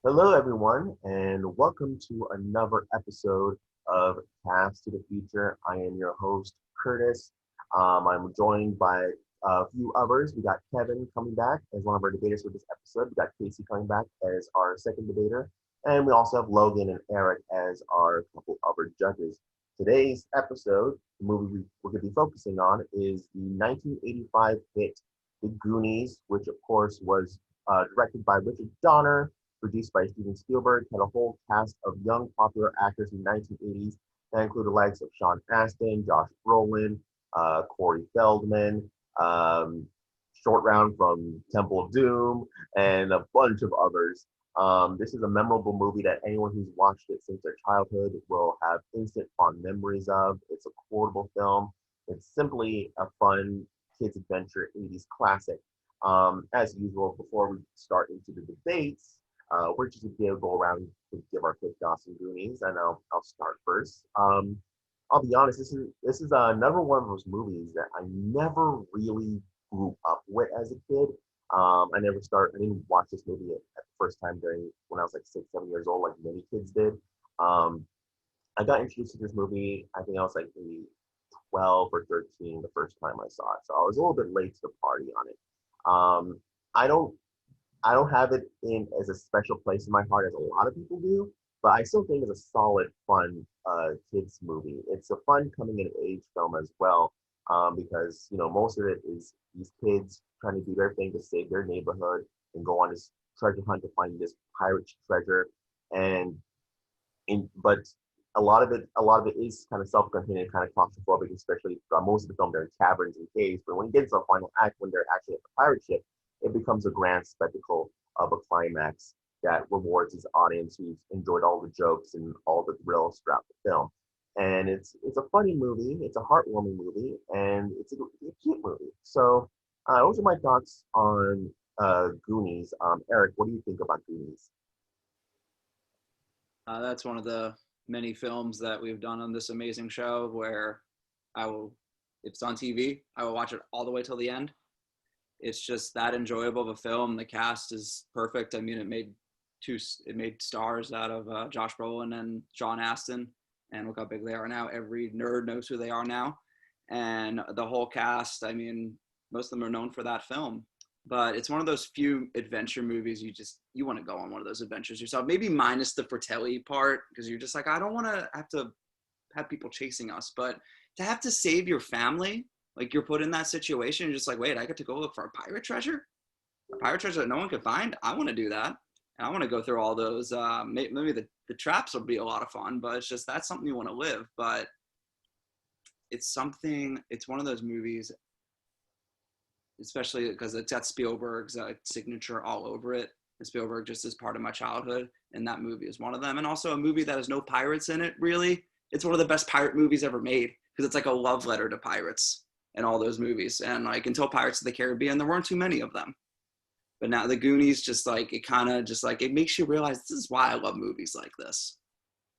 Hello, everyone, and welcome to another episode of Cast to the Future. I am your host, Curtis. I'm joined by a few others. We got Kevin coming back as one of our debaters for this episode. We got Kaycee coming back as our second debater. And we also have Logan and Erik as our couple other judges. Today's episode, the movie we're going to be focusing on, is the 1985 hit The Goonies, which, of course, was directed by Richard Donner, produced by Steven Spielberg, had a whole cast of young popular actors in the 1980s that included the likes of Sean Astin, Josh Brolin, Corey Feldman, Short Round from Temple of Doom, and a bunch of others. This is a memorable movie that anyone who's watched it since their childhood will have instant fond memories of. It's a quotable film. It's simply a fun kids adventure 80s classic. As usual, before we start into the debates, we're just gonna go around and give our quick thoughts on Goonies, and I'll start first. I'll be honest, this is another one of those movies that I never really grew up with as a kid. I didn't watch this movie at the first time during when I was like 6, 7 years old, like many kids did. Um, I got introduced to this movie. I think I was like maybe 12 or 13 the first time I saw it, so I was a little bit late to the party on it. I don't I don't have it in as a special place in my heart as a lot of people do, but I still think it's a solid, fun kids movie. It's a fun coming in age film as well, because most of it is these kids trying to do their thing to save their neighborhood and go on this treasure hunt to find this pirate treasure, and but a lot of it is kind of self-contained and kind of claustrophobic, especially most of the film they're in caverns and caves. But when you get to the final act, when they're actually at the pirate ship, it becomes a grand spectacle of a climax that rewards its audience who's enjoyed all the jokes and all the thrills throughout the film. And it's a funny movie, it's a heartwarming movie, and it's a cute movie. So those are my thoughts on Goonies. Erik, what do you think about Goonies? That's one of the many films that we've done on this amazing show where I will, if it's on TV, I will watch it all the way till the end. It's just that enjoyable of a film. The cast is perfect. I mean, it made stars out of Josh Brolin and Sean Astin, and look how big they are now. Every nerd knows who they are now, and the whole cast. I mean, most of them are known for that film. But it's one of those few adventure movies you want to go on one of those adventures yourself. Maybe minus the Fratelli part, because you're just like, I don't want to have people chasing us. But to have to save your family, like you're put in that situation, you're just like, wait, I get to go look for a pirate treasure? A pirate treasure that no one could find? I want to do that. And I want to go through all those. Maybe the traps will be a lot of fun, but it's just that's something you want to live. But it's one of those movies, especially because it's got Spielberg's signature all over it. And Spielberg just is part of my childhood, and that movie is one of them. And also a movie that has no pirates in it, really. It's one of the best pirate movies ever made because it's like a love letter to pirates and all those movies. And like until Pirates of the Caribbean, there weren't too many of them. But now the Goonies just like, it kind of just like, it makes you realize this is why I love movies like this.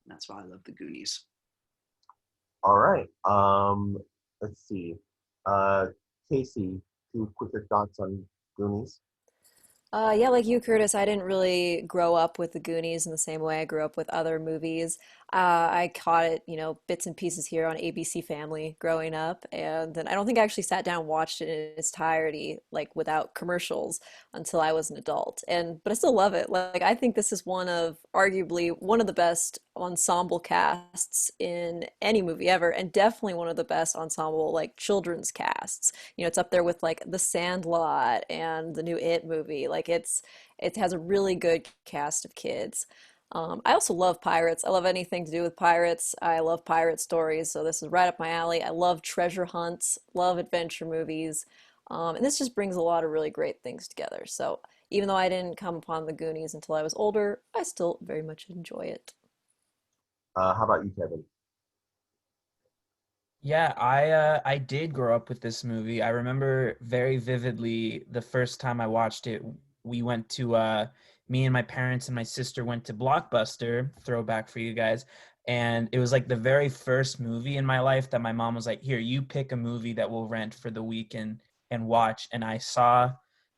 And that's why I love the Goonies. All right. Let's see. Uh, Kaycee, two quicker thoughts on Goonies. Yeah, like you, Curtis, I didn't really grow up with the Goonies in the same way I grew up with other movies. I caught it, bits and pieces here on ABC Family growing up, and then I don't think I actually sat down and watched it in its entirety, like without commercials, until I was an adult. But I still love it. Like I think this is arguably one of the best ensemble casts in any movie ever, and definitely one of the best ensemble like children's casts. It's up there with like The Sandlot and the new It movie. Like it has a really good cast of kids. I also love pirates. I love anything to do with pirates. I love pirate stories, so this is right up my alley. I love treasure hunts, love adventure movies, and this just brings a lot of really great things together. So even though I didn't come upon the Goonies until I was older, I still very much enjoy it. How about you, Kevin? Yeah, I did grow up with this movie. I remember very vividly the first time I watched it. We went to me and my parents and my sister went to Blockbuster, throwback for you guys, and it was like the very first movie in my life that my mom was like, "Here, you pick a movie that we'll rent for the week and watch." And I saw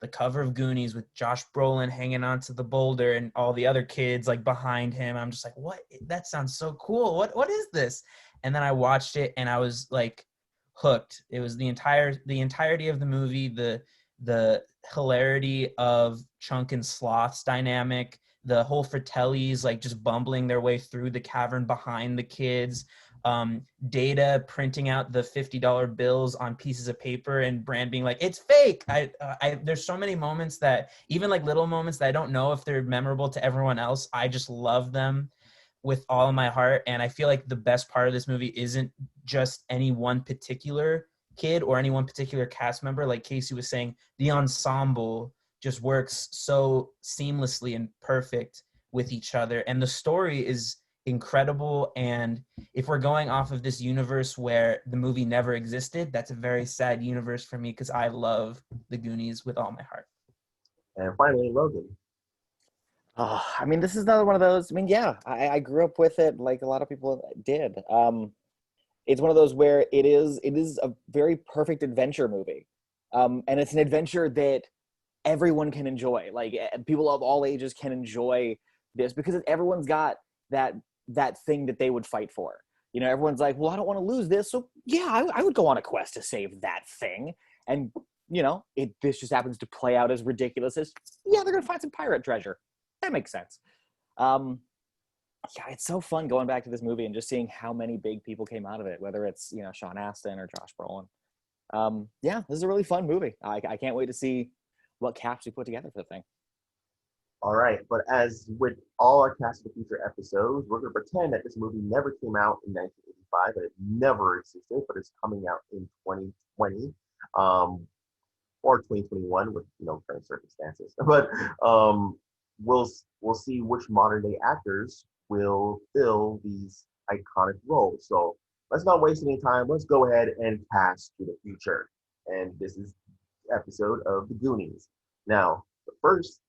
the cover of Goonies with Josh Brolin hanging onto the boulder and all the other kids like behind him. I'm just like, what? That sounds so cool. What is this? And then I watched it and I was like hooked. It was the entirety of the movie, the hilarity of Chunk and Sloth's dynamic, the whole Fratellis like just bumbling their way through the cavern behind the kids, Data printing out the $50 bills on pieces of paper and Brand being like, it's fake. There's so many moments that, even like little moments that I don't know if they're memorable to everyone else, I just love them with all of my heart. And I feel like the best part of this movie isn't just any one particular kid or any one particular cast member. Like Kaycee was saying, the ensemble just works so seamlessly and perfect with each other. And the story is incredible. And if we're going off of this universe where the movie never existed, that's a very sad universe for me because I love the Goonies with all my heart. And finally, Logan. Oh, I mean, this is another one of those. I mean, yeah, I grew up with it like a lot of people did. It's one of those where it is a very perfect adventure movie. And it's an adventure that everyone can enjoy. Like people of all ages can enjoy this because everyone's got that thing that they would fight for. You know, everyone's like, well, I don't want to lose this. So yeah, I would go on a quest to save that thing. And, you know, this just happens to play out as ridiculous as, yeah, they're going to find some pirate treasure. That makes sense. Yeah, it's so fun going back to this movie and just seeing how many big people came out of it, whether it's, you know, Sean Astin or Josh Brolin. Yeah, this is a really fun movie. I can't wait to see what caps we put together for the thing. All right, but as with all our Cast of the Future episodes, we're going to pretend that this movie never came out in 1985, that it never existed, but it's coming out in 2020 or 2021 with, you know, current circumstances. But we'll see which modern day actors will fill these iconic roles. So let's not waste any time. Let's go ahead and Cast to the Future. And this is episode of the Goonies. Now, the first,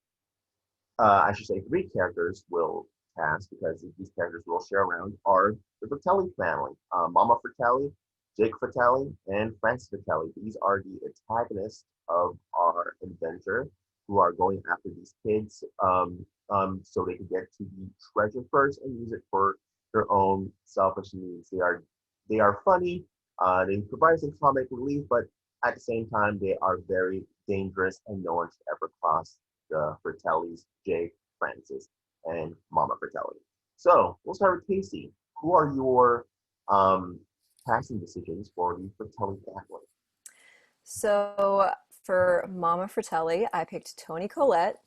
I should say 3 characters will cast because these characters will share around are the Fratelli family. Mama Fratelli, Jake Fratelli, and Francis Fratelli. These are the antagonists of our adventure who are going after these kids so they can get to the treasure first and use it for their own selfish needs. They are funny. They provide some comic relief, but at the same time, they are very dangerous and no one should ever cross the Fratellis, Jake, Francis, and Mama Fratelli. So we'll start with Kaycee. Who are your casting decisions for the Fratelli family? So for Mama Fratelli, I picked Toni Collette.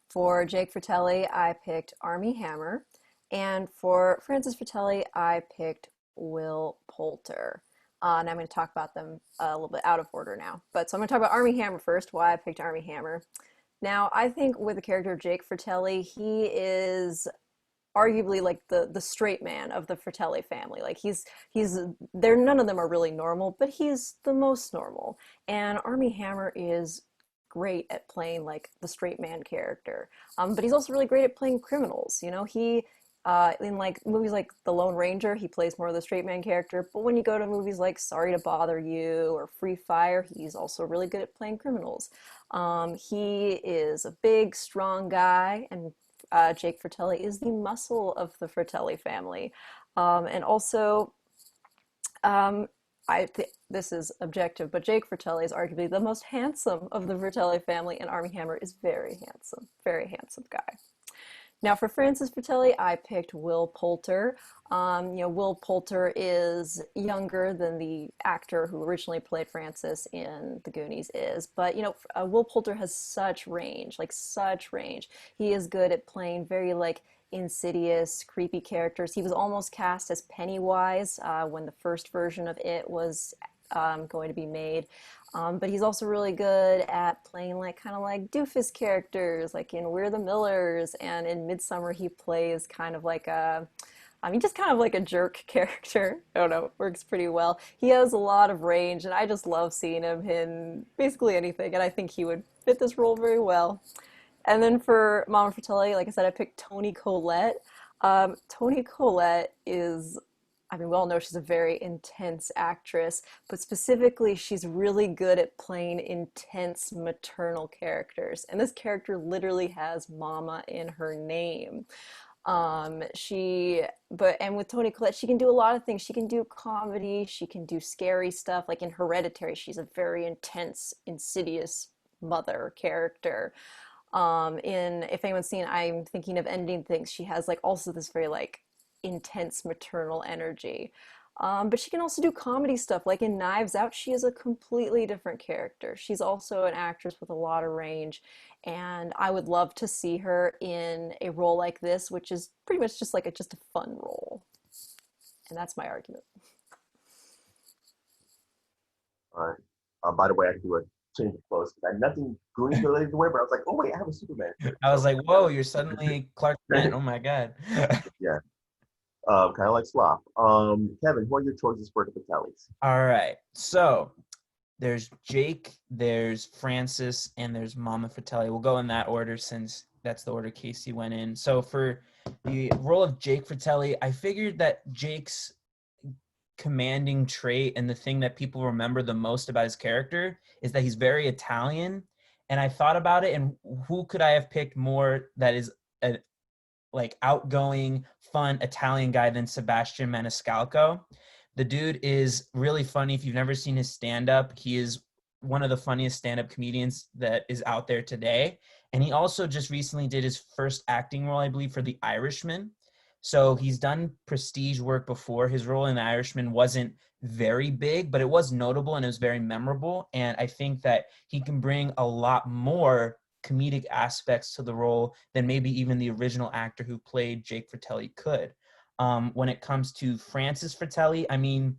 For Jake Fratelli, I picked Armie Hammer. And for Francis Fratelli, I picked Will Poulter. And I'm going to talk about them a little bit out of order now. So I'm going to talk about Armie Hammer first, why I picked Armie Hammer. Now, I think with the character of Jake Fratelli, he is arguably like the straight man of the Fratelli family. Like he's there, none of them are really normal, but he's the most normal. And Armie Hammer is great at playing like the straight man character. But he's also really great at playing criminals. You know, he in like movies like The Lone Ranger, he plays more of the straight man character. But when you go to movies like Sorry to Bother You or Free Fire, he's also really good at playing criminals. He is a big, strong guy, and Jake Fratelli is the muscle of the Fratelli family. And also, this is objective, but Jake Fratelli is arguably the most handsome of the Fratelli family, and Armie Hammer is very handsome guy. Now for Francis Fratelli, I picked Will Poulter. Will Poulter is younger than the actor who originally played Francis in The Goonies is, but Will Poulter has such range. He is good at playing very like insidious, creepy characters. He was almost cast as Pennywise when the first version of It was going to be made. But he's also really good at playing like kind of like doofus characters, like in We're the Millers, and in Midsummer he plays kind of like just kind of like a jerk character. I don't know, it works pretty well. He has a lot of range, and I just love seeing him in basically anything, and I think he would fit this role very well. And then for Mama Fratelli, like I said, I picked Toni Collette. Toni Collette is I mean, we all know she's a very intense actress, but specifically, she's really good at playing intense maternal characters. And this character literally has mama in her name. And with Toni Collette, she can do a lot of things. She can do comedy, she can do scary stuff. Like in Hereditary, she's a very intense, insidious mother character. In If anyone's seen I'm Thinking of Ending Things, she has like also this very like intense maternal energy. But she can also do comedy stuff. Like in Knives Out, she is a completely different character. She's also an actress with a lot of range, and I would love to see her in a role like this, which is pretty much just like just a fun role. And that's my argument. All right. By the way, I do a change of clothes because I had nothing Goonies related to wear, but I was like, oh wait, I have a Superman shirt. I was like, whoa, you're suddenly Clark Kent. Oh my God. Yeah. Kind of like Slop. Kevin, who are your choices for the Fratellis? All right. So there's Jake, there's Francis, and there's Mama Fratelli. We'll go in that order since that's the order Kaycee went in. So for the role of Jake Fratelli, I figured that Jake's commanding trait and the thing that people remember the most about his character is that he's very Italian. And I thought about it, and who could I have picked more that is a like outgoing, fun Italian guy than Sebastian Maniscalco. The dude is really funny. If you've never seen his stand-up, he is one of the funniest stand-up comedians that is out there today. And he also just recently did his first acting role, I believe, for The Irishman. So he's done prestige work before. His role in The Irishman wasn't very big, but it was notable and it was very memorable. And I think that he can bring a lot more comedic aspects to the role than maybe even the original actor who played Jake Fratelli could. When it comes to Francis Fratelli, I mean,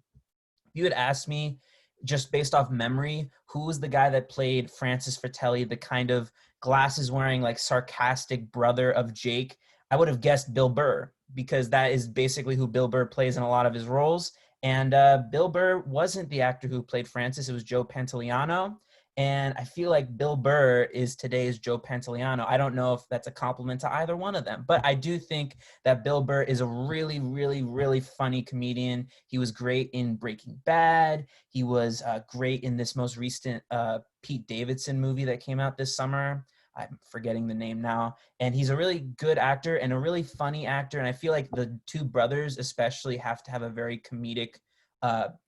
if you had asked me just based off memory, who was the guy that played Francis Fratelli, the kind of glasses wearing like sarcastic brother of Jake, I would have guessed Bill Burr, because that is basically who Bill Burr plays in a lot of his roles. And Bill Burr wasn't the actor who played Francis, it was Joe Pantoliano. And I feel like Bill Burr is today's Joe Pantoliano. I don't know if that's a compliment to either one of them, but I do think that Bill Burr is a really, really, really funny comedian. He was great in Breaking Bad. He was great in this most recent Pete Davidson movie that came out this summer. I'm forgetting the name now. And he's a really good actor and a really funny actor. And I feel like the two brothers especially have to have a very comedic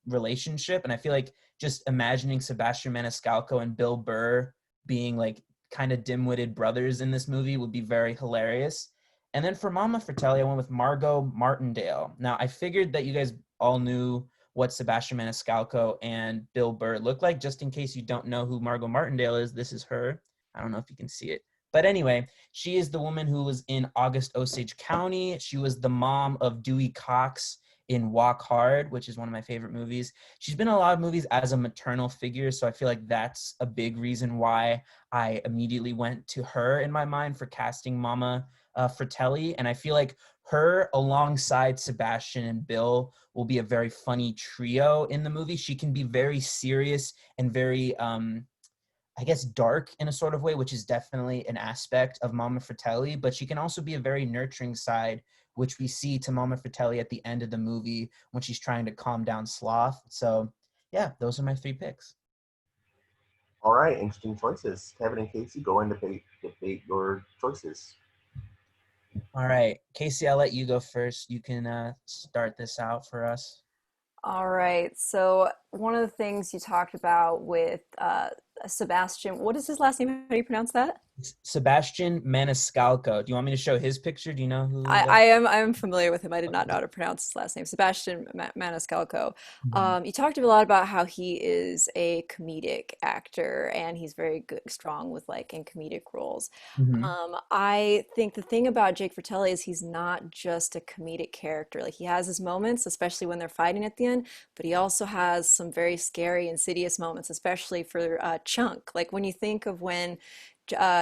relationship. And I feel like just imagining Sebastian Maniscalco and Bill Burr being like kind of dim-witted brothers in this movie would be very hilarious. And then for Mama Fratelli, I went with Margot Martindale. Now, I figured that you guys all knew what Sebastian Maniscalco and Bill Burr look like. Just in case you don't know who Margot Martindale is, this is her. I don't know if you can see it. But anyway, she is the woman who was in August Osage County. She was the mom of Dewey Cox in Walk Hard, which is one of my favorite movies. She's been in a lot of movies as a maternal figure, so I feel like that's a big reason why I immediately went to her in my mind for casting Mama Fratelli. And I feel like her alongside Sebastian and Bill will be a very funny trio in the movie. She can be very serious and very I guess dark in a sort of way, which is definitely an aspect of Mama Fratelli, but she can also be a very nurturing side, which we see to Mama Fratelli at the end of the movie when she's trying to calm down Sloth. So yeah, those are my three picks. All right, interesting choices. Kevin and Kaycee, go and debate your choices. All right, Kaycee, I'll let you go first. You can start this out for us. All right. So one of the things you talked about with Sebastian, what is his last name? How do you pronounce that? Sebastian Maniscalco. Do you want me to show his picture? Do you know who? I am familiar with him. I did not know how to pronounce his last name. Sebastian Maniscalco. Mhm. You talked a lot about how he is a comedic actor and he's very good, strong with like in comedic roles. Mhm. I think the thing about Jake Fratelli is he's not just a comedic character. Like he has his moments, especially when they're fighting at the end, but he also has some very scary, insidious moments, especially for Chunk. Like when you think of when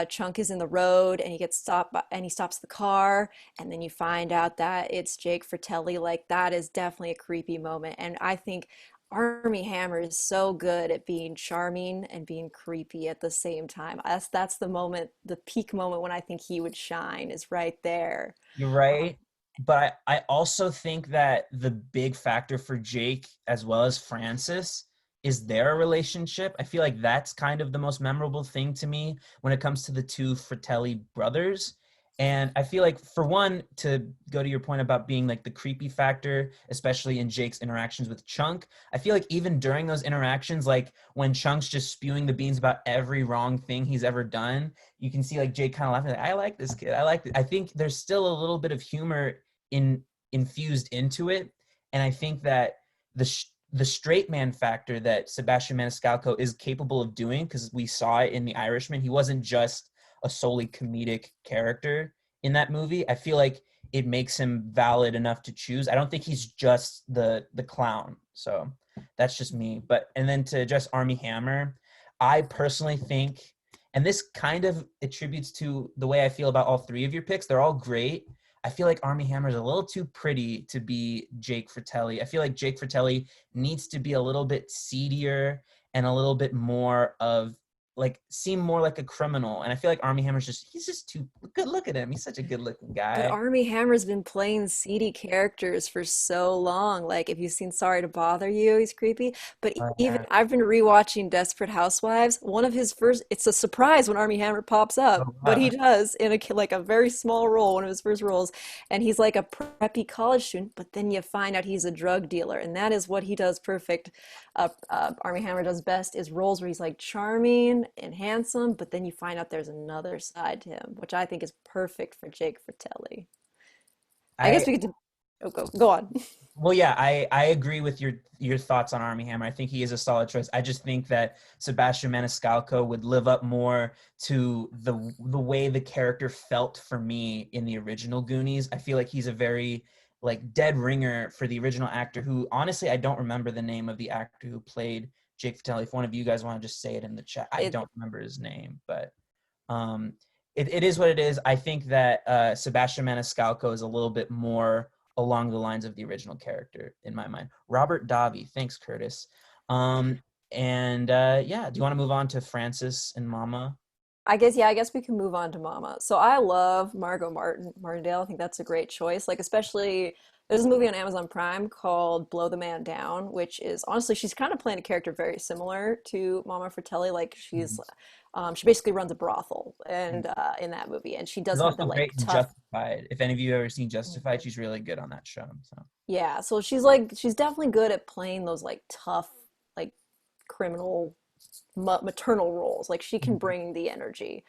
Chunk is in the road and he gets stopped and he stops the car and then you find out that it's Jake Fratelli, like that is definitely a creepy moment. And I think Army Hammer is so good at being charming and being creepy at the same time. That's the moment, the peak moment when I think he would shine is right there. You're right. but I also think that the big factor for Jake as well as Francis is their relationship. I feel like that's kind of the most memorable thing to me when it comes to the two Fratelli brothers. And I feel like, for one, to go to your point about being like the creepy factor, especially in Jake's interactions with Chunk, I feel like even during those interactions, like when Chunk's just spewing the beans about every wrong thing he's ever done, you can see like Jake kind of laughing, like, I like this kid. I like it. I think there's still a little bit of humor infused into it. And I think that the straight man factor that Sebastian Maniscalco is capable of doing, because we saw it in The Irishman, he wasn't just a solely comedic character in that movie. I feel like it makes him valid enough to choose. I don't think he's just the clown. So that's just me. But, and then to address Armie Hammer, I personally think, and this kind of attributes to the way I feel about all three of your picks, they're all great. I feel like Armie Hammer is a little too pretty to be Jake Fratelli. I feel like Jake Fratelli needs to be a little bit seedier and a little bit more of, like, seem more like a criminal. And I feel like Armie Hammer's he's just too good. Look at him. He's such a good looking But guy. Armie Hammer's been playing seedy characters for so long. Like, if you've seen Sorry to Bother You, he's creepy. But even I've been rewatching Desperate Housewives. One of his first, it's a surprise when Armie Hammer pops up, but he does in like a very small role, one of his first roles. And he's like a preppy college student, but then you find out he's a drug dealer, and that is what he does perfect. Armie Hammer does best is roles where he's like charming and handsome, but then you find out there's another side to him, which I think is perfect for Jake Fratelli. I guess I we could. Oh, go on. Well, yeah, I agree with your thoughts on Armie Hammer. I think he is a solid choice. I just think that Sebastian Maniscalco would live up more to the way the character felt for me in the original Goonies. I feel like he's a very like dead ringer for the original actor, who honestly I don't remember the name of the actor who played Jake Fratelli. If one of you guys want to just say it in the chat, I It, don't remember his name, but um, it is what it is. I think that Sebastian Maniscalco is a little bit more along the lines of the original character in my mind. Robert Davi, thanks, Curtis. And yeah, do you want to move on to Francis and Mama? I guess we can move on to Mama. So I love Martindale. I think that's a great choice. Like, especially there's a movie on Amazon Prime called Blow the Man Down, which is honestly she's kind of playing a character very similar to Mama Fratelli. Like, she basically runs a brothel, and in that movie, and she She's does have the also like great in tough. Justified. If any of you have ever seen Justified, she's really good on that show. So Yeah, so she's definitely good at playing those like tough, like criminal maternal roles. Like, she can bring the energy.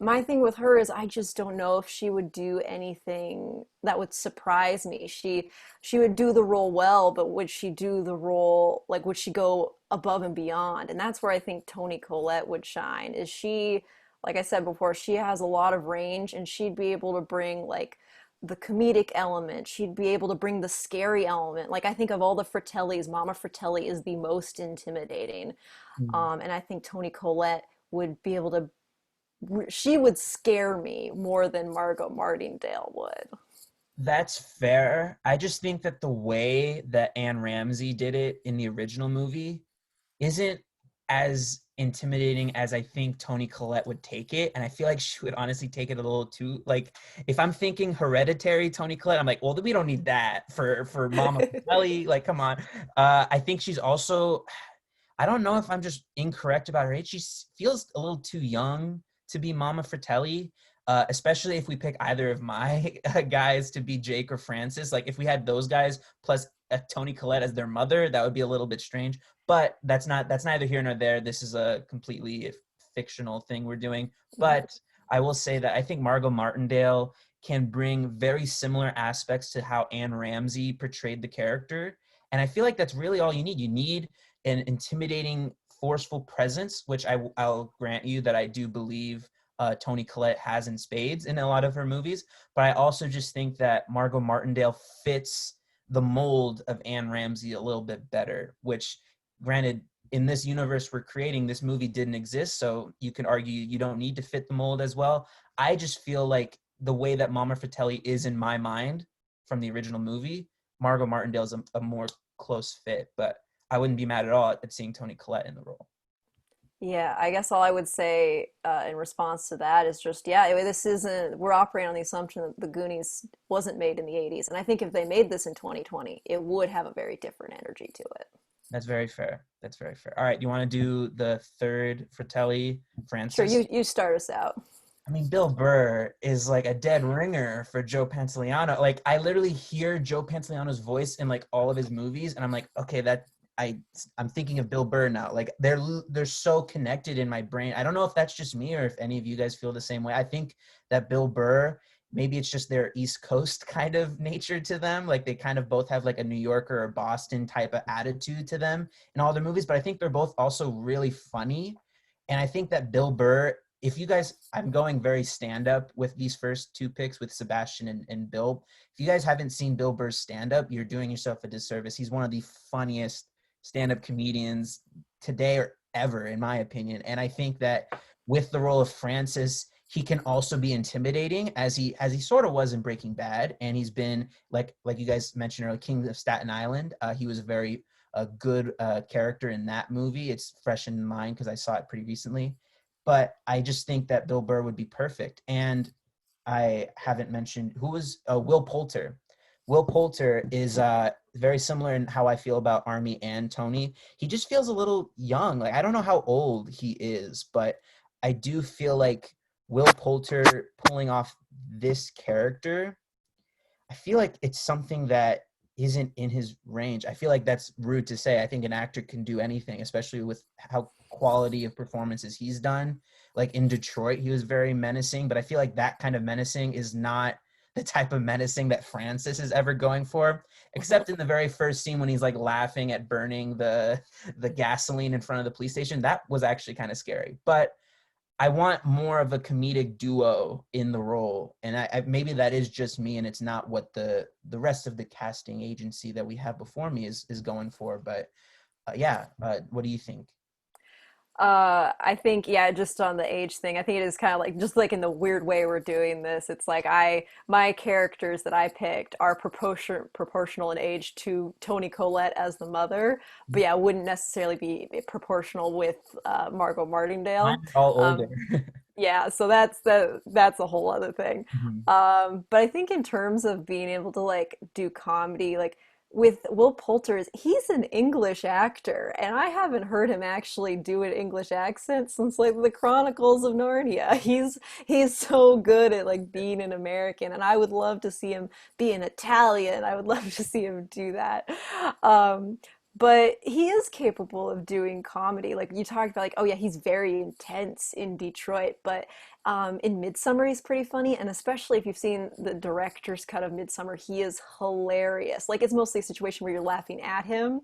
My thing with her is I just don't know if she would do anything that would surprise me. She would do the role well, but would she do the role, like, would she go above and beyond? And that's where I think Toni Collette would shine. Is she, like I said before, she has a lot of range, and she'd be able to bring like the comedic element. She'd be able to bring the scary element. Like, I think of all the Fratellis, Mama Fratelli is the most intimidating. And I think Toni Collette would be able to, she would scare me more than Margot Martindale would. that's fair. I just think that the way that Anne Ramsey did it in the original movie isn't as intimidating as I think Toni Collette would take it. And I feel like she would honestly take it a little too, like, if I'm thinking Hereditary Toni Collette, I'm like, well, we don't need that for Mama Ellie. Like, come on. I think she's also, I don't know if I'm just incorrect about her age. She feels a little too young to be Mama Fratelli, especially if we pick either of my guys to be Jake or Francis. Like, if we had those guys plus Toni Collette as their mother, that would be a little bit strange. But that's neither here nor there. This is a completely fictional thing we're doing. But I will say that I think Margot Martindale can bring very similar aspects to how Anne Ramsey portrayed the character. And I feel like that's really all you need. You need an intimidating, forceful presence, which I'll grant you that I do believe Toni Collette has in spades in a lot of her movies. But I also just think that Margot Martindale fits the mold of Anne Ramsey a little bit better, which, granted, in this universe we're creating, this movie didn't exist, so you can argue you don't need to fit the mold as well. I just feel like the way that Mama Fratelli is in my mind from the original movie, Margot Martindale is a more close fit, but I wouldn't be mad at all at seeing Toni Collette in the role. Yeah, I guess all I would say in response to that is just, yeah, this isn't, we're operating on the assumption that the Goonies wasn't made in the 80s. And I think if they made this in 2020, it would have a very different energy to it. That's very fair. That's very fair. All right, you want to do the third Fratelli, Sure, Francis? you start us out. I mean, Bill Burr is like a dead ringer for Joe Pantoliano. Like, I literally hear Joe Pantoliano's voice in like all of his movies, and I'm like, okay, I'm thinking of Bill Burr now. Like, they're so connected in my brain. I don't know if that's just me or if any of you guys feel the same way. I think that Bill Burr, maybe it's just their East Coast kind of nature to them. Like, they kind of both have like a New Yorker or Boston type of attitude to them in all their movies. But I think they're both also really funny. And I think that Bill Burr, if you guys, I'm going very stand-up with these first two picks with Sebastian and Bill. If you guys haven't seen Bill Burr's stand-up, you're doing yourself a disservice. He's one of the funniest stand-up comedians today or ever, in my opinion. And I think that with the role of Francis, he can also be intimidating as he sort of was in Breaking Bad. And he's been, like you guys mentioned earlier, King of Staten Island. He was a good character in that movie. It's fresh in mind because I saw it pretty recently. But I just think that Bill Burr would be perfect. And I haven't mentioned who was Will Poulter. Will Poulter is very similar in how I feel about Army and Tony. He just feels a little young. Like, I don't know how old he is, but I do feel like Will Poulter pulling off this character, I feel like it's something that isn't in his range. I feel like that's rude to say. I think an actor can do anything, especially with how quality of performances he's done. Like in Detroit, he was very menacing, but I feel like that kind of menacing is not the type of menacing that Francis is ever going for, except in the very first scene when he's like laughing at burning the gasoline in front of the police station. That was actually kind of scary. But I want more of a comedic duo in the role, and I maybe that is just me, and it's not what the rest of the casting agency that we have before me is going for. But what do you think? I think, yeah, just on the age thing, I think it is kind of like, just like in the weird way we're doing this, it's like my characters that I picked are proportional in age to Toni Collette as the mother, but yeah, wouldn't necessarily be proportional with Margot Martindale. Mine's all older. Um, yeah, so that's a whole other thing. Mhm. But I think in terms of being able to like do comedy, like with Will Poulter, he's an English actor, and I haven't heard him actually do an English accent since like the Chronicles of Narnia. He's so good at like being an American, and I would love to see him be an Italian. I would love to see him do that. Um, but he is capable of doing comedy. Like you talked about, like, oh yeah, he's very intense in Detroit, but in Midsummer, he's pretty funny, and especially if you've seen the director's cut of Midsummer, he is hilarious. Like it's mostly a situation where you're laughing at him,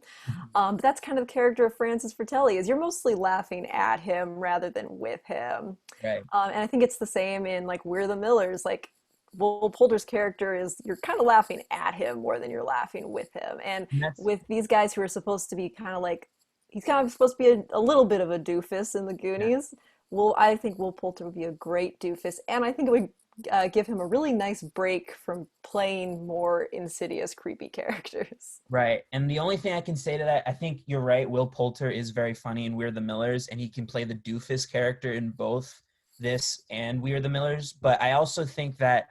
but that's kind of the character of Francis Fratelli, is you're mostly laughing at him rather than with him. Right. And I think it's the same in like We're the Millers. Like Will Poulter's character is, you're kind of laughing at him more than you're laughing with him. And And that's with these guys who are supposed to be kind of like, he's kind of supposed to be a little bit of a doofus in the yeah. Goonies. Well, I think Will Poulter would be a great doofus, and I think it would give him a really nice break from playing more insidious, creepy characters. Right. And the only thing I can say to that, I think you're right. Will Poulter is very funny in We're the Millers, and he can play the doofus character in both this and We're the Millers. But I also think that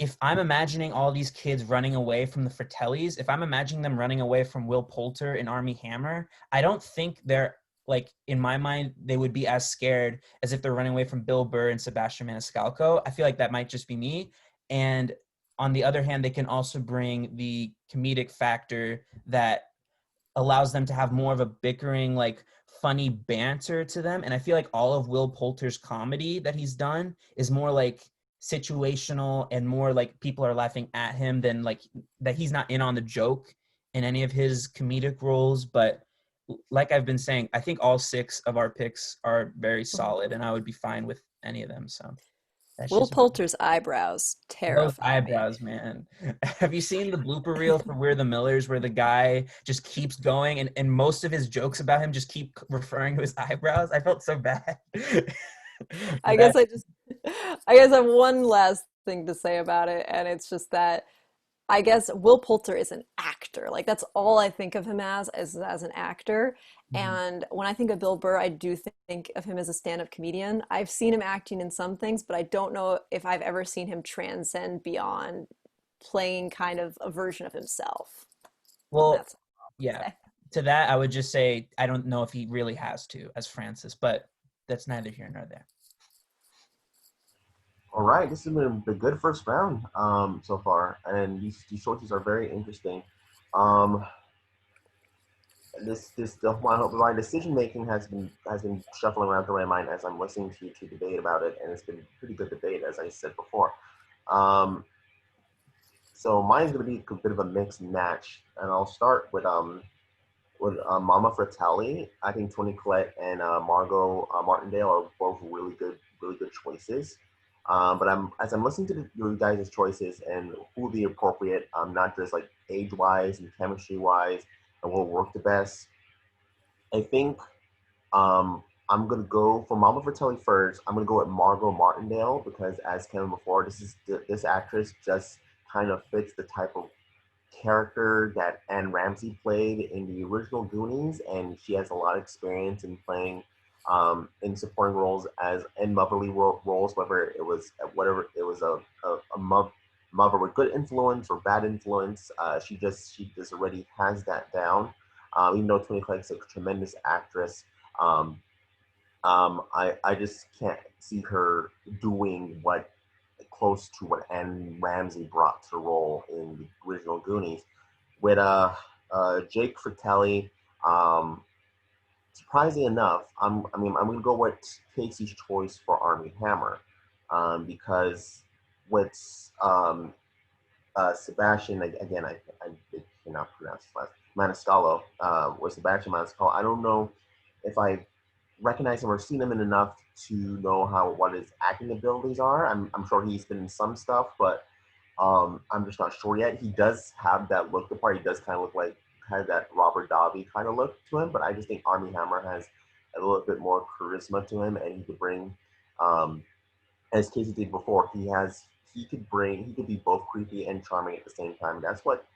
if I'm imagining all these kids running away from the Fratellis, if I'm imagining them running away from Will Poulter in Army Hammer, I don't think they're, like, in my mind, they would be as scared as if they're running away from Bill Burr and Sebastian Maniscalco. I feel like that might just be me. And on the other hand, they can also bring the comedic factor that allows them to have more of a bickering, like funny banter to them. And I feel like all of Will Poulter's comedy that he's done is more like situational and more like people are laughing at him than like that he's not in on the joke in any of his comedic roles. But like I've been saying, I think all six of our picks are very solid, and I would be fine with any of them. So that's Will just Poulter's eyebrows those terrify me. eyebrows, man. Have you seen the blooper reel for We're the Millers where the guy just keeps going and most of his jokes about him just keep referring to his eyebrows? I felt so bad. I That guess I just, I guess I have one last thing to say about it, and it's just that I guess Will Poulter is an actor. Like that's all I think of him as an actor. Mhm. And when I think of Bill Burr, I do think of him as a stand-up comedian. I've seen him acting in some things, but I don't know if I've ever seen him transcend beyond playing kind of a version of himself. And Well, that's all yeah. I say. To that, I would just say I don't know if he really has to as Francis, but that's neither here nor there. All right, this has been a good first round so far, and these choices are very interesting. Um, my decision making has been shuffling around through my mind as I'm listening to debate about it, and it's been pretty good debate as I said before. Um, so mine's gonna be a bit of a mixed match, and I'll start with Mama Fratelli. I think Toni Collette and Margot Martindale are both really good choices. But as I'm listening to your guys' choices and who would be appropriate, not just like age wise and chemistry wise, and what will work the best. I think I'm gonna go for Mama Fratelli first. I'm gonna go with Margot Martindale because, as Kevin before, this actress just kind of fits the type of character that Anne Ramsey played in the original Goonies, and she has a lot of experience in playing in supporting roles as in motherly roles, whether it was a mother with good influence or bad influence. She just already has that down. Even though Toni Collette's a tremendous actress, um, I just can't see her doing what close to what Anne Ramsey brought to the role in the original Goonies. With Jake Fratelli, um, surprisingly enough, I'm going to go with Kaycee's choice for Army Hammer, because with Sebastian again, I cannot pronounce his last Maniscalco. With Sebastian Maniscalco, I don't know if I recognize him or seen him in enough to know what his acting abilities are. I'm sure he's been in some stuff, but I'm just not sure yet. He does have that look the part. He does kind of look like has that Robert Davi kind of look to him, but I just think Army Hammer has a little bit more charisma to him, and he could bring, um, as Kaycee did before, he could be both creepy and charming at the same time. That's what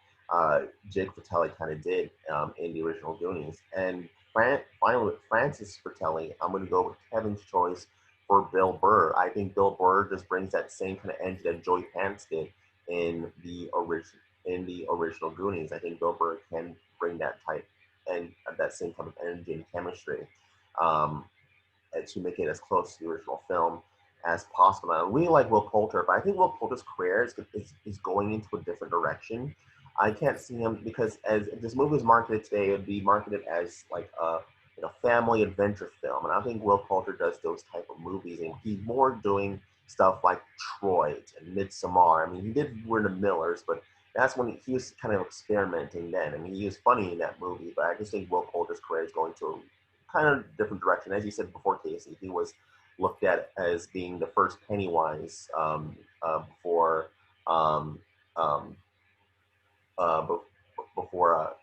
Jake Fratelli kind of did in the original Goonies. And finally, with Francis Fratelli, I'm going to go with Kevin's choice for Bill Burr. I think Bill Burr just brings that same kind of energy that Joey Pants did in the original Goonies. I think Bill Burr can bring that type and that same type of energy and chemistry um, to make it as close to the original film as possible. I really like Will Poulter, but I think Will Poulter's career is going into a different direction. I can't see him because as if this movie is marketed today, it would be marketed as like a family adventure film, and I think Will Poulter does those type of movies, and he's more doing stuff like Troy and Midsommar. I mean, he did We're the Millers, but that's when he was kind of experimenting then. I mean, he was funny in that movie, but I just think Will Poulter's career is going to a kind of different direction. As you said before, Kaycee, he was looked at as being the first Pennywise before um, um, before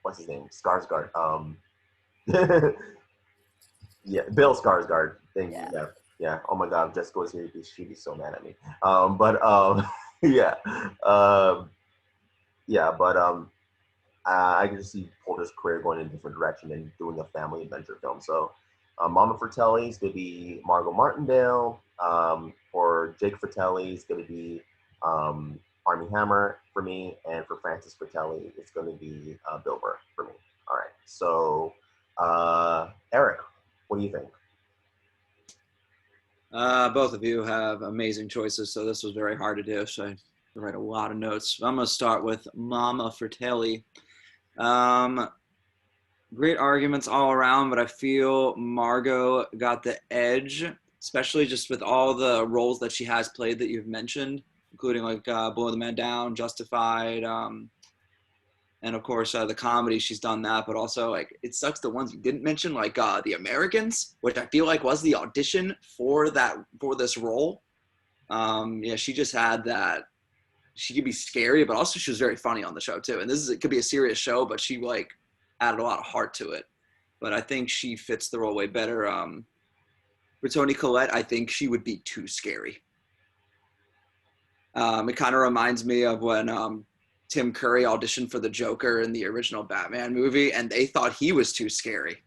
what's his name, Skarsgård. Yeah, Bill Skarsgård. Thank you. Yeah. Yeah, yeah. Oh my God, Jessica was here. She'd be so mad at me. But yeah, um, yeah. But I can just see Poulter's career going in a different direction and doing a family adventure film. So, Mama Fratelli's going to be Margot Martindale. For Jake Fratelli's going to be Armie Hammer for me, and for Francis Fratelli, it's going to be Bill Burr for me. All right. So, Erik, what do you think? Both of you have amazing choices, so this was very hard to do. So I write a lot of notes. I'm going to start with Mama Fratelli. Great arguments all around, but I feel Margot got the edge, especially just with all the roles that she has played that you've mentioned, including like Blowing the Man Down, Justified, and of course the comedy. She's done that, but also like it sucks the ones you didn't mention, like The Americans, which I feel like was the audition for this role. Yeah, she just had that. She could be scary, but also she was very funny on the show too. And it could be a serious show, but she like added a lot of heart to it. But I think she fits the role way better. For Toni Collette, I think she would be too scary. It kind of reminds me of when Tim Curry auditioned for the Joker in the original Batman movie, and they thought he was too scary.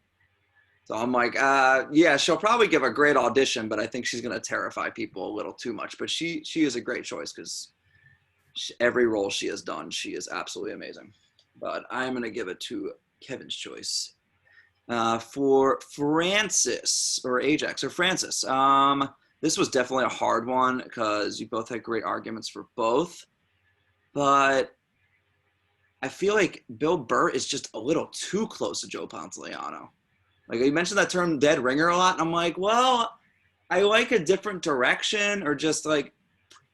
So I'm like, yeah, she'll probably give a great audition, but I think she's going to terrify people a little too much. But she is a great choice because every role she has done, she is absolutely amazing. But I'm going to give it to Kevin's choice. For Francis, or Ajax, or Francis, this was definitely a hard one because you both had great arguments for both. But I feel like Bill Burr is just a little too close to Joe Pantoliano. Like, you mentioned that term dead ringer a lot, and I'm like, well, I like a different direction, or just like,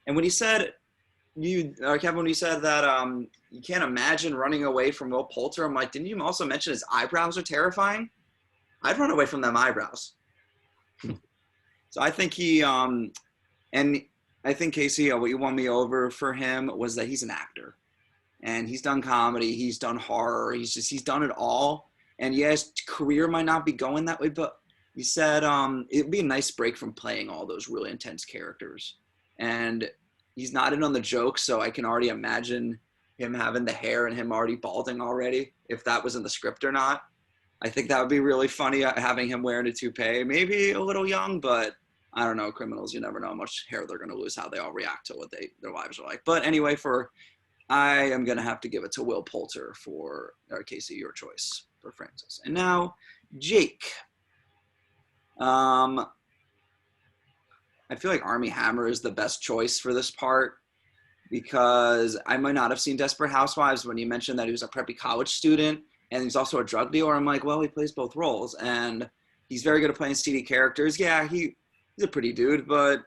and when he said, Kevin, when you said that you can't imagine running away from Will Poulter, I'm like, didn't you also mention his eyebrows are terrifying? I'd run away from them eyebrows. So I think he, and I think, Kaycee, what you won me over for him was that he's an actor. And he's done comedy, he's done horror, he's done it all. And yeah, his career might not be going that way, but he said it'd be a nice break from playing all those really intense characters. And he's not in on the joke, so I can already imagine him having the hair and him already balding already, if that was in the script or not. I think that would be really funny, having him wearing a toupee. Maybe a little young, but I don't know. Criminals, you never know how much hair they're going to lose, how they all react to what their lives are like. But anyway, I am going to have to give it to Will Poulter for, Kaycee, your choice for Francis. And now, Jake. I feel like Armie Hammer is the best choice for this part because I might not have seen Desperate Housewives when you mentioned that he was a preppy college student and he's also a drug dealer. I'm like, well, he plays both roles and he's very good at playing seedy characters. Yeah, he's a pretty dude, but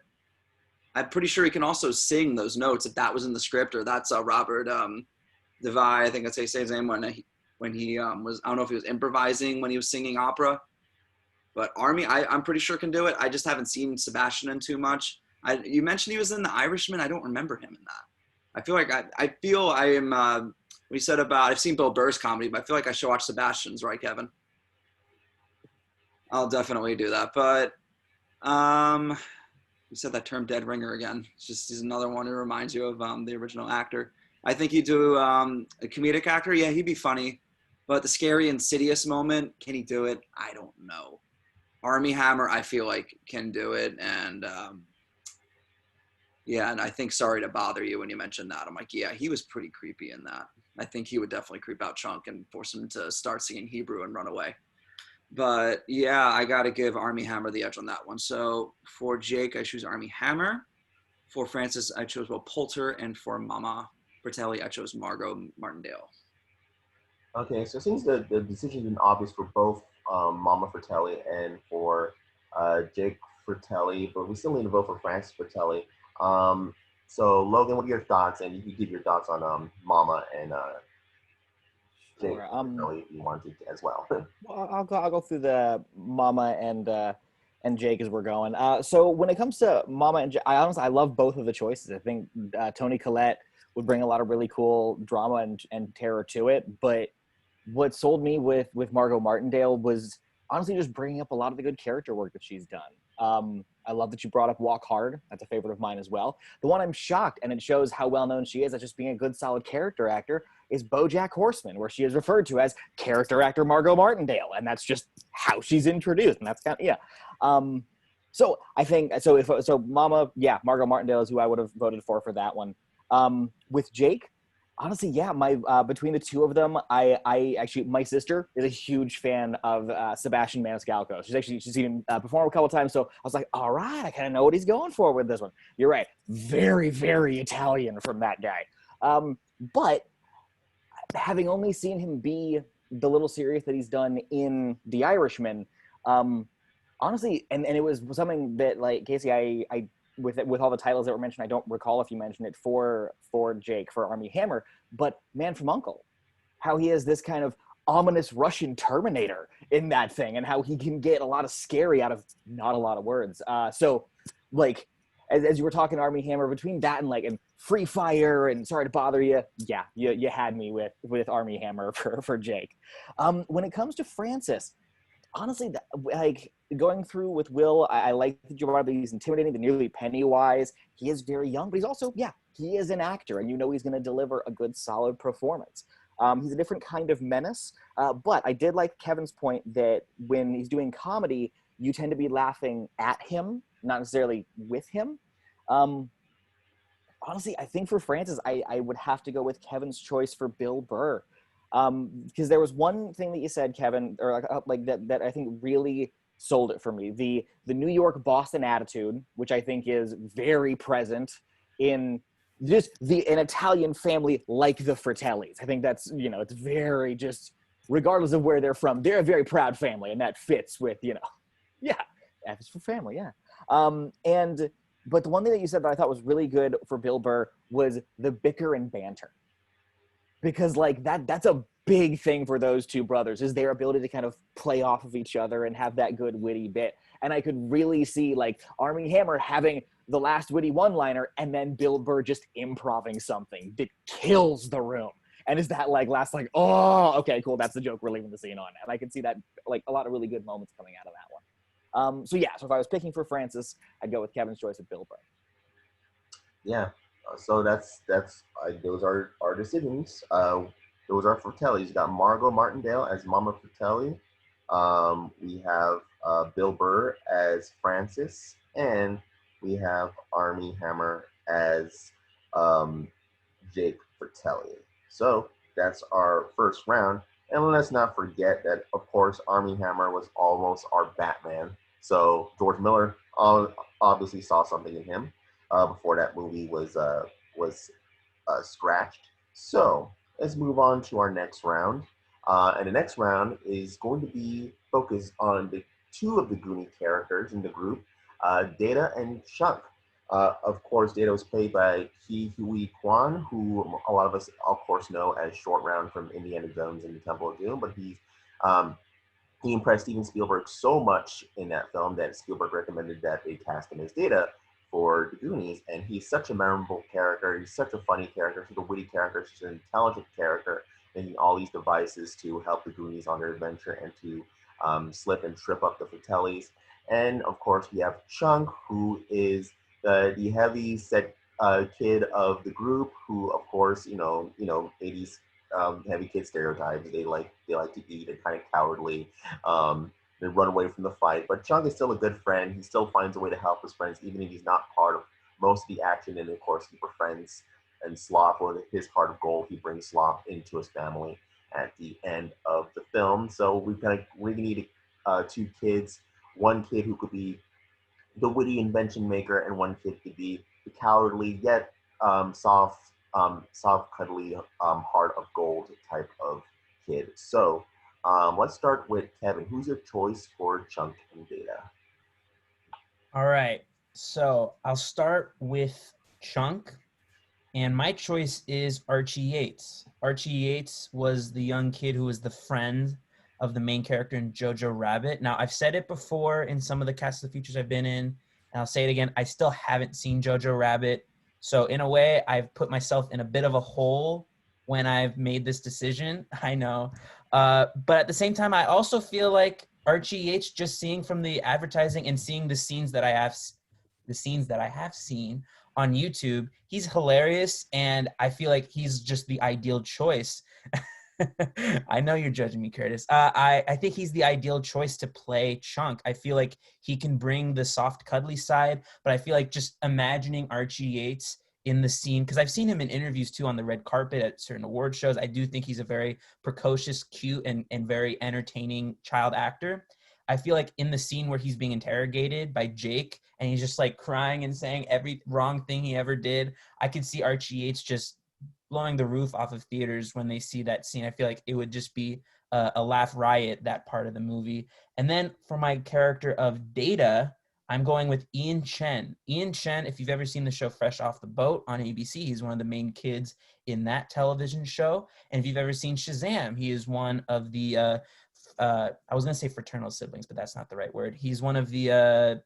I'm pretty sure he can also sing those notes if that was in the script, or that's Robert Devay, I think I'd say his name, when he was, I don't know if he was improvising when he was singing opera. But Armie, I'm pretty sure can do it. I just haven't seen Sebastian in too much. You mentioned he was in The Irishman. I don't remember him in that. I feel like I am, we said about, I've seen Bill Burr's comedy, but I feel like I should watch Sebastian's, right, Kevin? I'll definitely do that. But you said that term dead ringer again. He's another one who reminds you of the original actor. I think he'd do a comedic actor. Yeah, he'd be funny. But the scary Insidious moment, can he do it? I don't know. Armie Hammer, I feel like, can do it. And yeah, and I think Sorry to Bother You, when you mentioned that, I'm like, yeah, he was pretty creepy in that. I think he would definitely creep out Chunk and force him to start singing Hebrew and run away. But yeah, I got to give Armie Hammer the edge on that one. So for Jake, I choose Armie Hammer. For Francis, I chose Will Poulter. And for Mama Fratelli, I chose Margot Martindale. Okay, so it seems the decision has been obvious for both Mama Fratelli and for Jake Fratelli, but we still need to vote for Francis Fratelli. So Logan, what are your thoughts? And you can give your thoughts on Mama and Jake Fratelli if you wanted to as well. Well, I'll go through the Mama and Jake as we're going. So when it comes to Mama and Jake, I love both of the choices. I think Toni Collette would bring a lot of really cool drama and terror to it. But what sold me with Margot Martindale was honestly just bringing up a lot of the good character work that she's done. I love that you brought up Walk Hard. That's a favorite of mine as well. The one I'm shocked, and it shows how well-known she is at just being a good, solid character actor, is BoJack Horseman, where she is referred to as character actor Margot Martindale, and that's just how she's introduced, and that's kind of, yeah. So I think, Mama, yeah, Margot Martindale is who I would have voted for that one. With Jake, honestly, yeah, between the two of them, I actually, my sister is a huge fan of Sebastian Maniscalco. She's even performed a couple of times, so I was like, all right, I kind of know what he's going for with this one. You're right, very, very Italian from that guy. But having only seen him be the little series that he's done in The Irishman, honestly, and it was something that, like, Kaycee, I with all the titles that were mentioned, I don't recall if you mentioned it for Jake, for Armie Hammer, but Man from U.N.C.L.E., how he has this kind of ominous Russian Terminator in that thing, and how he can get a lot of scary out of not a lot of words. So, like, as you were talking, Armie Hammer, between that and Free Fire and Sorry to Bother You, yeah, you had me with Armie Hammer for Jake. When it comes to Francis, honestly, like, going through with Will, I like that you brought up that he's intimidating, the nearly Pennywise. He is very young, but he's also, he is an actor, and you know he's going to deliver a good, solid performance. He's a different kind of menace, but I did like Kevin's point that when he's doing comedy, you tend to be laughing at him, not necessarily with him. Honestly, I think for Francis, I would have to go with Kevin's choice for Bill Burr. Because there was one thing that you said, Kevin, or like that I think really sold it for me. The New York Boston attitude, which I think is very present in just an Italian family like the Fratellis. I think that's, it's very just, regardless of where they're from, they're a very proud family, and that fits with, F is for family, yeah. But the one thing that you said that I thought was really good for Bill Burr was the bicker and banter. Because like that's a big thing for those two brothers, is their ability to kind of play off of each other and have that good witty bit. And I could really see like Armie Hammer having the last witty one-liner and then Bill Burr just improvising something that kills the room. And is that like last like, oh, okay, cool, that's the joke we're leaving the scene on. And I can see that like a lot of really good moments coming out of that one. So if I was picking for Francis, I'd go with Kevin's choice of Bill Burr. Yeah. So that's those are our decisions. Those are Fratellis. You got Margot Martindale as Mama Fratelli. We have Bill Burr as Francis, and we have Armie Hammer as Jake Fratelli. So that's our first round. And let's not forget that, of course, Armie Hammer was almost our Batman. So George Miller obviously saw something in him before that movie was scratched. So let's move on to our next round. And the next round is going to be focused on the two of the Goonie characters in the group, Data and Chunk. Of course, Data was played by Ke Huang, who a lot of us, of course, know as Short Round from Indiana Jones and the Temple of Doom. But he impressed Steven Spielberg so much in that film that Spielberg recommended that they cast him as Data for the Goonies. And he's such a memorable character. He's such a funny character, such a witty character, such an intelligent character, making all these devices to help the Goonies on their adventure and to slip and trip up the Fratellis. And of course, we have Chunk, who is the heavy set kid of the group, who, of course, 80s heavy kid stereotypes. They like to eat. They're kind of cowardly. They run away from the fight. But Chunk is still a good friend. He still finds a way to help his friends, even if he's not part of most of the action. And of course, he befriends and Slop, or his heart of gold, he brings Slop into his family at the end of the film. So we need two kids. One kid who could be the witty invention maker, and one kid could be the cowardly yet soft, cuddly, heart of gold type of kid. So let's start with Kevin. Who's your choice for Chunk and Data? All right, so I'll start with Chunk, and my choice is Archie Yates. Archie Yates was the young kid who was the friend of the main character in Jojo Rabbit. Now, I've said it before in some of the Cast of the Futures I've been in, and I'll say it again, I still haven't seen Jojo Rabbit. So in a way, I've put myself in a bit of a hole when I've made this decision, I know. But at the same time, I also feel like Archie Yates, just seeing from the advertising and seeing the scenes that I have seen on YouTube, he's hilarious, and I feel like he's just the ideal choice. I know you're judging me, Curtis. I think he's the ideal choice to play Chunk. I feel like he can bring the soft, cuddly side, but I feel like just imagining Archie Yates in the scene, because I've seen him in interviews too on the red carpet at certain award shows. I do think he's a very precocious, cute, and very entertaining child actor. I feel like in the scene where he's being interrogated by Jake and he's just like crying and saying every wrong thing he ever did, I could see Archie Yates just blowing the roof off of theaters when they see that scene. I feel like it would just be a laugh riot, that part of the movie. And then for my character of Data, I'm going with Ian Chen. Ian Chen, if you've ever seen the show Fresh Off the Boat on ABC, he's one of the main kids in that television show. And if you've ever seen Shazam, he is one of the, I was going to say fraternal siblings, but that's not the right word. He's one of the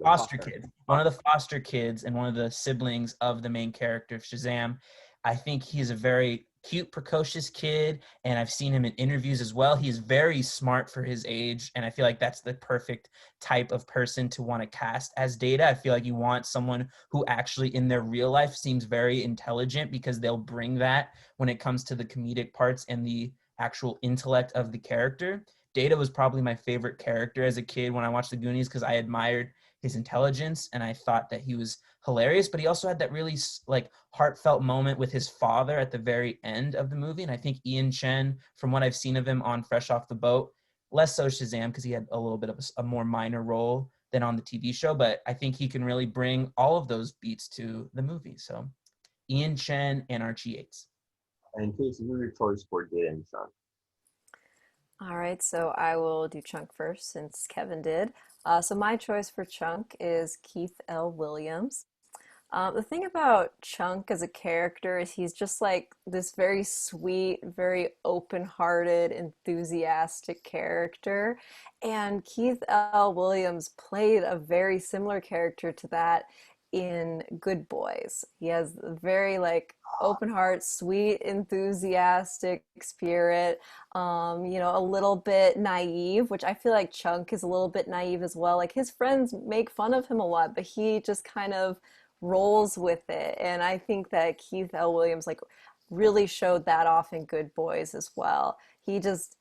foster kids. One of the foster kids and one of the siblings of the main character of Shazam. I think he's a very cute, precocious kid, and I've seen him in interviews as well. He's very smart for his age, and I feel like that's the perfect type of person to want to cast as Data. I feel like you want someone who actually in their real life seems very intelligent, because they'll bring that when it comes to the comedic parts and the actual intellect of the character. Data was probably my favorite character as a kid when I watched the Goonies, because I admired his intelligence and I thought that he was hilarious, but he also had that really like heartfelt moment with his father at the very end of the movie. And I think Chen, from what I've seen of him on Fresh Off the Boat, less so Shazam because he had a little bit of a more minor role than on the TV show, but I think he can really bring all of those beats to the movie. So Chen and Archie Yates. And Kaycee, who your choice for Data and Chunk? All right, so I will do Chunk first since Kevin did. So my choice for Chunk is Keith L. Williams. The thing about Chunk as a character is he's just like this very sweet, very open-hearted, enthusiastic character. And Keith L. Williams played a very similar character to that in Good Boys. He has a very like open heart, sweet, enthusiastic spirit, a little bit naive, which I feel like Chunk is a little bit naive as well. Like his friends make fun of him a lot, but he just kind of rolls with it. And I think that Keith L. Williams like really showed that off in Good Boys as well. He just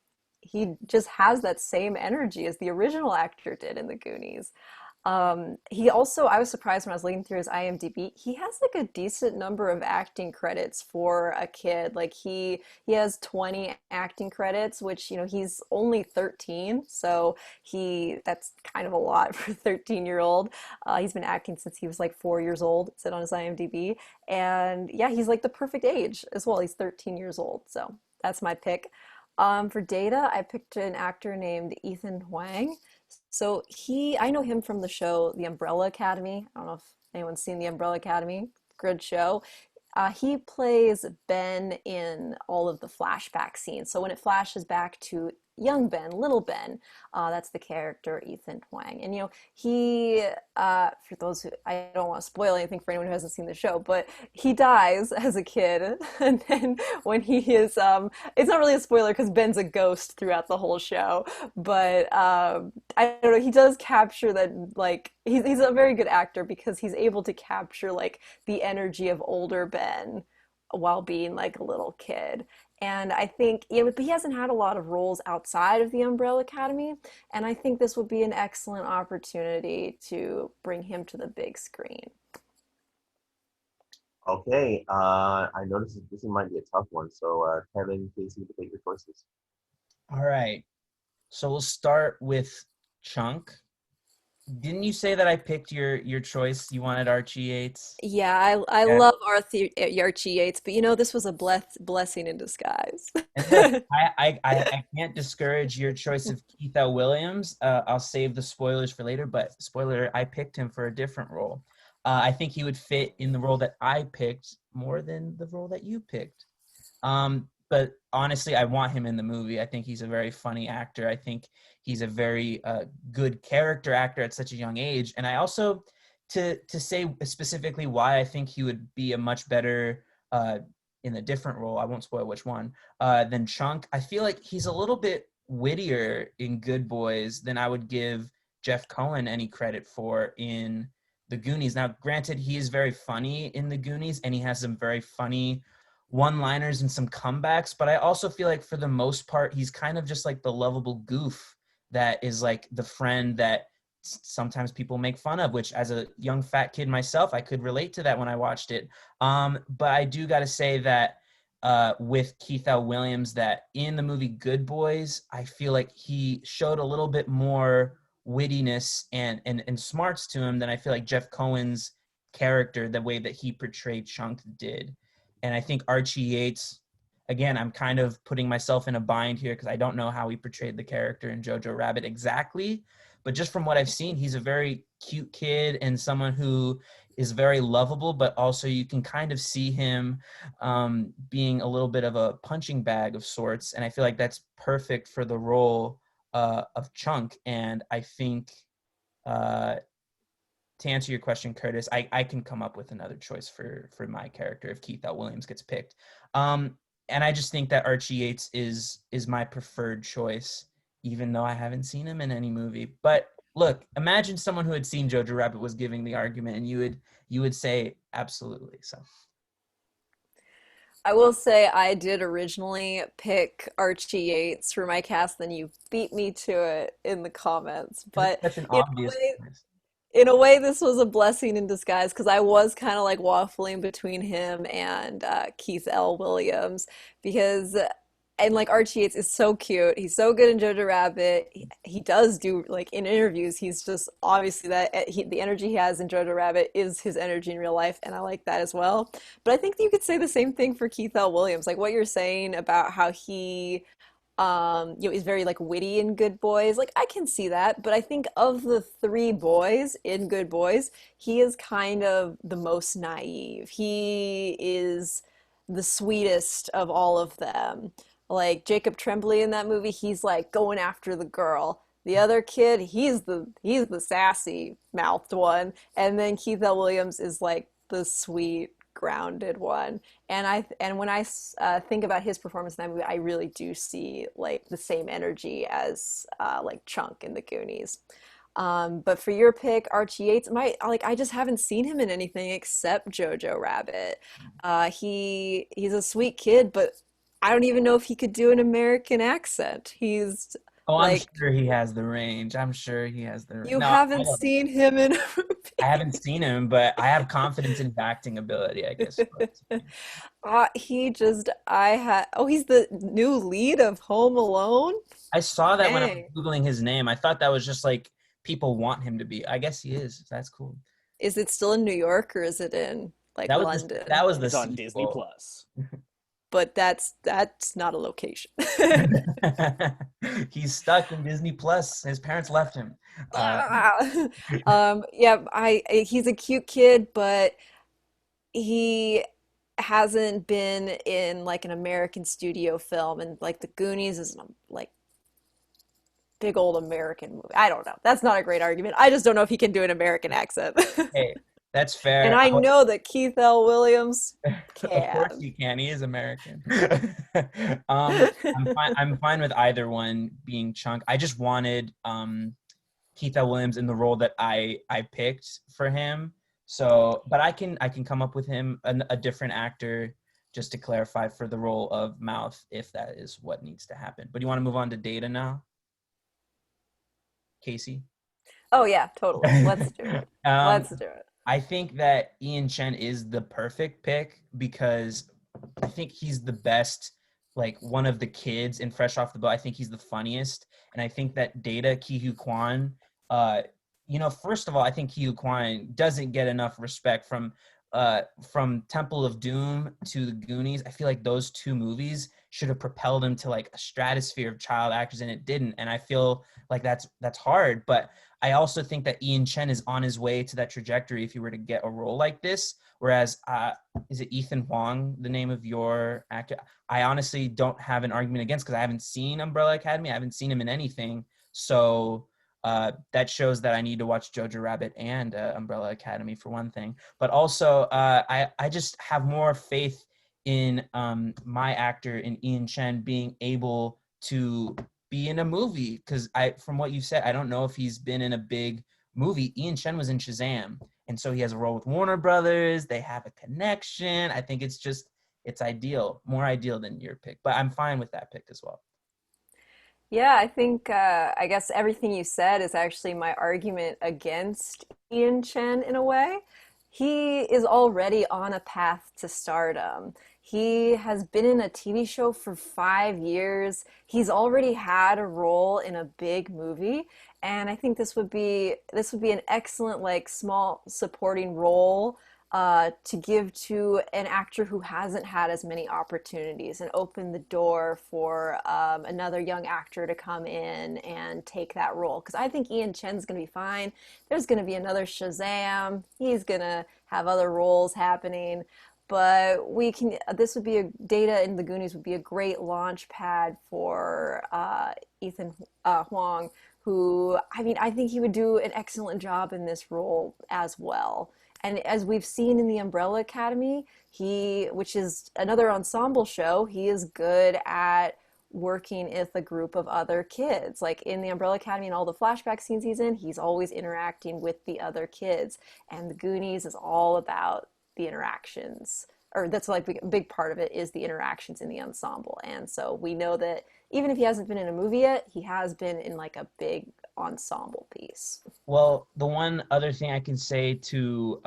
has that same energy as the original actor did in the Goonies. He also, I was surprised when I was looking through his IMDb, he has like a decent number of acting credits for a kid. Like he has 20 acting credits, which, he's only 13. So that's kind of a lot for a 13-year-old. He's been acting since he was like 4 years old, it said on his IMDb. And yeah, he's like the perfect age as well. He's 13 years old. So that's my pick. For Data, I picked an actor named Ethan Huang. So I know him from the show The Umbrella Academy. I don't know if anyone's seen The Umbrella Academy. Good show. He plays Ben in all of the flashback scenes. So when it flashes back to young Ben, little Ben, that's the character Ethan Huang. And he, for those who, I don't want to spoil anything for anyone who hasn't seen the show, but he dies as a kid. And then when he is, it's not really a spoiler because Ben's a ghost throughout the whole show. But I don't know, he does capture that, like, he's a very good actor because he's able to capture like the energy of older Ben while being like a little kid. And I think, but he hasn't had a lot of roles outside of the Umbrella Academy, and I think this would be an excellent opportunity to bring him to the big screen. Okay, I noticed this might be a tough one. So, Kevin, Kaycee, take your choices. All right. So we'll start with Chunk. Didn't you say that I picked your choice? You wanted Archie Yates? Yeah, I Yeah. love Archie Yates, but this was a blessing in disguise. And look, I can't discourage your choice of Keith L. Williams. I'll save the spoilers for later, but spoiler, I picked him for a different role. I think he would fit in the role that I picked more than the role that you picked. But honestly, I want him in the movie. I think he's a very funny actor. I think he's a very good character actor at such a young age. And I also, to say specifically why I think he would be a much better in a different role, I won't spoil which one, than Chunk. I feel like he's a little bit wittier in Good Boys than I would give Jeff Cohen any credit for in the Goonies. Now, granted, he is very funny in the Goonies, and he has some very funny one-liners and some comebacks, but I also feel like for the most part, he's kind of just like the lovable goof that is like the friend that sometimes people make fun of, which as a young fat kid myself, I could relate to that when I watched it. But I do got to say that with Keith L. Williams, that in the movie Good Boys, I feel like he showed a little bit more wittiness and smarts to him than I feel like Jeff Cohen's character, the way that he portrayed Chunk, did. And I think Archie Yates, again, I'm kind of putting myself in a bind here because I don't know how he portrayed the character in Jojo Rabbit exactly. But just from what I've seen, he's a very cute kid and someone who is very lovable, but also you can kind of see him being a little bit of a punching bag of sorts. And I feel like that's perfect for the role of Chunk. And I think to answer your question, Curtis, I can come up with another choice for my character if Keith L. Williams gets picked. And I just think that Archie Yates is my preferred choice, even though I haven't seen him in any movie. But look, imagine someone who had seen Jojo Rabbit was giving the argument, and you would say absolutely. So I will say I did originally pick Archie Yates for my cast, then you beat me to it in the comments. it's But such an in a obvious way, choice. in a way, this was a blessing in disguise because I was kind of like waffling between him and Keith L. Williams because, and like Archie Yates is so cute. He's so good in Jojo Rabbit. He does do like in interviews. He's just obviously the energy he has in Jojo Rabbit is his energy in real life, and I like that as well. But I think you could say the same thing for Keith L. Williams, like what you're saying about how he is very like witty in Good Boys. Like I can see that, but I think of the three boys in Good Boys, he is kind of the most naive. He is the sweetest of all of them. Like Jacob Tremblay in that movie, he's like going after the girl. The other kid, he's the sassy mouthed one, and then Keith L. Williams is like the sweet, grounded one. And when I think about his performance in that movie, I really do see like the same energy as like Chunk in the Goonies. But for your pick, Archie Yates, I just haven't seen him in anything except Jojo Rabbit. He's a sweet kid, but I don't even know if he could do an American accent. He's Oh, I'm like, sure he has the range. I'm sure he has the range. you No, I haven't love it. seen him in a I movie. haven't seen him, but I have confidence in his acting ability, I guess. He's the new lead of Home Alone. I saw that when I was Dang. Googling his name. I thought that was just like people want him to be. I guess he is. That's cool. Is it still in New York or is it in like That London? was the It's on Disney sequel. Plus. But that's not a location. He's stuck in Disney Plus. His parents left him. Uh, Yeah, he's a cute kid, but he hasn't been in like an American studio film, and like the Goonies is like big old American movie. I don't know. That's not a great argument. I just don't know if he can do an American accent. hey, that's And fair. I know that Keith L. Williams Of course can. he can. He is American. I'm fine with either one being Chunk. I just wanted Keith L. Williams in the role that I picked for him. So, but I can come up with him a different actor just to clarify for the role of Mouth if that is what needs to happen. But you want to move on to Data now, Kaycee? Oh yeah, totally. Let's do it. Um, Let's do it. I think that Ian Chen is the perfect pick because I think he's the best, like one of the kids in Fresh Off the Boat. I think he's the funniest. And I think that Data Ke Kwan, first of all, I think Ke Kwan doesn't get enough respect from Temple of Doom to the Goonies. I feel like those two movies should have propelled him to like a stratosphere of child actors, and it didn't. And I feel like that's hard. But I also think that Ian Chen is on his way to that trajectory if he were to get a role like this. Whereas, is it Ethan Huang, the name of your actor? I honestly don't have an argument against because I haven't seen Umbrella Academy. I haven't seen him in anything. So that shows that I need to watch Jojo Rabbit and Umbrella Academy for one thing. But also, I just have more faith in my actor, in Ian Chen, being able to be in a movie because from what you said, I don't know if he's been in a big movie. Ian Chen was in Shazam, and so he has a role with Warner Brothers. They have a connection. I think it's ideal, more ideal than your pick, but I'm fine with that pick as well. Yeah, I think I guess everything you said is actually my argument against Ian Chen in a way. He is already on a path to stardom. He has been in a TV show for 5 years. He's already had a role in a big movie, and I think this would be an excellent like small supporting role to give to an actor who hasn't had as many opportunities and open the door for another young actor to come in and take that role. Because I think Ian Chen's going to be fine. There's going to be another Shazam. He's going to have other roles happening. But this would be Data in the Goonies would be a great launch pad for Ethan Huang who, I mean, I think he would do an excellent job in this role as well. And as we've seen in the Umbrella Academy, which is another ensemble show, he is good at working with a group of other kids. Like in the Umbrella Academy and all the flashback scenes he's in, he's always interacting with the other kids. And the Goonies is all about the interactions, or that's like a big part of it is the interactions in the ensemble. And so we know that even if he hasn't been in a movie yet, he has been in like a big ensemble piece. Well, the one other thing I can say to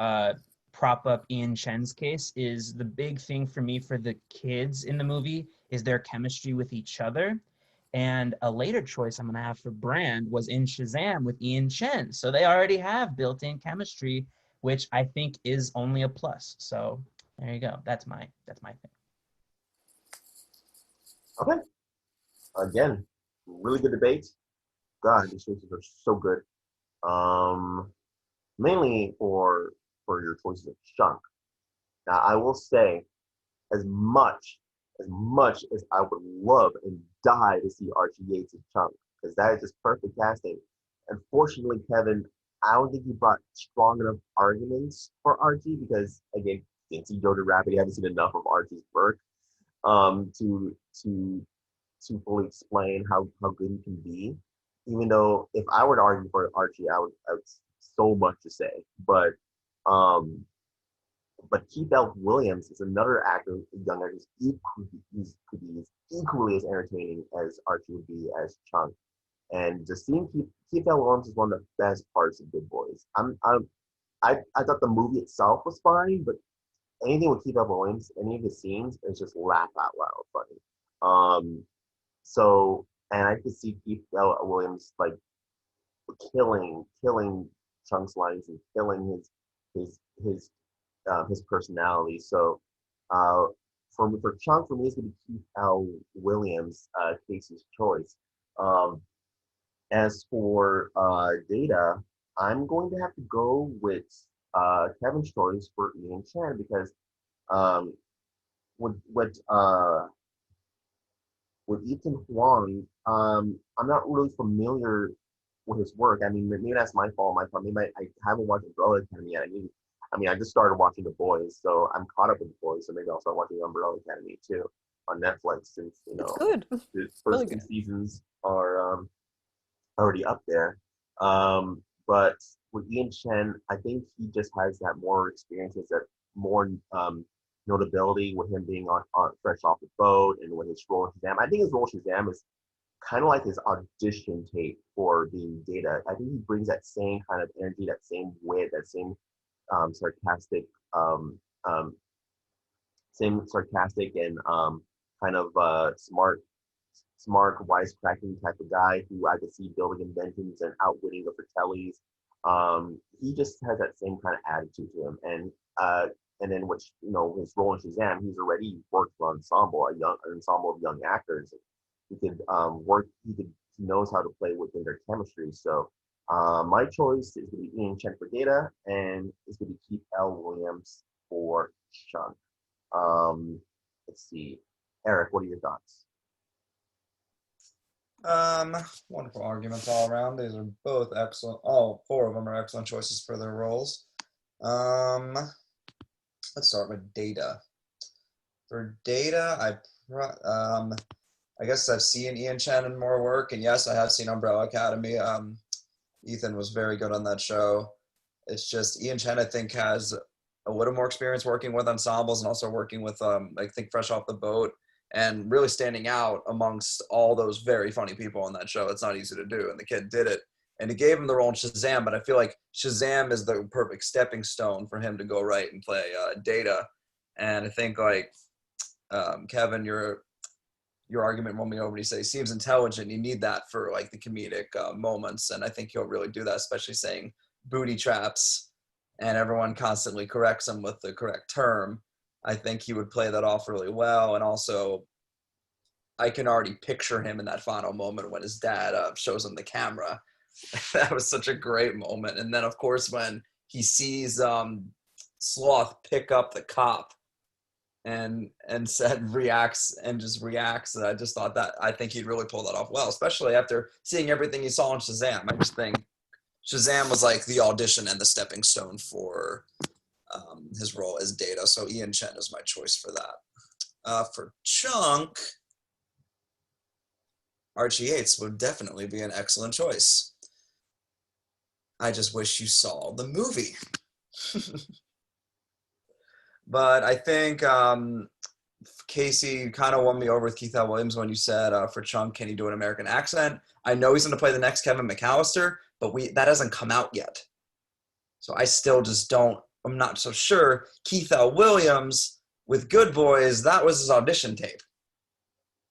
prop up Ian Chen's case is the big thing for me for the kids in the movie is their chemistry with each other. And a later choice I'm going to have for Brand was in Shazam with Ian Chen. So they already have built-in chemistry, which I think is only a plus. So there you go. That's my thing. Okay. Again, really good debate. God, these choices are so good. Mainly for your choices of Chunk. Now, I will say, as much as I would love and die to see Archie Yates as Chunk, because that is just perfect casting. Unfortunately, Kevin, I don't think you brought strong enough arguments for Archie because, again, didn't see Jojo Rabbit. You haven't seen enough of Archie's work to fully explain how good he can be. Even though if I were to argue for Archie, I would so much to say. But Keith L. Williams is another actor, young actor, who's could be equally as entertaining as Archie would be as Chunk. And just seeing Keith L. Williams is one of the best parts of Good Boys. I thought the movie itself was fine, but anything with Keith L. Williams, any of his scenes, is just laugh out loud funny. And I could see Keith L. Williams like killing Chunk's lines and killing his personality. So for Chunk, for me, it's gonna be Keith L. Williams, Kaycee's choice. As for Data, I'm going to have to go with Kevin's choice for Ian Chen because with Ethan Huang, I'm not really familiar with his work. I mean, maybe that's my fault. Maybe I haven't watched Umbrella Academy yet. I just started watching The Boys, so I'm caught up with The Boys. So maybe I'll start watching Umbrella Academy too on Netflix since It's good. the first Really two good. seasons are already up there. But with Ian Chen, I think he just has that more experiences, that more notability with him being on fresh off the boat and with his role in Shazam. I think his role in Shazam is kind of like his audition tape for being Data. I think he brings that same kind of energy, that same wit, that same sarcastic, and kind of smart, wisecracking type of guy who I could see building inventions and outwitting the Fratellis. He just has that same kind of attitude to him, and then which his role in Shazam, he's already worked for an ensemble of young actors. He could he knows how to play within their chemistry. So my choice is going to be Ian Chen for Data, and it's going to be Keith L. Williams for Chunk. Let's see, Erik, what are your thoughts? Wonderful arguments all around. These are both excellent. All four of them are excellent choices for their roles. Let's start with Data. For Data, I guess I've seen Ian Chen in more work, and yes, I have seen Umbrella Academy. Ethan was very good on that show. It's just Ian Chen, I think, has a little more experience working with ensembles and also working with, I think, Fresh Off the Boat, and really standing out amongst all those very funny people on that show. It's not easy to do, and the kid did it. And he gave him the role in Shazam, but I feel like Shazam is the perfect stepping stone for him to go right and play Data. And I think, like, Kevin, your argument won me over when you say he seems intelligent. You need that for, like, the comedic moments, and I think he'll really do that, especially saying booty traps, and everyone constantly corrects him with the correct term. I think he would play that off really well, and also I can already picture him in that final moment when his dad shows him the camera. That was such a great moment. And then, of course, when he sees Sloth pick up the cop and said reacts and just reacts. And I just thought that I think he'd really pull that off well, especially after seeing everything he saw in Shazam. I just think Shazam was like the audition and the stepping stone for his role as Data. So Ian Chen is my choice for that. For Chunk, Archie Yates would definitely be an excellent choice. I just wish you saw the movie. But I think Kaycee kind of won me over with Keith L. Williams when you said for Chunk, can he do an American accent? I know he's going to play the next Kevin McAllister, but that hasn't come out yet. So I still just I'm not so sure. Keith L. Williams with Good Boys, that was his audition tape.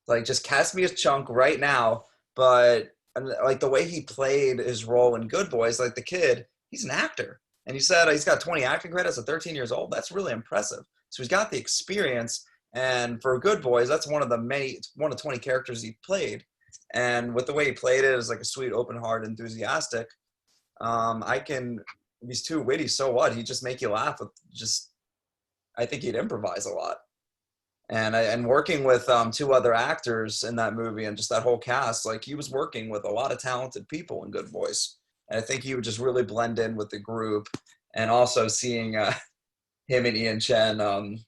Like, just cast me as Chunk right now. But like the way he played his role in Good Boys, like the kid, he's an actor. And he said he's got 20 acting credits at 13 years old. That's really impressive. So he's got the experience. And for Good Boys, that's one of 20 characters he played. And with the way he played it, as like a sweet, open heart, enthusiastic. He's too witty, so what? He'd just make you laugh with I think he'd improvise a lot. And working with two other actors in that movie and just that whole cast, like he was working with a lot of talented people in Good Boys. And I think he would just really blend in with the group. And also seeing him and Ian Chen, him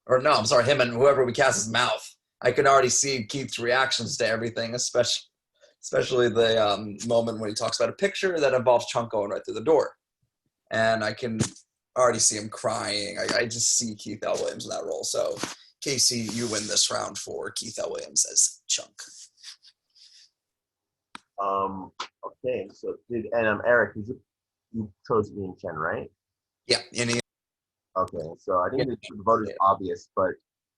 and whoever we cast as Mouth. I can already see Keith's reactions to everything, especially the moment when he talks about a picture that involves Chunk going right through the door. And I can already see him crying. I just see Keith L. Williams in that role. So, Kaycee, you win this round for Keith L. Williams as Chunk. Okay, so Erik, you chose Ian Chen, right? Yeah, Okay, so I think the vote is obvious, but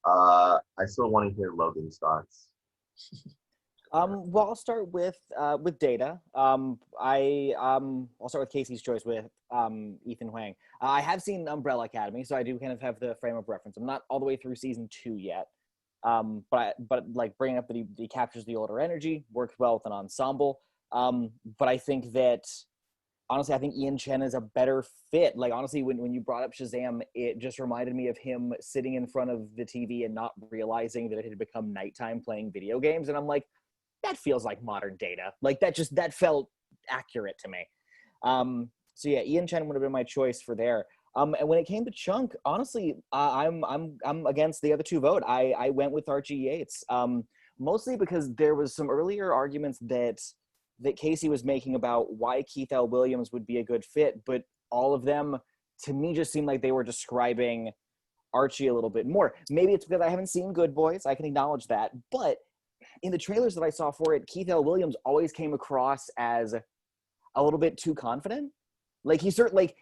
I still want to hear Logan's thoughts. Well, I'll start with Data. I'll start with Kaycee's choice with Ethan Huang. I have seen Umbrella Academy, so I do kind of have the frame of reference. I'm not all the way through season 2 yet, but like bringing up that he captures the older energy, works well with an ensemble. But I think that honestly, I think Ian Chen is a better fit. Like honestly, when you brought up Shazam, it just reminded me of him sitting in front of the TV and not realizing that it had become nighttime playing video games, and I'm like, that feels like modern Data. Like that felt accurate to me. So yeah, Ian Chen would have been my choice for there. And when it came to Chunk, honestly, I'm against the other two vote. I went with Archie Yates, mostly because there was some earlier arguments that Kaycee was making about why Keith L. Williams would be a good fit, but all of them to me just seemed like they were describing Archie a little bit more. Maybe it's because I haven't seen Good Boys. I can acknowledge that, but in the trailers that I saw for it, Keith L. Williams always came across as a little bit too confident. Like he's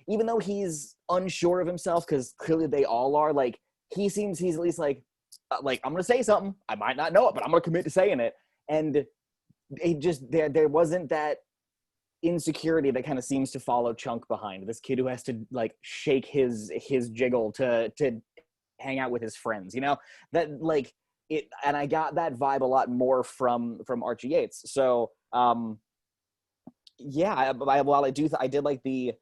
even though he's unsure of himself, because clearly they all are, like he's at least like I'm gonna say something. I might not know it, but I'm gonna commit to saying it. And it just there wasn't that insecurity that kind of seems to follow Chunk behind. This kid who has to like shake his jiggle to hang out with his friends, you know? That like it, and I got that vibe a lot more from Archie Yates. So yeah, while I did like the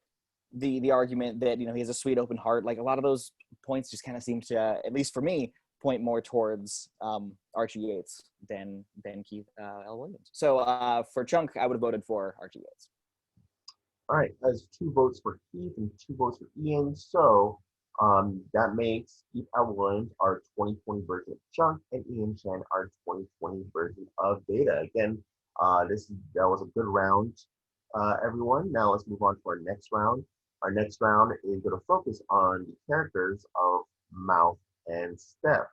argument that, you know, he has a sweet open heart, like a lot of those points just kind of seem to, at least for me, point more towards Archie Yates than Keith L. Williams. So for Chunk, I would have voted for Archie Yates. All right, that's 2 votes for Keith and 2 votes for Ian. So that makes Keith L. Williams our 2020 version of Chunk and Ian Chen our 2020 version of Data. Again, that was a good round, everyone. Now let's move on to our next round. Our next round is going to focus on the characters of Mouth and Stef.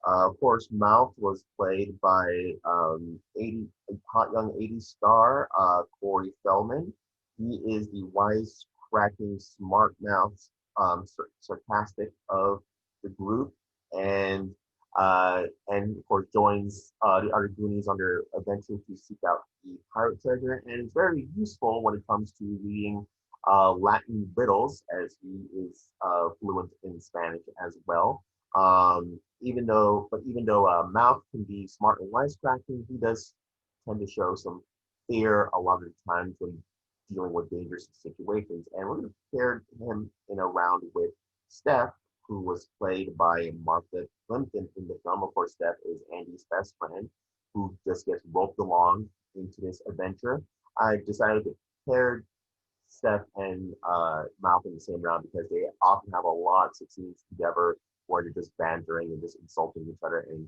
Of course, Mouth was played by hot young 80s star Corey Feldman. He is the wisecracking, smart mouth, sarcastic of the group, and of course joins the other Goonies on their adventure to seek out the pirate treasure, and is very useful when it comes to reading Latin riddles, as he is fluent in Spanish as well. Even though Mouth can be smart and wisecracking, he does tend to show some fear a lot of the times when dealing with dangerous situations. And we're going to pair him in a round with Stef, who was played by Martha Plimpton in the film. Of course, Stef is Andy's best friend, who just gets roped along into this adventure. I decided to pair Stef and Mouth in the same round because they often have a lot of scenes together where they're just bantering and just insulting each other. And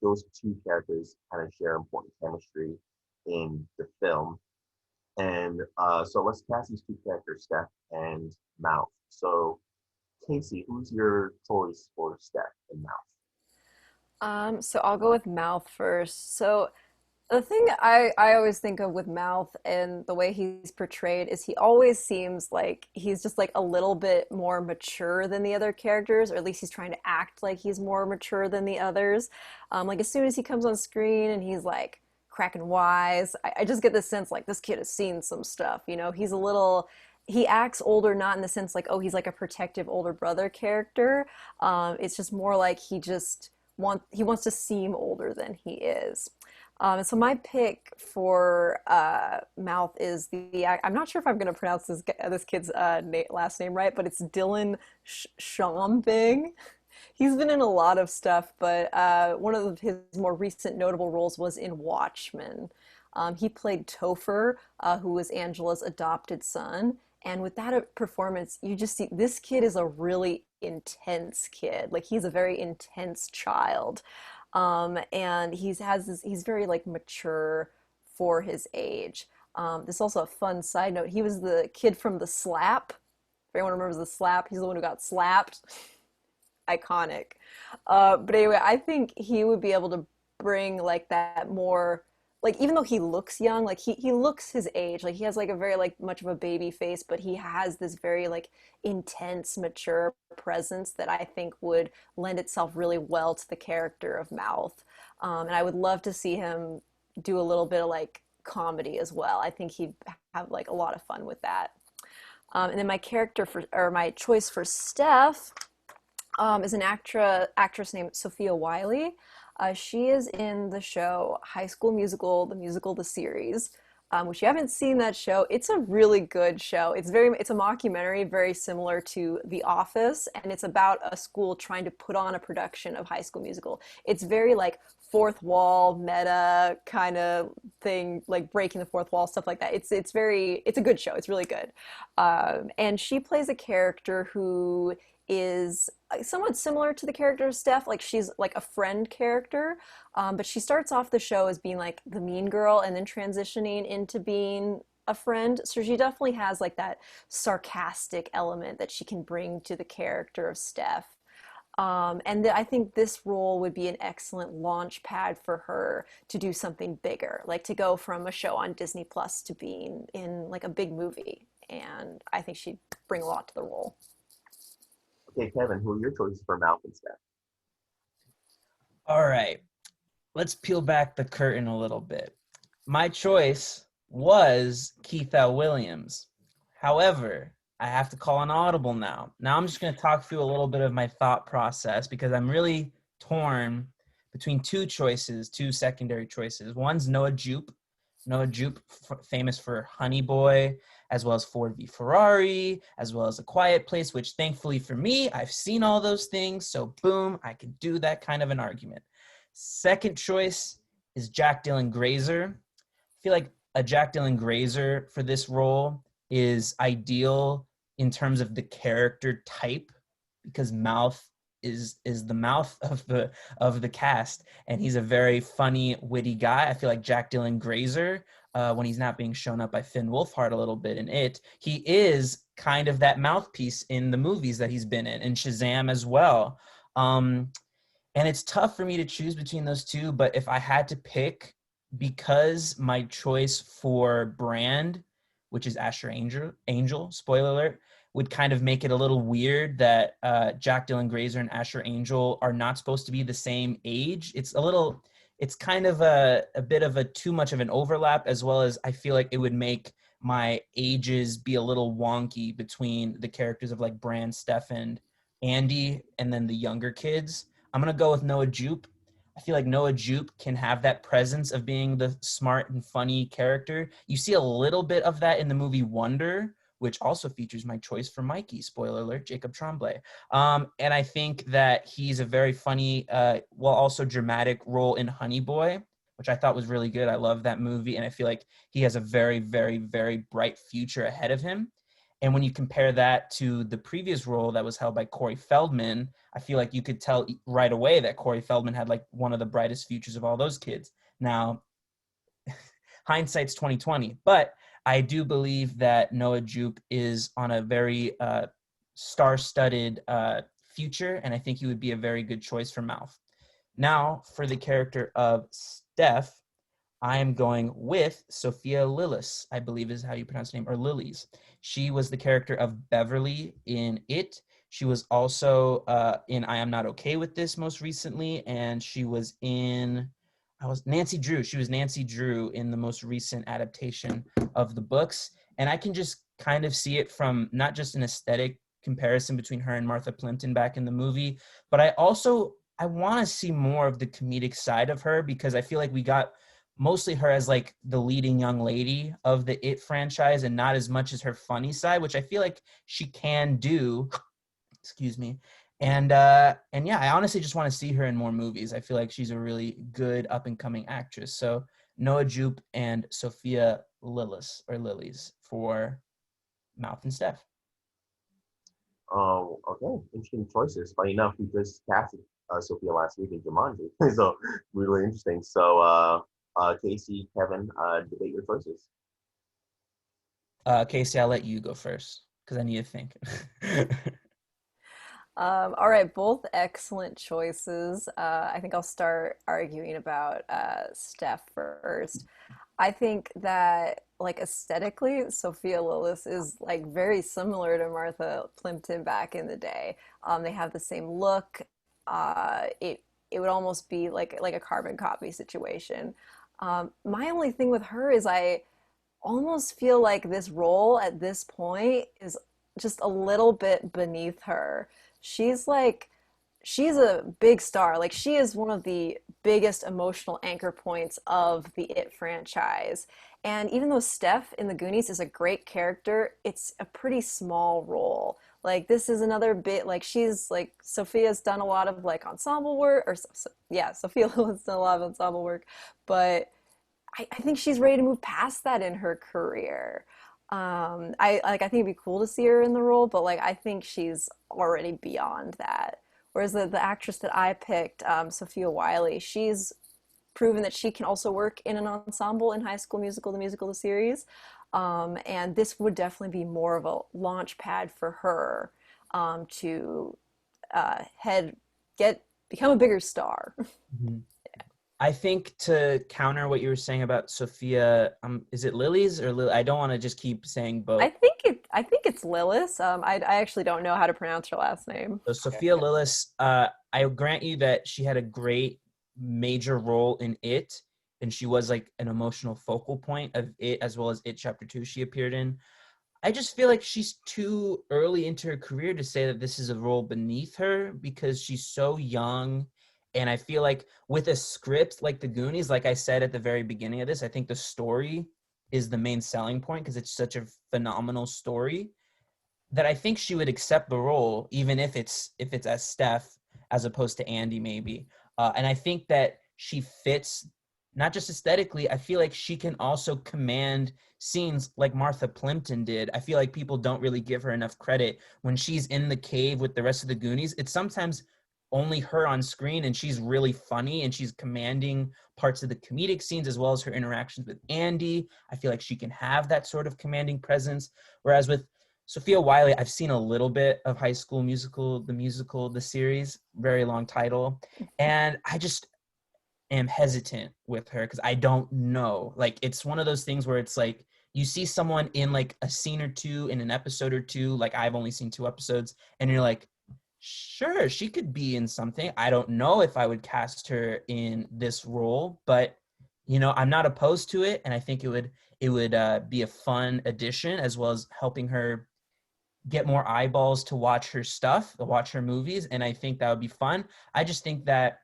those two characters kind of share important chemistry in the film. And so let's cast these two characters, Stef and Mouth. So Kaycee, who's your choice for Stef and Mouth? So I'll go with Mouth first. So the thing I always think of with Mouth and the way he's portrayed is he always seems like he's just like a little bit more mature than the other characters, or at least he's trying to act like he's more mature than the others. Like as soon as he comes on screen and he's like cracking wise, I just get this sense like this kid has seen some stuff, you know, he acts older, not in the sense like, oh, he's like a protective older brother character. It's just more like he wants to seem older than he is. And so my pick for Mouth is I'm not sure if I'm going to pronounce this kid's last name right, but it's Dylan Schombing. He's been in a lot of stuff, but one of his more recent notable roles was in Watchmen. He played Topher, who was Angela's adopted son. And with that performance, you just see this kid is a really intense kid. Like he's a very intense child. And he's very like mature for his age. This is also a fun side note. He was the kid from The Slap. If anyone remembers The Slap, he's the one who got slapped. Iconic. But anyway, I think he would be able to bring like that more, like even though he looks young, like he looks his age, like he has like a very like much of a baby face, but he has this very like intense, mature presence that I think would lend itself really well to the character of Mouth. And I would love to see him do a little bit of like comedy as well. I think he'd have like a lot of fun with that. And then my choice for Stef is an actress named Sophia Wiley. She is in the show High School Musical, the series, which you haven't seen that show. It's a really good show. It's a mockumentary, very similar to The Office, and it's about a school trying to put on a production of High School Musical. It's very like fourth wall meta kind of thing, like breaking the fourth wall, stuff like that. It's a good show. It's really good. And she plays a character who is somewhat similar to the character of Stef. Like she's like a friend character, but she starts off the show as being like the mean girl and then transitioning into being a friend. So she definitely has like that sarcastic element that she can bring to the character of Stef. I think this role would be an excellent launch pad for her to do something bigger, like to go from a show on Disney Plus to being in like a big movie. And I think she'd bring a lot to the role. Okay, Kevin, who are your choices for Mouth and Stef? All right, let's peel back the curtain a little bit. My choice was Keith L. Williams. However, I have to call an audible now. Now I'm just going to talk through a little bit of my thought process because I'm really torn between two secondary choices. One's Noah Jupe. Noah Jupe, famous for Honey Boy, as well as Ford v Ferrari, as well as A Quiet Place, which thankfully for me, I've seen all those things. So boom, I can do that kind of an argument. Second choice is Jack Dylan Grazer. I feel like a Jack Dylan Grazer for this role is ideal in terms of the character type because Mouth is the mouth of the cast, and he's a very funny, witty guy. I feel like Jack Dylan Grazer, when he's not being shown up by Finn Wolfhard a little bit in It, he is kind of that mouthpiece in the movies that he's been in Shazam as well. And it's tough for me to choose between those two, but if I had to pick, because my choice for Brand, which is Asher Angel, spoiler alert, would kind of make it a little weird that Jack Dylan Grazer and Asher Angel are not supposed to be the same age. It's kind of a bit of a too much of an overlap, as well as I feel like it would make my ages be a little wonky between the characters of like Brand, Stef, and Andi, and then the younger kids. I'm going to go with Noah Jupe. I feel like Noah Jupe can have that presence of being the smart and funny character. You see a little bit of that in the movie Wonder, which also features my choice for Mikey, spoiler alert, Jacob Tremblay. And I think that he's a very funny, well, also dramatic role in Honey Boy, which I thought was really good. I love that movie, and I feel like he has a very, very, very bright future ahead of him. And when you compare that to the previous role that was held by Corey Feldman, I feel like you could tell right away that Corey Feldman had like one of the brightest futures of all those kids. Now, hindsight's 2020, but I do believe that Noah Jupe is on a very star-studded future, and I think he would be a very good choice for Mouth. Now, for the character of Stef, I am going with Sophia Lillis, I believe is how you pronounce her name, or Lilies. She was the character of Beverly in It. She was also in I Am Not Okay With This most recently, and she was in Nancy Drew. She was Nancy Drew in the most recent adaptation of the books. And I can just kind of see it from not just an aesthetic comparison between her and Martha Plimpton back in the movie, but I want to see more of the comedic side of her, because I feel like we got mostly her as like the leading young lady of the It franchise and not as much as her funny side, which I feel like she can do. Excuse me. And yeah, I honestly just want to see her in more movies. I feel like she's a really good up and coming actress. So Noah Jupe and Sophia Lillis or Lilies for Mouth and Stef. Oh, okay. Interesting choices. Funny enough, we just casted Sophia last week in Jumanji, so really interesting. So, Kaycee, Kevin, debate your choices. Kaycee, I'll let you go first because I need to think. All right, both excellent choices. I think I'll start arguing about Stef first. I think that like aesthetically, Sophia Lillis is like very similar to Martha Plimpton back in the day. They have the same look. It would almost be like a carbon copy situation. My only thing with her is I almost feel like this role at this point is just a little bit beneath her. She's a big star. Like she is one of the biggest emotional anchor points of the It franchise. And even though Stef in the Goonies is a great character, it's a pretty small role. Like this is another bit, like she's like Sophia's done a lot of like ensemble work, or yeah, Sophia Lillis done a lot of ensemble work, but I think she's ready to move past that in her career. I think it'd be cool to see her in the role, but like I think she's already beyond that. Whereas the actress that I picked, Sophia Wiley, she's proven that she can also work in an ensemble in High School Musical, the musical, the series. And this would definitely be more of a launch pad for her to become a bigger star. Mm-hmm. I think to counter what you were saying about Sophia, is it Lilies or I don't want to just keep saying both. I think it's Lillis. I actually don't know how to pronounce her last name. So Sophia Lillis, I grant you that she had a great major role in It, and she was like an emotional focal point of It, as well as It Chapter 2 she appeared in. I just feel like she's too early into her career to say that this is a role beneath her, because she's so young. And I feel like with a script like the Goonies, like I said at the very beginning of this, I think the story is the main selling point because it's such a phenomenal story that I think she would accept the role, even if it's as Stef as opposed to Andi maybe. And I think that she fits not just aesthetically. I feel like she can also command scenes like Martha Plimpton did. I feel like people don't really give her enough credit when she's in the cave with the rest of the Goonies. It's sometimes only her on screen, and she's really funny, and she's commanding parts of the comedic scenes as well as her interactions with Andi. I feel like she can have that sort of commanding presence. Whereas with Sophia Wiley, I've seen a little bit of High School Musical, the series, very long title, and I just am hesitant with her because I don't know. Like, it's one of those things where it's like you see someone in like a scene or two in an episode or two, like I've only seen 2 episodes, and you're like, sure, she could be in something. I don't know if I would cast her in this role, but you know, I'm not opposed to it, and I think it would be a fun addition, as well as helping her get more eyeballs to watch her stuff, to watch her movies, and I think that would be fun. I just think that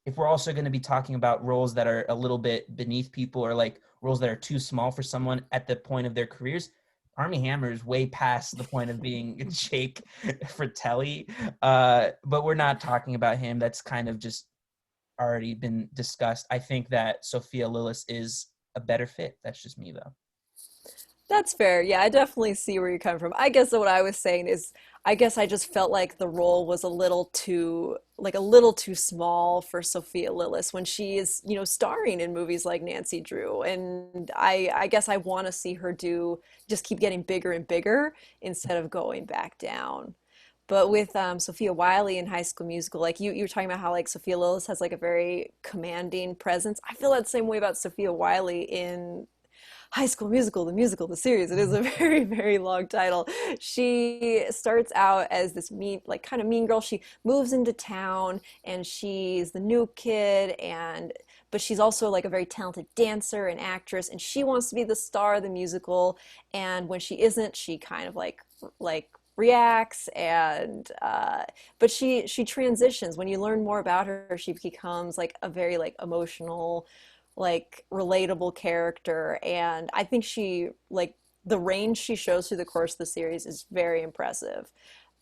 if we're also going to be talking about roles that are a little bit beneath people, or like roles that are too small for someone at the point of their careers, Army Hammer is way past the point of being Jake Fratelli, but we're not talking about him. That's kind of just already been discussed. I think that Sophia Lillis is a better fit. That's just me, though. That's fair. Yeah, I definitely see where you're coming from. I guess what I was saying is, I guess I just felt like the role was a little too small for Sophia Lillis when she is, starring in movies like Nancy Drew. And I guess I want to see her just keep getting bigger and bigger instead of going back down. But with Sophia Wiley in High School Musical, like you were talking about how like Sophia Lillis has like a very commanding presence. I feel that same way about Sophia Wiley in High School Musical, the series. It is a very, very long title. She starts out as this mean, like kind of mean girl. She moves into town and she's the new kid, but she's also like a very talented dancer and actress, and she wants to be the star of the musical. And when she isn't, she kind of like reacts but she transitions. When you learn more about her, she becomes like a very like emotional, like relatable character, and I think she like the range she shows through the course of the series is very impressive.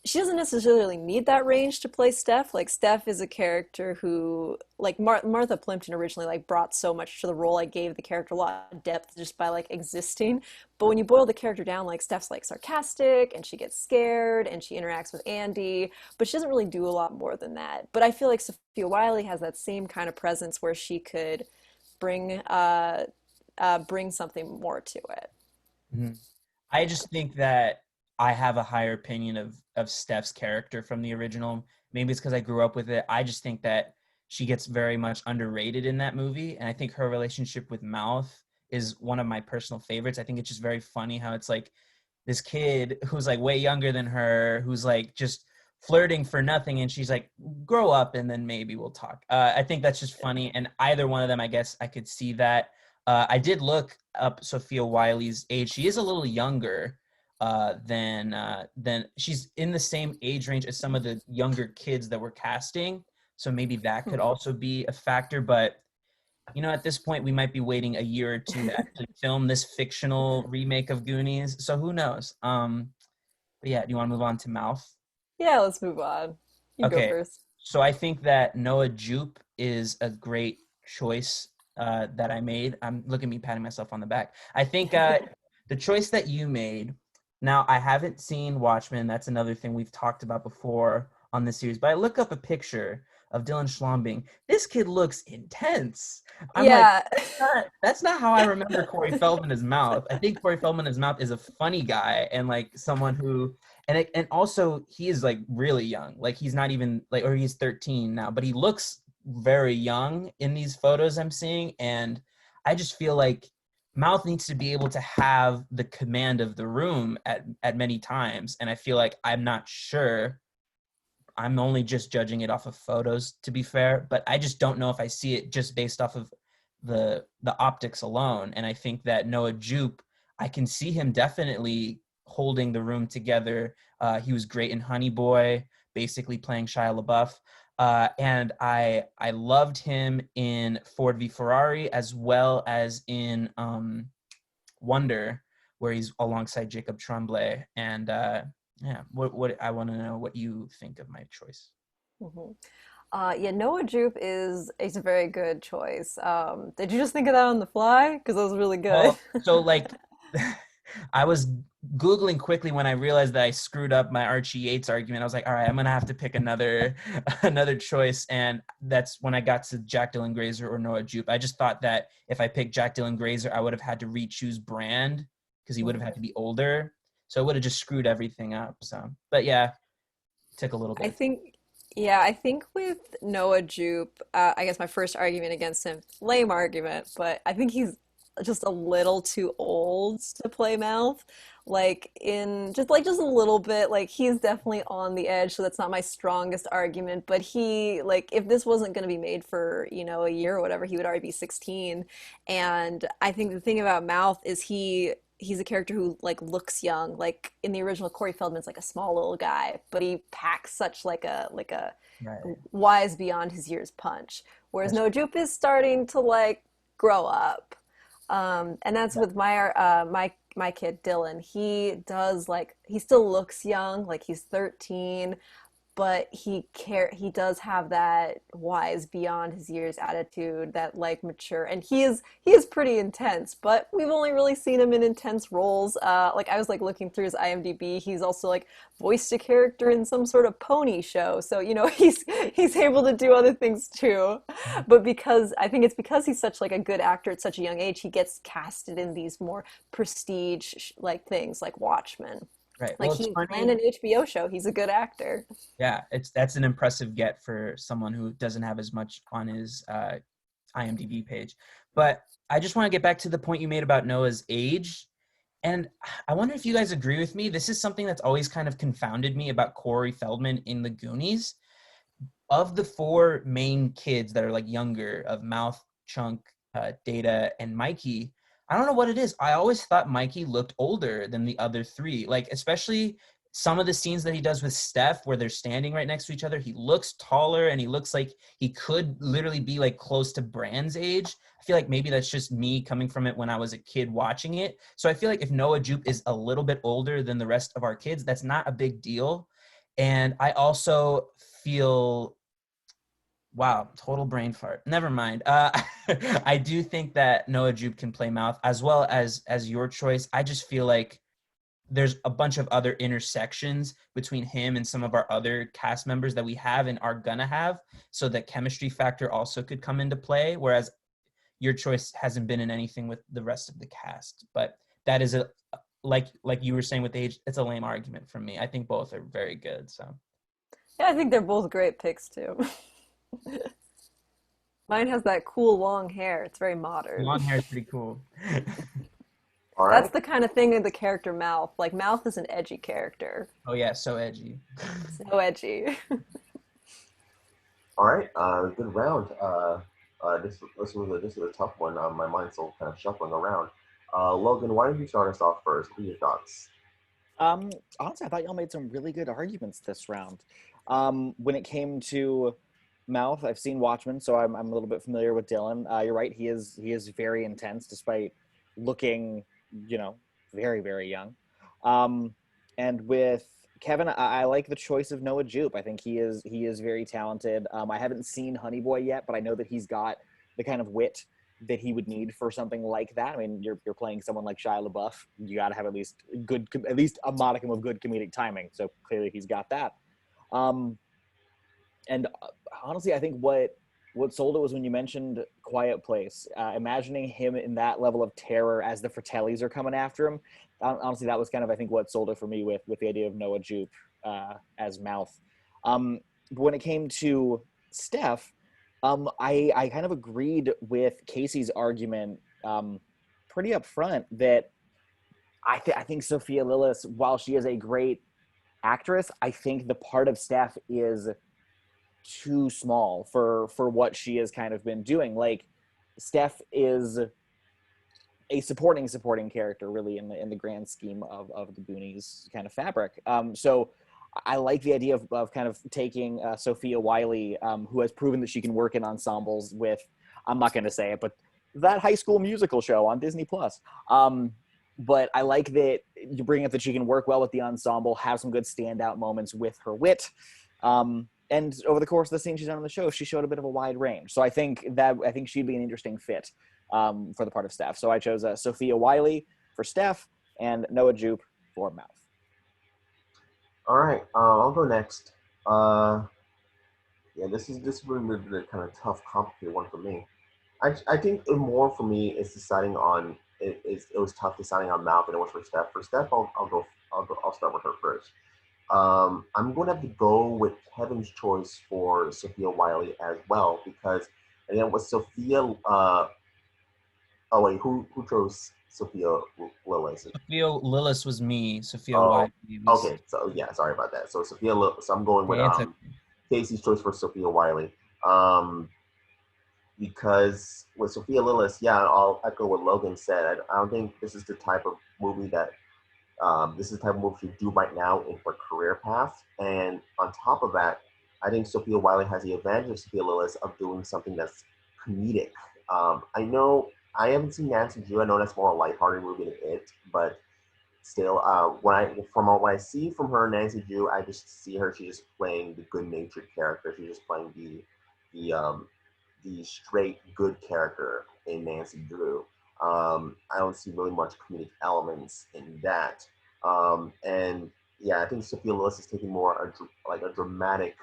She doesn't necessarily need that range to play Stef. Like Stef is a character who like Martha Plimpton originally like brought so much to the role. I gave the character a lot of depth just by like existing. But when you boil the character down, like Stef's like sarcastic and she gets scared and she interacts with Andi, but she doesn't really do a lot more than that. But I feel like Sophia Wiley has that same kind of presence where she could bring something more to it. Mm-hmm. I just think that I have a higher opinion of Stef's character from the original. Maybe it's because I grew up with it. I just think that she gets very much underrated in that movie, and I think her relationship with Mouth is one of my personal favorites. I think it's just very funny how it's like this kid who's like way younger than her, who's like just flirting for nothing, and she's like, grow up and then maybe we'll talk. I think that's just funny, and either one of them, I guess I could see that. I did look up Sophia Wiley's age. She is a little younger than she's in the same age range as some of the younger kids that we're casting, so maybe that could also be a factor. But at this point we might be waiting a year or two to actually film this fictional remake of Goonies, so who knows. But yeah, do you want to move on to Mouth? Yeah, let's move on. You go first. So I think that Noah Jupe is a great choice that I made. Look at me patting myself on the back. I think the choice that you made. Now, I haven't seen Watchmen. That's another thing we've talked about before on this series. But I look up a picture of Dylan Schlombing. This kid looks intense. I'm like, that's not how I remember Corey Feldman as Mouth. I think Corey Feldman as Mouth is a funny guy and like someone who, and also he is like really young. Like he's not even like, or he's 13 now, but he looks very young in these photos I'm seeing. And I just feel like Mouth needs to be able to have the command of the room at many times. And I feel like I'm not sure. I'm only just judging it off of photos, to be fair, but I just don't know if I see it just based off of the optics alone. And I think that Noah Jupe, I can see him definitely holding the room together. He was great in Honey Boy, basically playing Shia LaBeouf. And I loved him in Ford v Ferrari, as well as in Wonder, where he's alongside Jacob Tremblay. And yeah, what I want to know what you think of my choice. Mm-hmm. Yeah, Noah Jupe is a very good choice. Did you just think of that on the fly? Because that was really good. Well, so like, I was Googling quickly when I realized that I screwed up my Archie Yates argument. I was like, all right, I'm gonna have to pick another choice, and that's when I got to Jack Dylan Grazer or Noah Jupe. I just thought that if I picked Jack Dylan Grazer, I would have had to re-choose Brand because he would have had to be older. So it would have just screwed everything up. So, but yeah, took a little bit. I think with Noah Jupe, I guess my first argument against him, lame argument, but I think he's just a little too old to play Mouth. Like just a little bit, like he's definitely on the edge, so that's not my strongest argument. But he, like, if this wasn't going to be made for, a year or whatever, he would already be 16. And I think the thing about Mouth is he's a character who like looks young. Like in the original, Corey Feldman's like a small little guy, but he packs such like a Right. wise beyond his years punch. Whereas Noah Jupe is starting to like grow up. And that's with my my kid Dylan, he does like he still looks young, like he's 13, but he does have that wise beyond his years attitude, that like mature, and he is pretty intense, but we've only really seen him in intense roles. Like I was like looking through his IMDb, he's also like voiced a character in some sort of pony show, so he's able to do other things too. But because I think it's because he's such like a good actor at such a young age, he gets casted in these more prestige like things like Watchmen. Right. Like Well, it's he funny. ran an HBO show. He's a good actor. Yeah, that's an impressive get for someone who doesn't have as much on his IMDb page. But I just want to get back to the point you made about Noah's age. And I wonder if you guys agree with me. This is something that's always kind of confounded me about Corey Feldman in the Goonies. Of the four main kids that are like younger, of Mouth, Chunk, Data, and Mikey, I don't know what it is. I always thought Mikey looked older than the other three. Like, especially some of the scenes that he does with Stef where they're standing right next to each other, he looks taller and he looks like he could literally be like close to Brand's age. I feel like maybe that's just me coming from it when I was a kid watching it. So I feel like if Noah Jupe is a little bit older than the rest of our kids, that's not a big deal. And I also feel, wow, total brain fart. Never mind. I do think that Noah Jupe can play Mouth as well as your choice. I just feel like there's a bunch of other intersections between him and some of our other cast members that we have and are gonna have, so that chemistry factor also could come into play, whereas your choice hasn't been in anything with the rest of the cast. But that is like you were saying with age, it's a lame argument from me. I think both are very good. So Yeah, I think they're both great picks too. Mine has that cool long hair. It's very modern. long hair is pretty cool. All right. That's the kind of thing in the character Mouth. Like Mouth is an edgy character. Oh yeah, so edgy. So edgy. All right. Good round. This was a tough one. My mind's still kind of shuffling around. Logan, why don't you start us off first? What are your thoughts? Honestly, I thought y'all made some really good arguments this round. When it came to Mouth, I've seen Watchmen, so I'm a little bit familiar with Dylan. You're right; he is very intense, despite looking, very, very young. And with Kevin, I like the choice of Noah Jupe. I think he is very talented. I haven't seen Honey Boy yet, but I know that he's got the kind of wit that he would need for something like that. I mean, you're playing someone like Shia LaBeouf. You got to have at least a modicum of good comedic timing. So clearly he's got that. And honestly, I think what sold it was when you mentioned Quiet Place. Imagining him in that level of terror as the Fratellis are coming after him. Honestly, that was kind of, I think, what sold it for me with the idea of Noah Jupe as Mouth. But when it came to Stef, I kind of agreed with Kaycee's argument pretty up front that I think Sophia Lillis, while she is a great actress, I think the part of Stef is too small for what she has kind of been doing. Like, Stef is a supporting character, really, in the grand scheme of the Goonies kind of fabric. So I like the idea of kind of taking Sophia Wiley, who has proven that she can work in ensembles with, I'm not going to say it, but that High School Musical show on Disney Plus. But I like that you bring up that she can work well with the ensemble, have some good standout moments with her wit. And over the course of the scene she's on the show, she showed a bit of a wide range. So I think she'd be an interesting fit for the part of Stef. So I chose Sophia Wiley for Stef and Noah Jupe for Mouth. All right. I'll go next. Yeah, this is really the kind of tough, complicated one for me. I think more for me is deciding on it was tough deciding on Mouth than it was for Stef. For Stef, I'll start with her first. I'm going to have to go with Kevin's choice for Sophia Wiley as well, because again with Sophia. Oh wait, who chose Sophia Lillis? Sophia Lillis was me. Sophia Oh, Wiley was... okay. So yeah, sorry about that. So Sophia Lillis. So I'm going with Yeah, it's Kaycee's choice for Sophia Wiley. Because with Sophia Lillis, yeah, I'll echo what Logan said. I don't think this is the type of movie that this is the type of movie she do right now in her career path. And on top of that, I think Sophia Wiley has the advantage of Sophia Lillis of doing something that's comedic. I know I haven't seen Nancy Drew. I know that's more a lighthearted movie than it, but still, from what I see from her, Nancy Drew, I just see her. She's just playing the good-natured character. She's just playing the straight good character in Nancy Drew. I don't see really much comedic elements in that. And yeah, I think Sophia Lillis is taking more a dramatic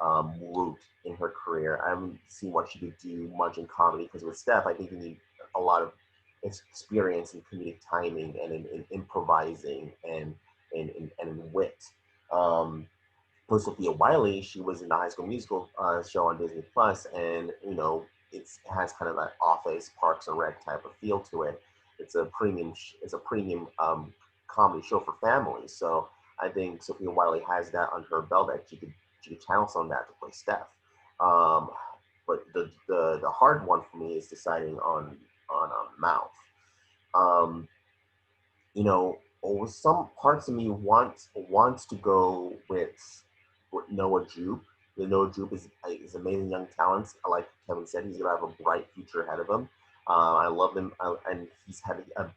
route in her career. I haven't seen what she could do much in comedy because with Stef, I think you need a lot of experience in comedic timing and in improvising and in wit. For Sophia Wiley, she was in the High School Musical show on Disney Plus, and it has kind of that Office, Parks and Rec type of feel to it. It's a premium comedy show for families. So I think Sophia Wiley has that under her belt that she could channel some of that to play Stef. But the hard one for me is deciding on Mouth. Some parts of me wants to go with Noah Jupe. Noah Jupe is amazing young talent. Like Kevin said, he's gonna have a bright future ahead of him. I love him, and he's had an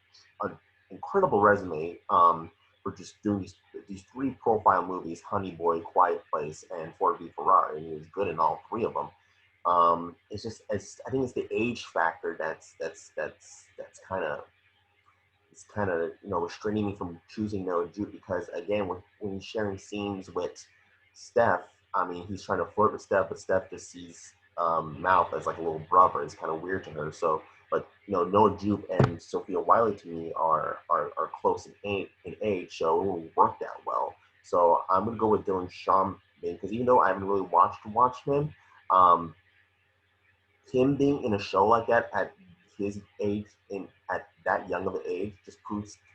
incredible resume for just doing these three profile movies: Honey Boy, Quiet Place, and Ford v Ferrari, and he was good in all three of them. I think it's the age factor that's kind of restraining me from choosing Noah Jupe, because again, when he's sharing scenes with Stef, I mean, he's trying to flirt with Stef, but Stef just sees Mouth as like a little brother. It's kind of weird to her. So, but Noah Jupe and Sophia Wiley to me are close in age, so it won't work that well. So I'm gonna go with Dylan Schaum, because even though I haven't really watched him, him being in a show like that at his age, at that young of an age, just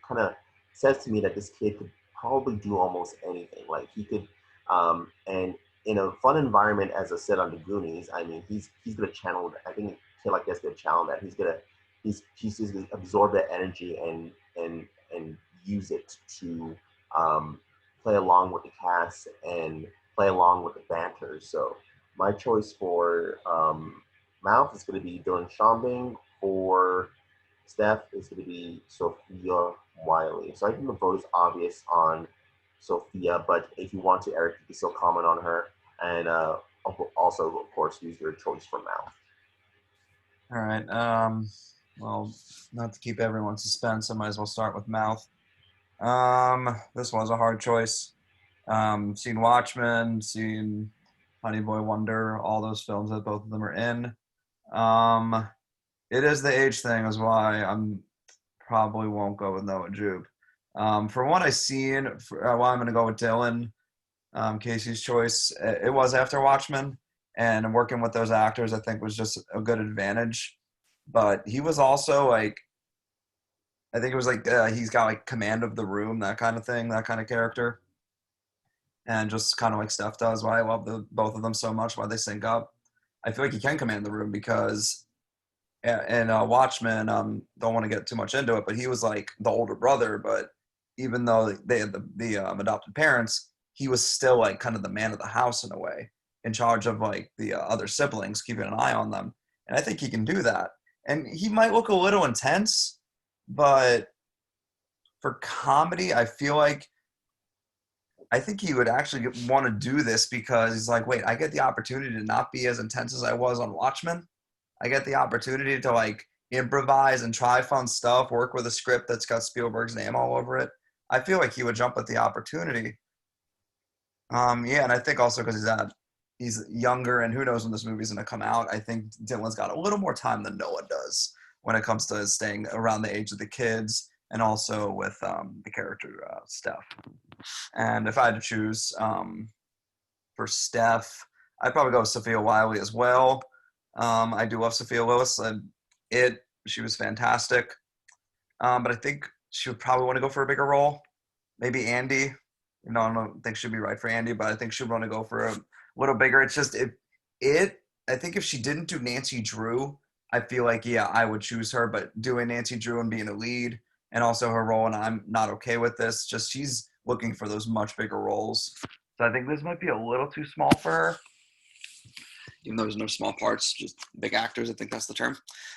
kind of says to me that this kid could probably do almost anything. Like he could, and in a fun environment, as I said on the Goonies, I mean, he's gonna channel. I think a kid like that's gonna channel that. He's just gonna absorb that energy and use it to play along with the cast and play along with the banter. So my choice for Mouth is going to be Dylan Schaum. For Stef is going to be Sophia Wiley. So I think the vote is obvious on Sophia, but if you want to, Erik, you can still comment on her. And also, of course, use your choice for Mouth. All right. Well, not to keep everyone suspense, I might as well start with Mouth. This was a hard choice. Seen Watchmen, seen Honey Boy Wonder, all those films that both of them are in. It is the age thing is why I'm probably won't go with Noah Jupe. From what I've seen, I'm going to go with Dylan. Kaycee's choice. It was after Watchmen, and working with those actors, I think, was just a good advantage. But he was also like, I think it was like he's got like command of the room, that kind of thing, that kind of character. And just kind of like Stef does, why I love both of them so much, why they sync up. I feel like he can command the room because in Watchmen, don't want to get too much into it, but he was like the older brother, but even though they had the adopted parents, he was still like kind of the man of the house in a way, in charge of like the other siblings, keeping an eye on them. And I think he can do that. And he might look a little intense, but for comedy, I think he would actually want to do this because he's like, wait, I get the opportunity to not be as intense as I was on Watchmen. I get the opportunity to like improvise and try fun stuff, work with a script that's got Spielberg's name all over it. I feel like he would jump at the opportunity. Yeah, and I think also because he's younger and who knows when this movie's going to come out. I think Dylan's got a little more time than Noah does when it comes to staying around the age of the kids and also with the character Stef. And if I had to choose for Stef, I'd probably go with Sophia Wiley as well. I do love Sophia Lewis. She was fantastic. But I think she would probably want to go for a bigger role. Maybe Andi. I don't think she'd be right for Andi, but I think she'd want to go for a little bigger. It's just I think if she didn't do Nancy Drew, I feel like, yeah, I would choose her. But doing Nancy Drew and being a lead and also her role, and I'm not okay with this, just she's looking for those much bigger roles. So I think this might be a little too small for her. even though there's no small parts, just big actors. I think that's the term.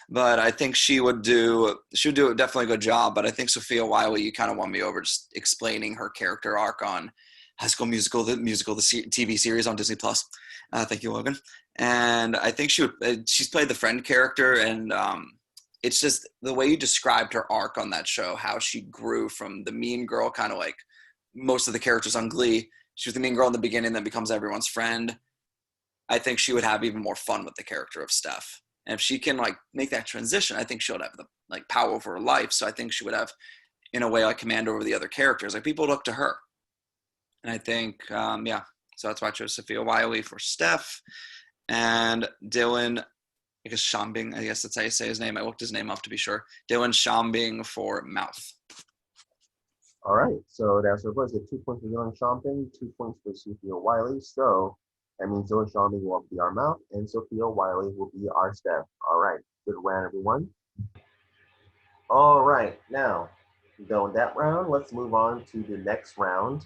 But I think she would do definitely a good job. But I think Sophia Wiley, you kind of won me over just explaining her character arc on High School Musical, the TV series on Disney Plus. Thank you, Logan. And I think she's played the friend character, and it's just the way you described her arc on that show, how she grew from the mean girl, kind of like most of the characters on Glee. She was the mean girl in the beginning, then becomes everyone's friend. I think she would have even more fun with the character of Stef. And if she can like make that transition, I think she'll have the like power over her life. So I think she would have, in a way, like command over the other characters. Like people look to her. And I think, so that's why I chose Sophia Wiley for Stef. And Dylan, I guess Shambing, I guess that's how you say his name. I looked his name up to be sure. Dylan Shambing for Mouth. All right, so that's reverse. 2 points for Dylan Shambing, 2 points for Sophia Wiley. So that means Dylan Shambing will be our Mouth, and Sophia Wiley will be our Stef. All right, good round, everyone. All right, now, done with that round, let's move on to the next round.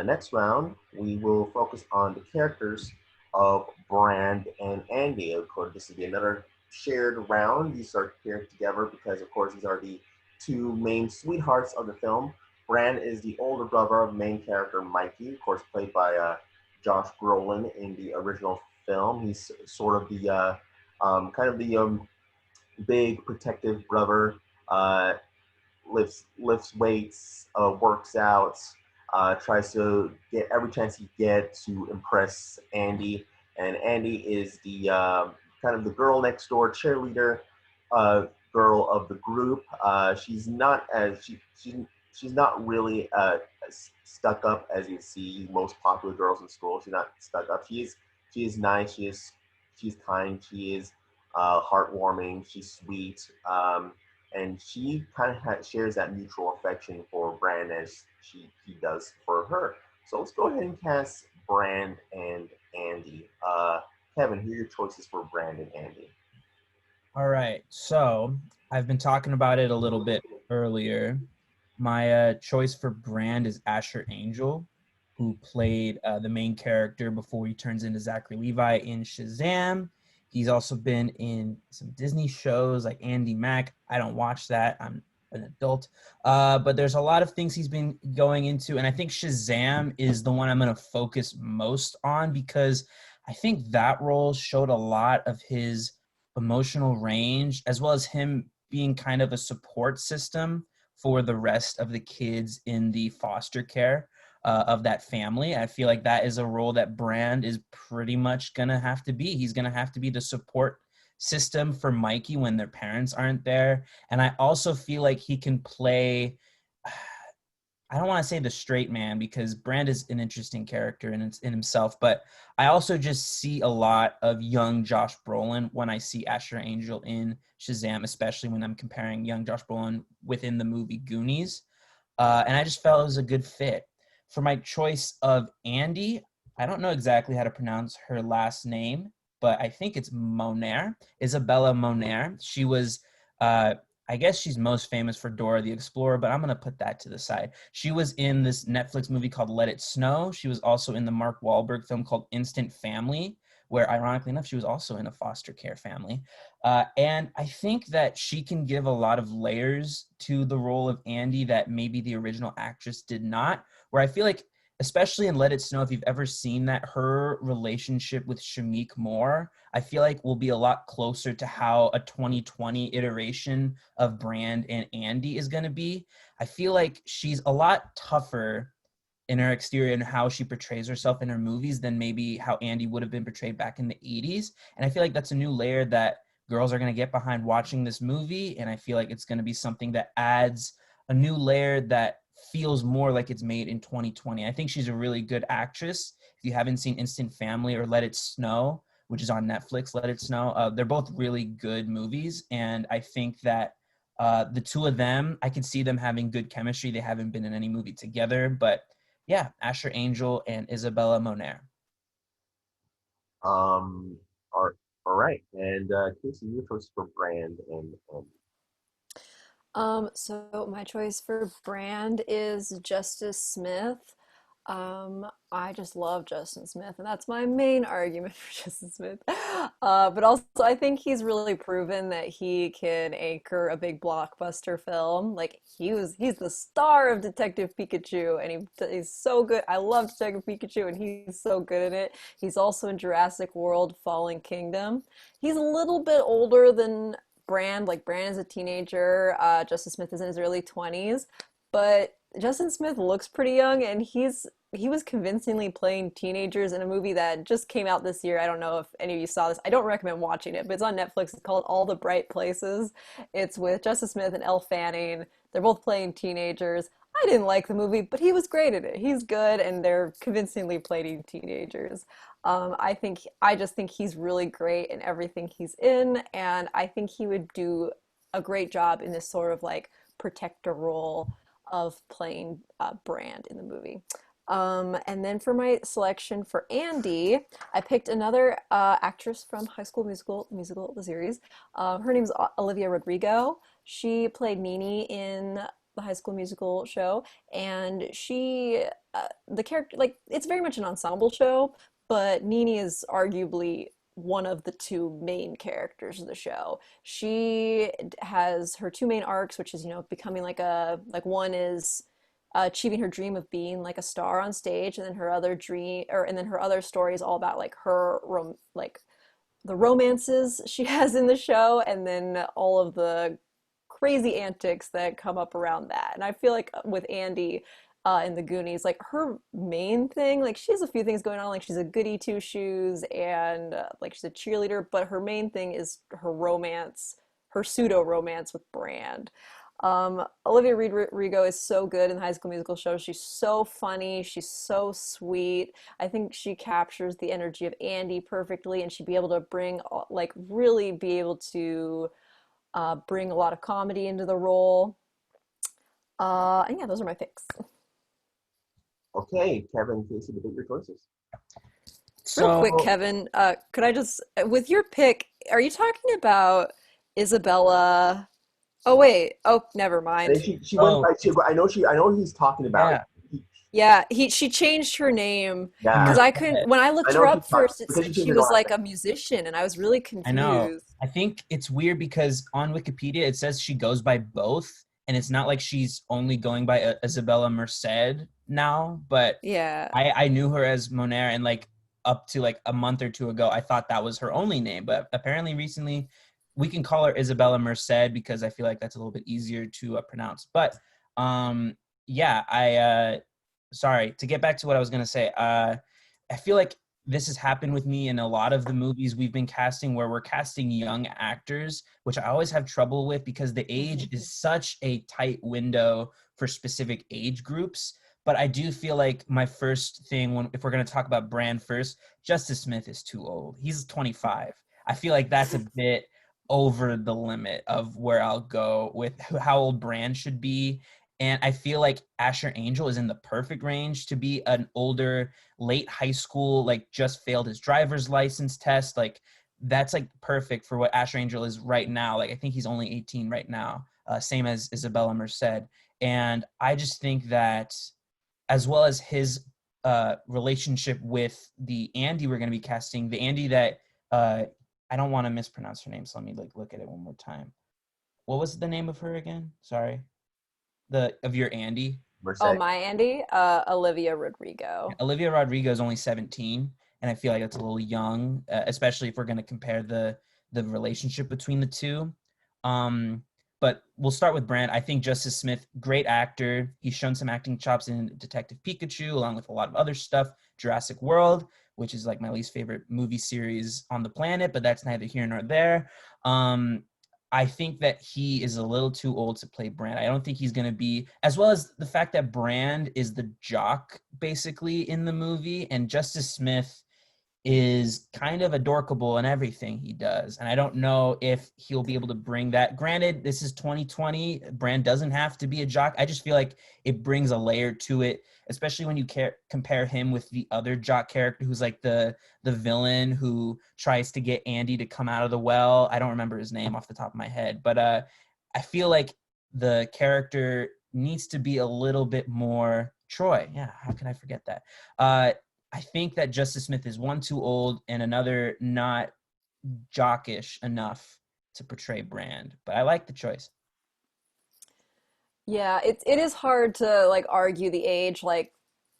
Next round, we will focus on the characters of Brand and Andi. Of course, this will be another shared round. These are paired together because, of course, these are the two main sweethearts of the film. Brand is the older brother of main character Mikey, of course, played by Josh Brolin in the original film. He's sort of the big protective brother. Lifts weights, works out, tries to get every chance he gets to impress Andi. And Andi is the kind of the girl next door cheerleader girl of the group. She's not really stuck up as you see most popular girls in school. She's not stuck up. She is nice. She's kind. She is heartwarming. She's sweet. And she kind of shares that mutual affection for Brand as he does for her. So let's go ahead and cast Brand and Andi. Kevin, who are your choices for Brand and Andi? All right, so I've been talking about it a little bit earlier. My choice for Brand is Asher Angel, who played the main character before he turns into Zachary Levi in Shazam. He's also been in some Disney shows like Andy Mack. I don't watch that. I'm an adult. But there's a lot of things he's been going into. And I think Shazam is the one I'm going to focus most on because I think that role showed a lot of his emotional range as well as him being kind of a support system for the rest of the kids in the foster care of that family. I feel like that is a role that Brand is pretty much going to have to be. He's going to have to be the support system for Mikey when their parents aren't there. And I also feel like he can play, I don't want to say the straight man because Brand is an interesting character in himself, but I also just see a lot of young Josh Brolin when I see Asher Angel in Shazam, especially when I'm comparing young Josh Brolin within the movie Goonies. And I just felt it was a good fit. For my choice of Andi, I don't know exactly how to pronounce her last name, but I think it's Moner, Isabella Moner. She was, I guess she's most famous for Dora the Explorer, but I'm going to put that to the side. She was in this Netflix movie called Let It Snow. She was also in the Mark Wahlberg film called Instant Family, where ironically enough, she was also in a foster care family. And I think that she can give a lot of layers to the role of Andi that maybe the original actress did not, where I feel like, especially in Let It Snow, if you've ever seen that, her relationship with Shameik Moore, I feel like will be a lot closer to how a 2020 iteration of Brand and Andi is going to be. I feel like she's a lot tougher in her exterior and how she portrays herself in her movies than maybe how Andi would have been portrayed back in the 80s. And I feel like that's a new layer that girls are going to get behind watching this movie. And I feel like it's going to be something that adds a new layer that feels more like it's made in 2020. I think she's a really good actress. If you haven't seen Instant Family or Let It Snow, which is on Netflix, Let It Snow, they're both really good movies. And I think that the two of them, I can see them having good chemistry. They haven't been in any movie together, but yeah, Asher Angel and Isabella Moner. All right. And Kaycee, your choice for Brand and So my choice for Brand is Justice Smith. I just love Justin Smith, and that's my main argument for Justin Smith. But also, I think he's really proven that he can anchor a big blockbuster film. Like he's the star of Detective Pikachu, and he's so good. I love Detective Pikachu, and he's so good in it. He's also in Jurassic World: Fallen Kingdom. He's a little bit older than Brand. Like Brand is a teenager. Justin Smith is in his early 20s, but Justin Smith looks pretty young, and he was convincingly playing teenagers in a movie that just came out this year. I don't know if any of you saw this. I don't recommend watching it, but it's on Netflix. It's called All the Bright Places. It's with Justin Smith and Elle Fanning. They're both playing teenagers. I didn't like the movie, but he was great at it. He's good, and they're convincingly playing teenagers. I just think he's really great in everything he's in, and I think he would do a great job in this sort of like protector role of playing Brand in the movie. And then for my selection for Andi, I picked another actress from High School Musical, the series. Her name's Olivia Rodrigo. She played Nini in the High School Musical show, and the character, like, it's very much an ensemble show, but Nini is arguably one of the two main characters of the show. She has her two main arcs, which is, becoming one is achieving her dream of being like a star on stage, and then her other story is all about like the romances she has in the show, and then all of the crazy antics that come up around that. And I feel like with Andi in the Goonies, like her main thing, like she has a few things going on, like she's a goody two shoes, and like she's a cheerleader, but her main thing is her pseudo romance with Brand. Olivia Rodrigo is so good in the High School Musical show. She's so funny. She's so sweet. I think she captures the energy of Andi perfectly, and she'd be able to really be able to bring a lot of comedy into the role. And yeah, those are my picks. Okay, Kevin, Kaycee, debate your choices. Real quick, Kevin, could I just, with your pick, are you talking about Isabella? Oh wait. Oh, never mind. She went by. I know he's talking about. Yeah. She changed her name because I couldn't. When I looked her up first, it said she was like a musician, and I was really confused. I know. I think it's weird because on Wikipedia it says she goes by both, and it's not like she's only going by Isabella Merced now. But yeah, I knew her as Monaire, and like up to like a month or two ago, I thought that was her only name. But apparently, recently, we can call her Isabella Merced because I feel like that's a little bit easier to pronounce. But sorry, to get back to what I was going to say, I feel like this has happened with me in a lot of the movies we've been casting where we're casting young actors, which I always have trouble with because the age is such a tight window for specific age groups. But I do feel like my first thing, if we're going to talk about Brand first, Justice Smith is too old. He's 25. I feel like that's a bit over the limit of where I'll go with how old Brand should be. And I feel like Asher Angel is in the perfect range to be an older, late high school, like just failed his driver's license test. Like that's like perfect for what Asher Angel is right now. Like I think he's only 18 right now, same as Isabella Merced. And I just think that as well as his relationship with the Andi we're going to be casting, the Andi that I don't want to mispronounce her name, so let me look at it one more time. What was the name of her again? Sorry. Of your Andi? Merced. Oh, my Andi? Olivia Rodrigo. Olivia Rodrigo is only 17, and I feel like that's a little young, especially if we're going to compare the relationship between the two. But we'll start with Brand. I think Justice Smith, great actor. He's shown some acting chops in Detective Pikachu, along with a lot of other stuff. Jurassic World, which is like my least favorite movie series on the planet, but that's neither here nor there. I think that he is a little too old to play Brand. I don't think he's going to be, as well as the fact that Brand is the jock basically in the movie, and Justice Smith is kind of adorkable in everything he does. And I don't know if he'll be able to bring that. Granted, this is 2020. Brand doesn't have to be a jock. I just feel like it brings a layer to it, especially when you compare him with the other jock character who's like the villain who tries to get Andi to come out of the well. I don't remember his name off the top of my head, but I feel like the character needs to be a little bit more Troy. Yeah, how can I forget that? I think that Justice Smith is one, too old, and another not jockish enough to portray Brand. But I like the choice. Yeah, it is hard to like argue the age. Like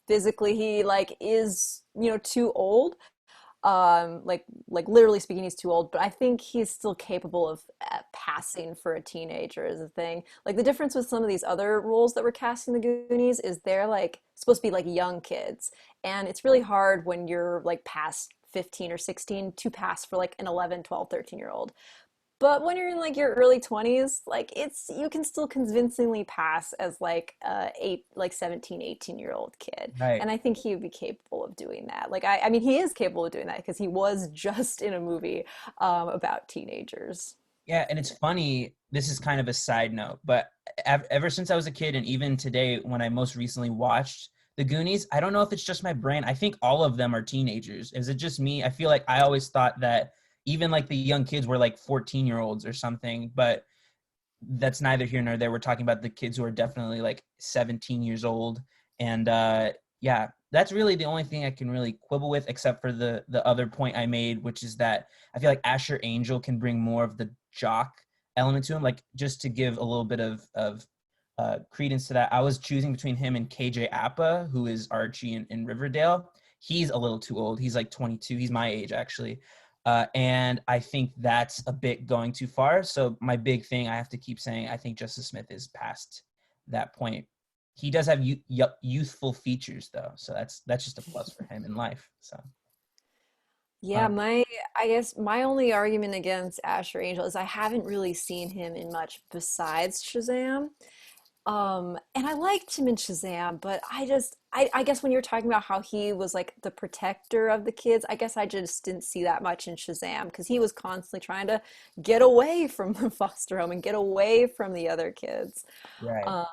physically, he like is too old. Like literally speaking, he's too old. But I think he's still capable of passing for a teenager is the thing. Like the difference with some of these other roles that we're casting the Goonies is they're like supposed to be like young kids, and it's really hard when you're like past 15 or 16 to pass for like an 11, 12, 13-year old. But when you're in like your early 20s, like you can still convincingly pass as like like 17, 18-year-old kid. Right. And I think he would be capable of doing that. Like I mean he is capable of doing that because he was just in a movie about teenagers. Yeah, and it's funny, this is kind of a side note, but ever since I was a kid and even today when I most recently watched The Goonies, I don't know if it's just my brain. I think all of them are teenagers. Is it just me? I feel like I always thought that even like the young kids were like 14-year-olds or something, but that's neither here nor there. We're talking about the kids who are definitely like 17 years old. And yeah, that's really the only thing I can really quibble with, except for the other point I made, which is that I feel like Asher Angel can bring more of the jock element to him. Like just to give a little bit of credence to that, I was choosing between him and KJ Appa, who is Archie in Riverdale. He's a little too old. He's like 22. He's my age, actually. And I think that's a bit going too far. So my big thing, I have to keep saying, I think Justice Smith is past that point. He does have youthful features, though. So that's just a plus for him in life. So. Yeah, I guess my only argument against Asher Angel is I haven't really seen him in much besides Shazam. And I liked him in Shazam, but I guess when you're talking about how he was like the protector of the kids, I guess I just didn't see that much in Shazam because he was constantly trying to get away from the foster home and get away from the other kids. Right.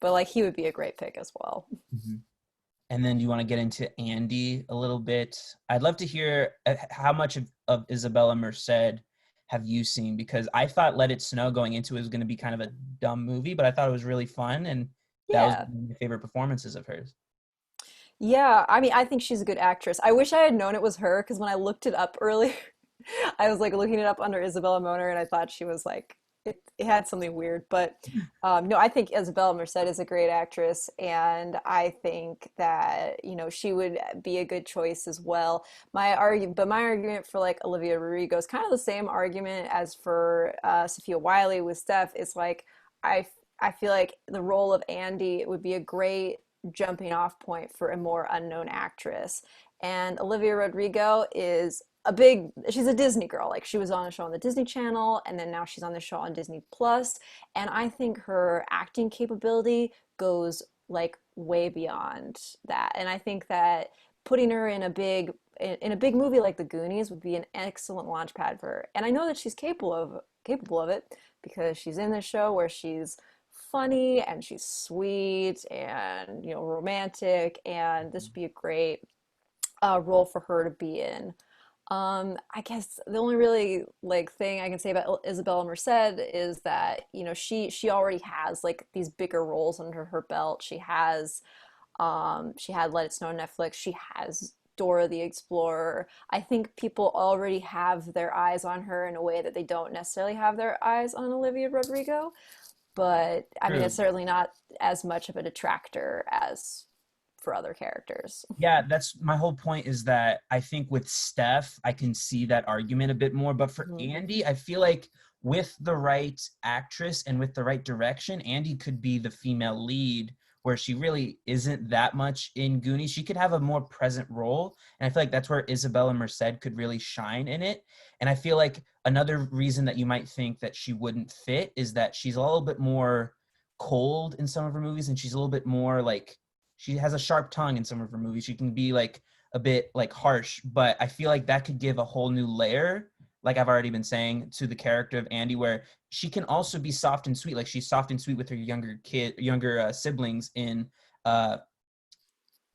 But like he would be a great pick as well. Mm-hmm. And then do you want to get into Andi a little bit? I'd love to hear how much of Isabella Merced have you seen? Because I thought Let It Snow going into it was going to be kind of a dumb movie, but I thought it was really fun, and that was one of my favorite performances of hers. Yeah, I mean, I think she's a good actress. I wish I had known it was her because when I looked it up earlier, I was like looking it up under Isabella Moner, and I thought she was like it had something weird. But no, I think Isabella Merced is a great actress, and I think that she would be a good choice as well. My argument for like Olivia Rodrigo is kind of the same argument as for Sophia Wiley with Stef. It's like I feel like the role of Andi would be a great jumping off point for a more unknown actress. And Olivia Rodrigo she's a Disney girl. Like she was on a show on the Disney Channel and then now she's on the show on Disney Plus. And I think her acting capability goes like way beyond that. And I think that putting her in a big movie like The Goonies would be an excellent launch pad for her. And I know that she's capable of it because she's in this show where she's funny and she's sweet and romantic, and this would be a great role for her to be in. I guess the only really like thing I can say about Isabella Merced is that she already has like these bigger roles under her belt. She had Let It Snow on Netflix. She has Dora the Explorer. I think people already have their eyes on her in a way that they don't necessarily have their eyes on Olivia Rodrigo. But I mean, it's certainly not as much of a detractor as for other characters. Yeah, that's my whole point, is that I think with Stef, I can see that argument a bit more. But for Andi, I feel like with the right actress and with the right direction, Andi could be the female lead where she really isn't that much in Goonies. She could have a more present role. And I feel like that's where Isabella Merced could really shine in it. And I feel like another reason that you might think that she wouldn't fit is that she's a little bit more cold in some of her movies, and she's a little bit more like, she has a sharp tongue in some of her movies. She can be like a bit like harsh, but I feel like that could give a whole new layer, like I've already been saying, to the character of Andi, where she can also be soft and sweet. Like she's soft and sweet with her younger siblings in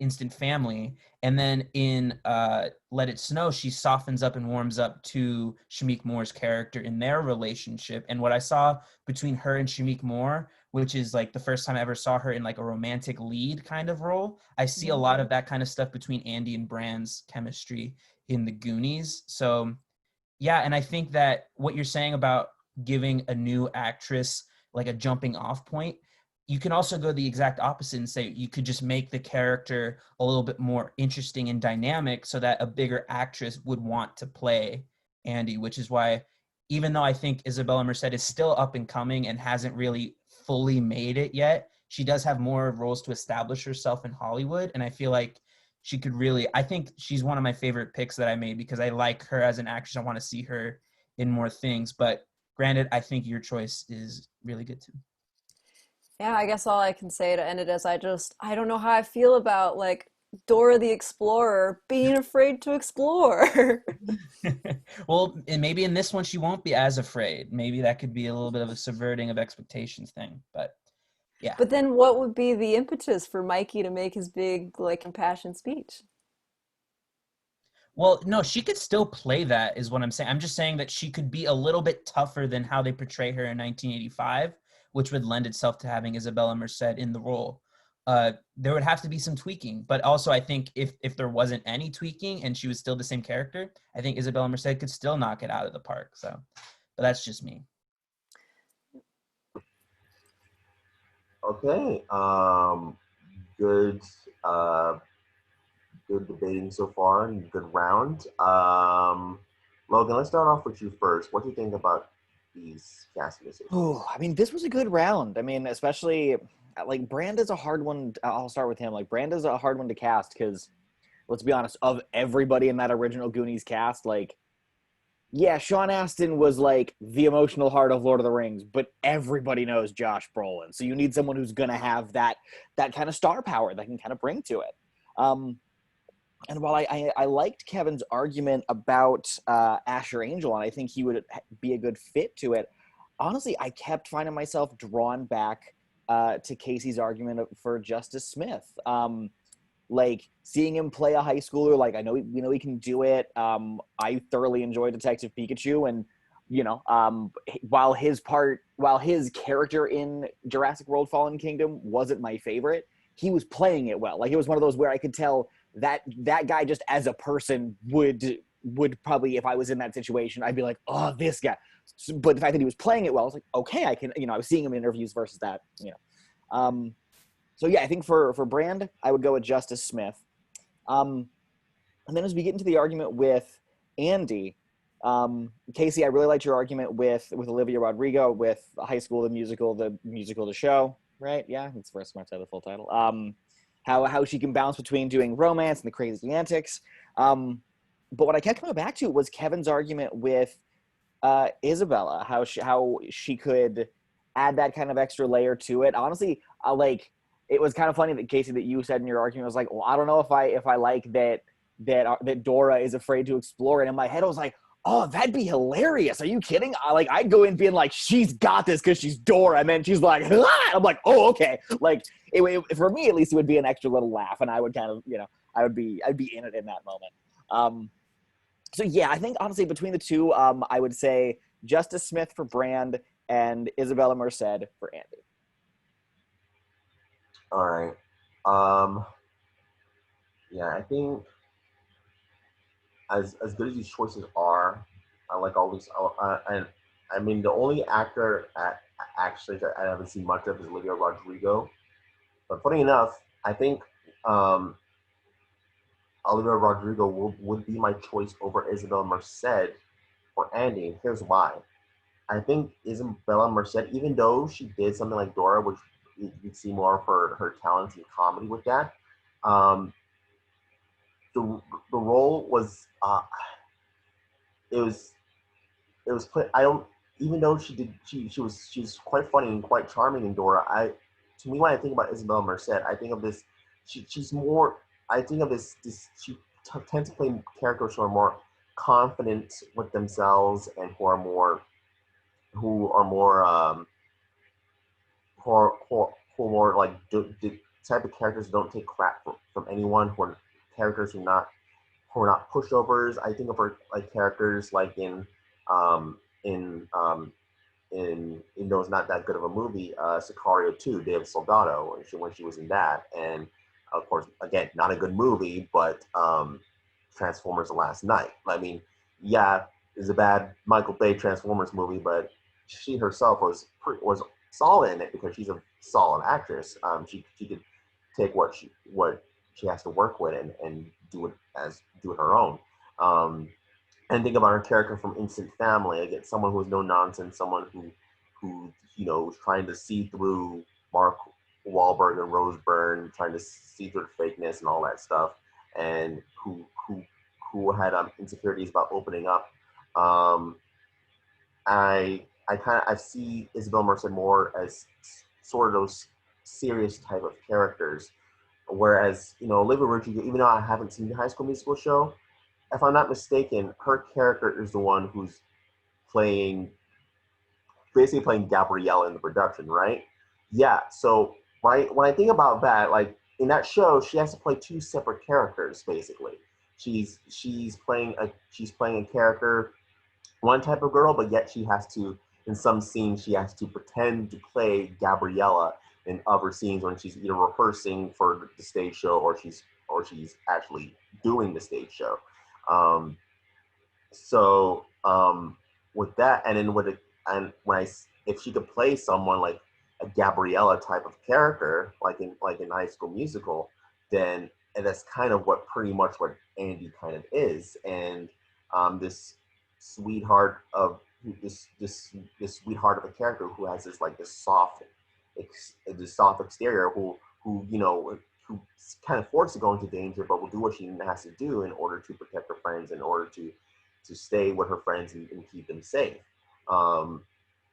Instant Family. And then in Let It Snow, she softens up and warms up to Shameik Moore's character in their relationship. And what I saw between her and Shameik Moore which is like the first time I ever saw her in like a romantic lead kind of role. I see a lot of that kind of stuff between Andi and Brand's chemistry in the Goonies. So yeah, and I think that what you're saying about giving a new actress like a jumping off point, you can also go the exact opposite and say you could just make the character a little bit more interesting and dynamic so that a bigger actress would want to play Andi, which is why even though I think Isabella Merced is still up and coming and hasn't really fully made it yet, she does have more roles to establish herself in Hollywood. And I feel like she could really, I think she's one of my favorite picks that I made because I like her as an actress. I want to see her in more things. But granted, I think your choice is really good too. Yeah, I guess all I can say to end it is I don't know how I feel about like Dora the Explorer being afraid to explore. Well, and maybe in this one she won't be as afraid. Maybe that could be a little bit of a subverting of expectations thing. But yeah. But then what would be the impetus for Mikey to make his big like impassioned speech? Well, no, she could still play that is what I'm saying. I'm just saying that she could be a little bit tougher than how they portray her in 1985, which would lend itself to having Isabella Merced in the role. There would have to be some tweaking, but also I think if there wasn't any tweaking and she was still the same character, I think Isabella Merced could still knock it out of the park. So, but that's just me. Okay. Good. Good debating so far and good round. Logan, let's start off with you first. What do you think about these casting decisions? Oh, I mean, this was a good round. I mean, especially like Brand is a hard one. I'll start with him. Like Brand is a hard one to cast because, let's be honest, of everybody in that original Goonies cast, like, yeah, Sean Astin was like the emotional heart of Lord of the Rings, but everybody knows Josh Brolin. So you need someone who's gonna have that kind of star power that can kind of bring to it. And while I liked Kevin's argument about Asher Angel, and I think he would be a good fit to it, honestly, I kept finding myself drawn back to Kaycee's argument for Justice Smith. Like seeing him play a high schooler, like I know we know he can do it. I thoroughly enjoy Detective Pikachu, and you know, while his character in Jurassic World: Fallen Kingdom wasn't my favorite, he was playing it well. Like it was one of those where I could tell that guy just as a person would probably, if I was in that situation, I'd be like, oh, this guy. But the fact that he was playing it well, I was like, okay, I can, you know, I was seeing him in interviews versus that, you know. So yeah, I think for Brand, I would go with Justice Smith. And then as we get into the argument with Andi, Kaycee, I really liked your argument with Olivia Rodrigo with High School, the musical, the show, right? Yeah, it's first smart title, the full title. How she can bounce between doing romance and the crazy antics. But what I kept coming back to was Kevin's argument with Isabella, how she could add that kind of extra layer to it. Honestly, it was kind of funny that Kaycee, that you said in your argument, was like, well, I don't know if I like that Dora is afraid to explore. And in my head, I was like, oh, that'd be hilarious. Are you kidding? I'd go in being like, she's got this because she's Dora. And then she's like, ah! I'm like, oh, okay. Like, for me, at least, it would be an extra little laugh. And I would kind of, you know, I'd be in it in that moment. So, yeah, I think, honestly, between the two, I would say Justice Smith for Brand and Isabella Merced for Andi. All right. Yeah, I think as good as these choices are, I like all these. I mean, the only actor actually that I haven't seen much of is Olivia Rodrigo. But funny enough, I think Olivia Rodrigo would be my choice over Isabella Merced for Andi. And here's why. I think Isabella Merced, even though she did something like Dora, which you can see more of her talents in comedy with that, the role was it was put. I don't, even though she's quite funny and quite charming in Dora. To me, when I think about Isabella Merced, I think of this. She's more. I think of this. She tends to play characters who are more confident with themselves and who are more like the type of characters who don't take crap from anyone. Who are characters who are not pushovers. I think of her like characters like in even though it's not that good of a movie, Sicario 2, Day of Soldado, when she was in that. And of course, again, not a good movie, but Transformers: The Last Night. I mean, yeah, it's a bad Michael Bay Transformers movie, but she herself was solid in it because she's a solid actress. She could take what she has to work with and do it her own. And think about her character from Instant Family. Again, someone who's no nonsense, someone who is trying to see through Mark Wahlberg and Rose Byrne, trying to see through the fakeness and all that stuff, and who had insecurities about opening up. I see Isabella Merced more as sort of those serious type of characters, whereas Olivia Rodrigo, even though I haven't seen the High School Musical show, if I'm not mistaken, her character is the one who's basically playing Gabriella in the production, right? Yeah. So when I think about that, like in that show, she has to play two separate characters. Basically, she's playing a character, one type of girl, but yet she has to, in some scenes, she has to pretend to play Gabriella in other scenes when she's either rehearsing for the stage show or she's actually doing the stage show. With that, and then if she could play someone like a Gabriella type of character, like in High School Musical, then and that's kind of pretty much what Andi kind of is, and this sweetheart of a character who has this soft exterior, who kind of forced to go into danger, but will do what she has to do in order to protect her friends, in order to stay with her friends and keep them safe.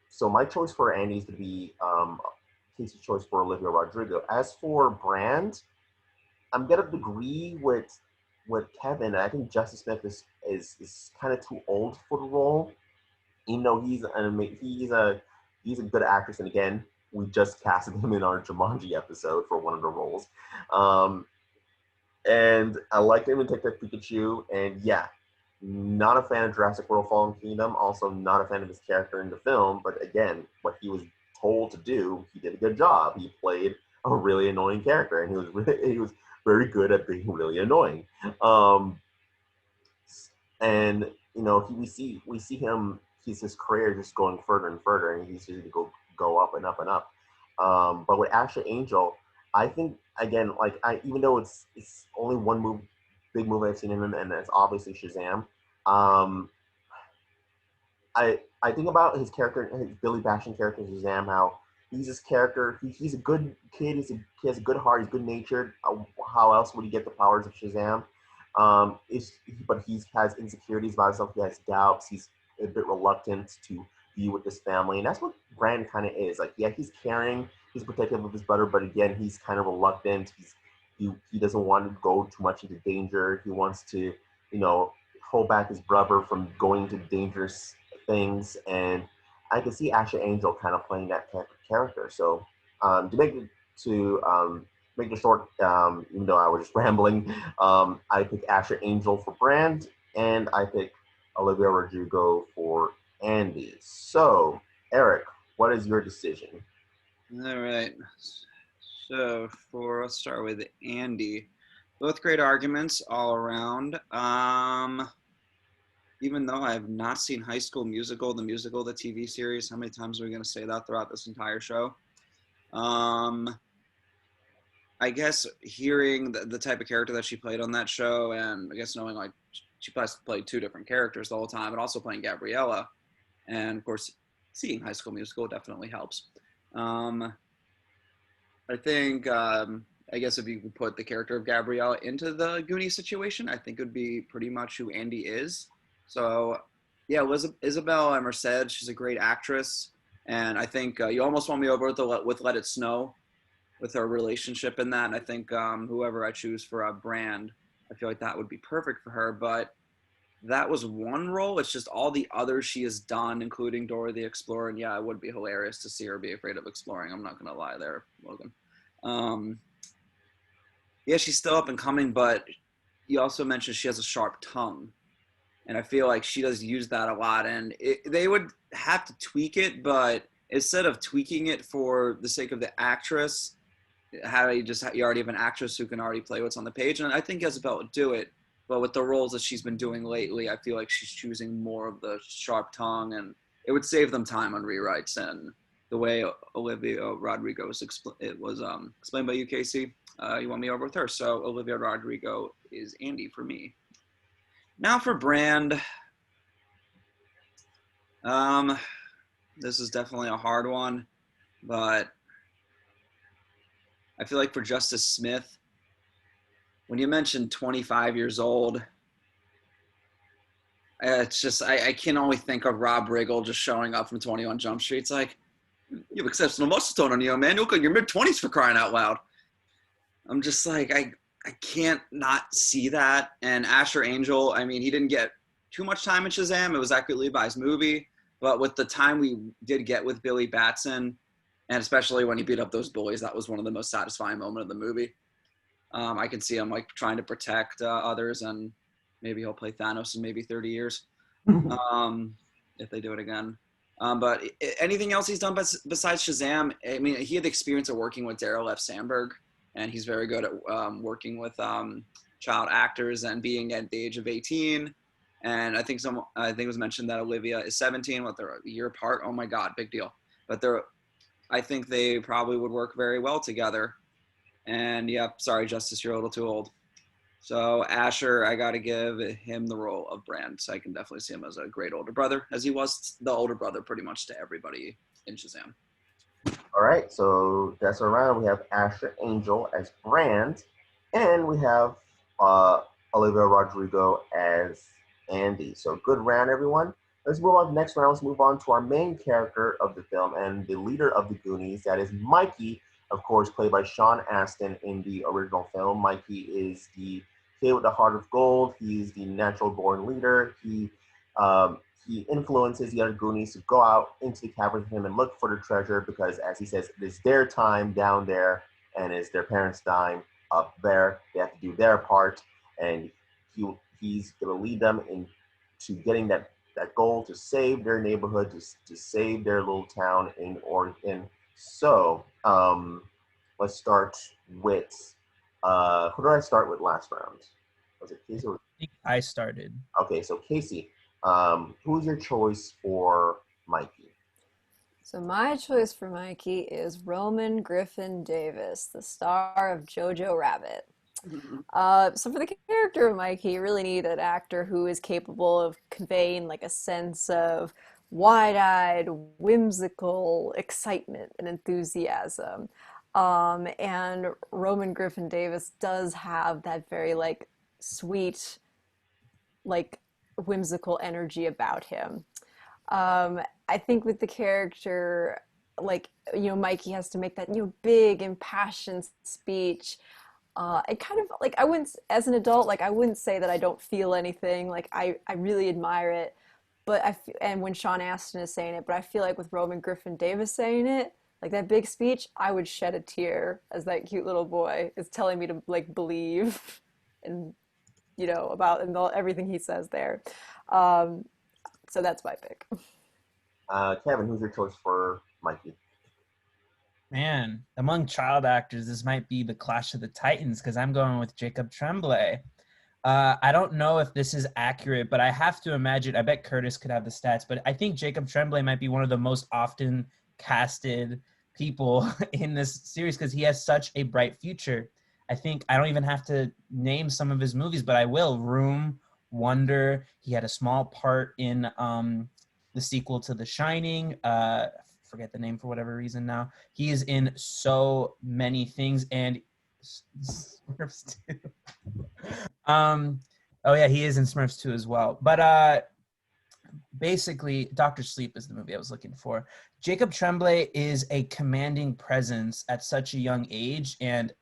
So my choice for Andi is to be Kaycee's choice for Olivia Rodrigo. As for Brand, I'm gonna agree with Kevin. I think Justin Smith is kind of too old for the role, even though he's a good actress. And again, we just casted him in our Jumanji episode for one of the roles. And I like him in Detective Pikachu. And yeah, not a fan of Jurassic World Fallen Kingdom. Also not a fan of his character in the film. But again, what he was told to do, he did a good job. He played a really annoying character, and he was very good at being really annoying. And we see him. His career just going further and further, and he's just go up and up and up. But with Asher Angel, I think again, even though it's only one big movie I've seen him in, and it's obviously Shazam. I think about his character, his Billy Bastion character in Shazam, how he's this character. He's a good kid. He has a good heart. He's good natured. How else would he get the powers of Shazam? But he has insecurities about himself. He has doubts. He's a bit reluctant to be with his family, and that's what Brand kind of is. He's caring, he's protective of his brother, but again, he's kind of reluctant. He doesn't want to go too much into danger. He wants to, hold back his brother from going into dangerous things, and I can see Asher Angel kind of playing that type of character. So to make it short, even though I was just rambling, I pick Asher Angel for Brand, and I pick Olivia Rodrigo for Andi. So, Erik, what is your decision? All right. So let's start with Andi. Both great arguments all around. Even though I have not seen High School Musical, the TV series, how many times are we going to say that throughout this entire show? I guess hearing the type of character that she played on that show, and I guess knowing she played two different characters the whole time, and also playing Gabriella, and of course seeing High School Musical definitely helps. I think I guess if you could put the character of Gabriella into the Goonies situation, I think it would be pretty much who Andi is. So yeah, Isabella Merced, she's a great actress, and I think you almost won me over with Let It Snow, with her relationship in that. And I think whoever I choose for a Brand, I feel like that would be perfect for her. But that was one role. It's just all the others she has done, including Dora the Explorer. And yeah, it would be hilarious to see her be afraid of exploring. I'm not going to lie there, Logan. Yeah, she's still up and coming, but you also mentioned she has a sharp tongue. And I feel like she does use that a lot. And they would have to tweak it, but instead of tweaking it for the sake of the actress, you already have an actress who can already play what's on the page. And I think Isabella would do it. But with the roles that she's been doing lately, I feel like she's choosing more of the sharp tongue, and it would save them time on rewrites. And the way Olivia Rodrigo was explained by you, Kaycee, you want me over with her. So Olivia Rodrigo is Andi for me. Now for Brand. This is definitely a hard one, but I feel like for Justice Smith, when you mentioned 25 years old, it's just, I can only think of Rob Riggle just showing up from 21 Jump Street. It's like, you have exceptional muscle tone on you, man. You look like you're mid-20s for crying out loud. I'm just like, I can't not see that. And Asher Angel, I mean, he didn't get too much time in Shazam. It was Zachary Levi's movie. But with the time we did get with Billy Batson, and especially when he beat up those bullies, that was one of the most satisfying moments of the movie. I can see him like trying to protect others, and maybe he'll play Thanos in maybe 30 years if they do it again. But anything else he's done besides Shazam? I mean, he had the experience of working with Daryl F. Sandberg, and he's very good at working with child actors and being at the age of 18. And I think it was mentioned that Olivia is 17, what, they're a year apart. Oh my God, big deal. But I think they probably would work very well together. And yeah, sorry, Justice, you're a little too old. So Asher, I got to give him the role of Brand. So I can definitely see him as a great older brother, as he was the older brother pretty much to everybody in Shazam. All right, so that's our round. We have Asher Angel as Brand, and we have Olivia Rodrigo as Andi. So good round, everyone. Let's move on to the next round. Let's move on to our main character of the film and the leader of the Goonies. That is Mikey, of course, played by Sean Astin in the original film. Mikey is the kid with the heart of gold. He's the natural-born leader. He influences the other Goonies to go out into the cavern with him and look for the treasure because, as he says, it is their time down there and it's their parents' time up there. They have to do their part, and he's going to lead them into getting that goal to save their neighborhood, to save their little town in Oregon. So let's start with, who did I start with last round? Was it Kaycee? I think I started. Okay, so Kaycee, who's your choice for Mikey? So my choice for Mikey is Roman Griffin Davis, the star of Jojo Rabbit. So for the character of Mikey, you really need an actor who is capable of conveying like a sense of wide-eyed, whimsical excitement and enthusiasm. And Roman Griffin Davis does have that very like sweet, like whimsical energy about him. I think with the character, like, Mikey has to make that, big impassioned speech. It kind of like, I wouldn't, as an adult, like I wouldn't say that I don't feel anything. Like I really admire it, but and when Sean Astin is saying it, but I feel like with Roman Griffin Davis saying it, like that big speech, I would shed a tear as that cute little boy is telling me to like believe and about everything he says there. So that's my pick. Kevin, who's your choice for Mikey? Man, among child actors, this might be the Clash of the Titans because I'm going with Jacob Tremblay. I don't know if this is accurate, but I have to imagine, I bet Curtis could have the stats, but I think Jacob Tremblay might be one of the most often casted people in this series because he has such a bright future. I think I don't even have to name some of his movies, but I will. Room, Wonder. He had a small part in the sequel to The Shining. Forget the name for whatever reason now. He is in so many things, and Smurfs 2. Oh yeah, he is in Smurfs 2 as well. But basically, Dr. Sleep is the movie I was looking for. Jacob Tremblay is a commanding presence at such a young age, and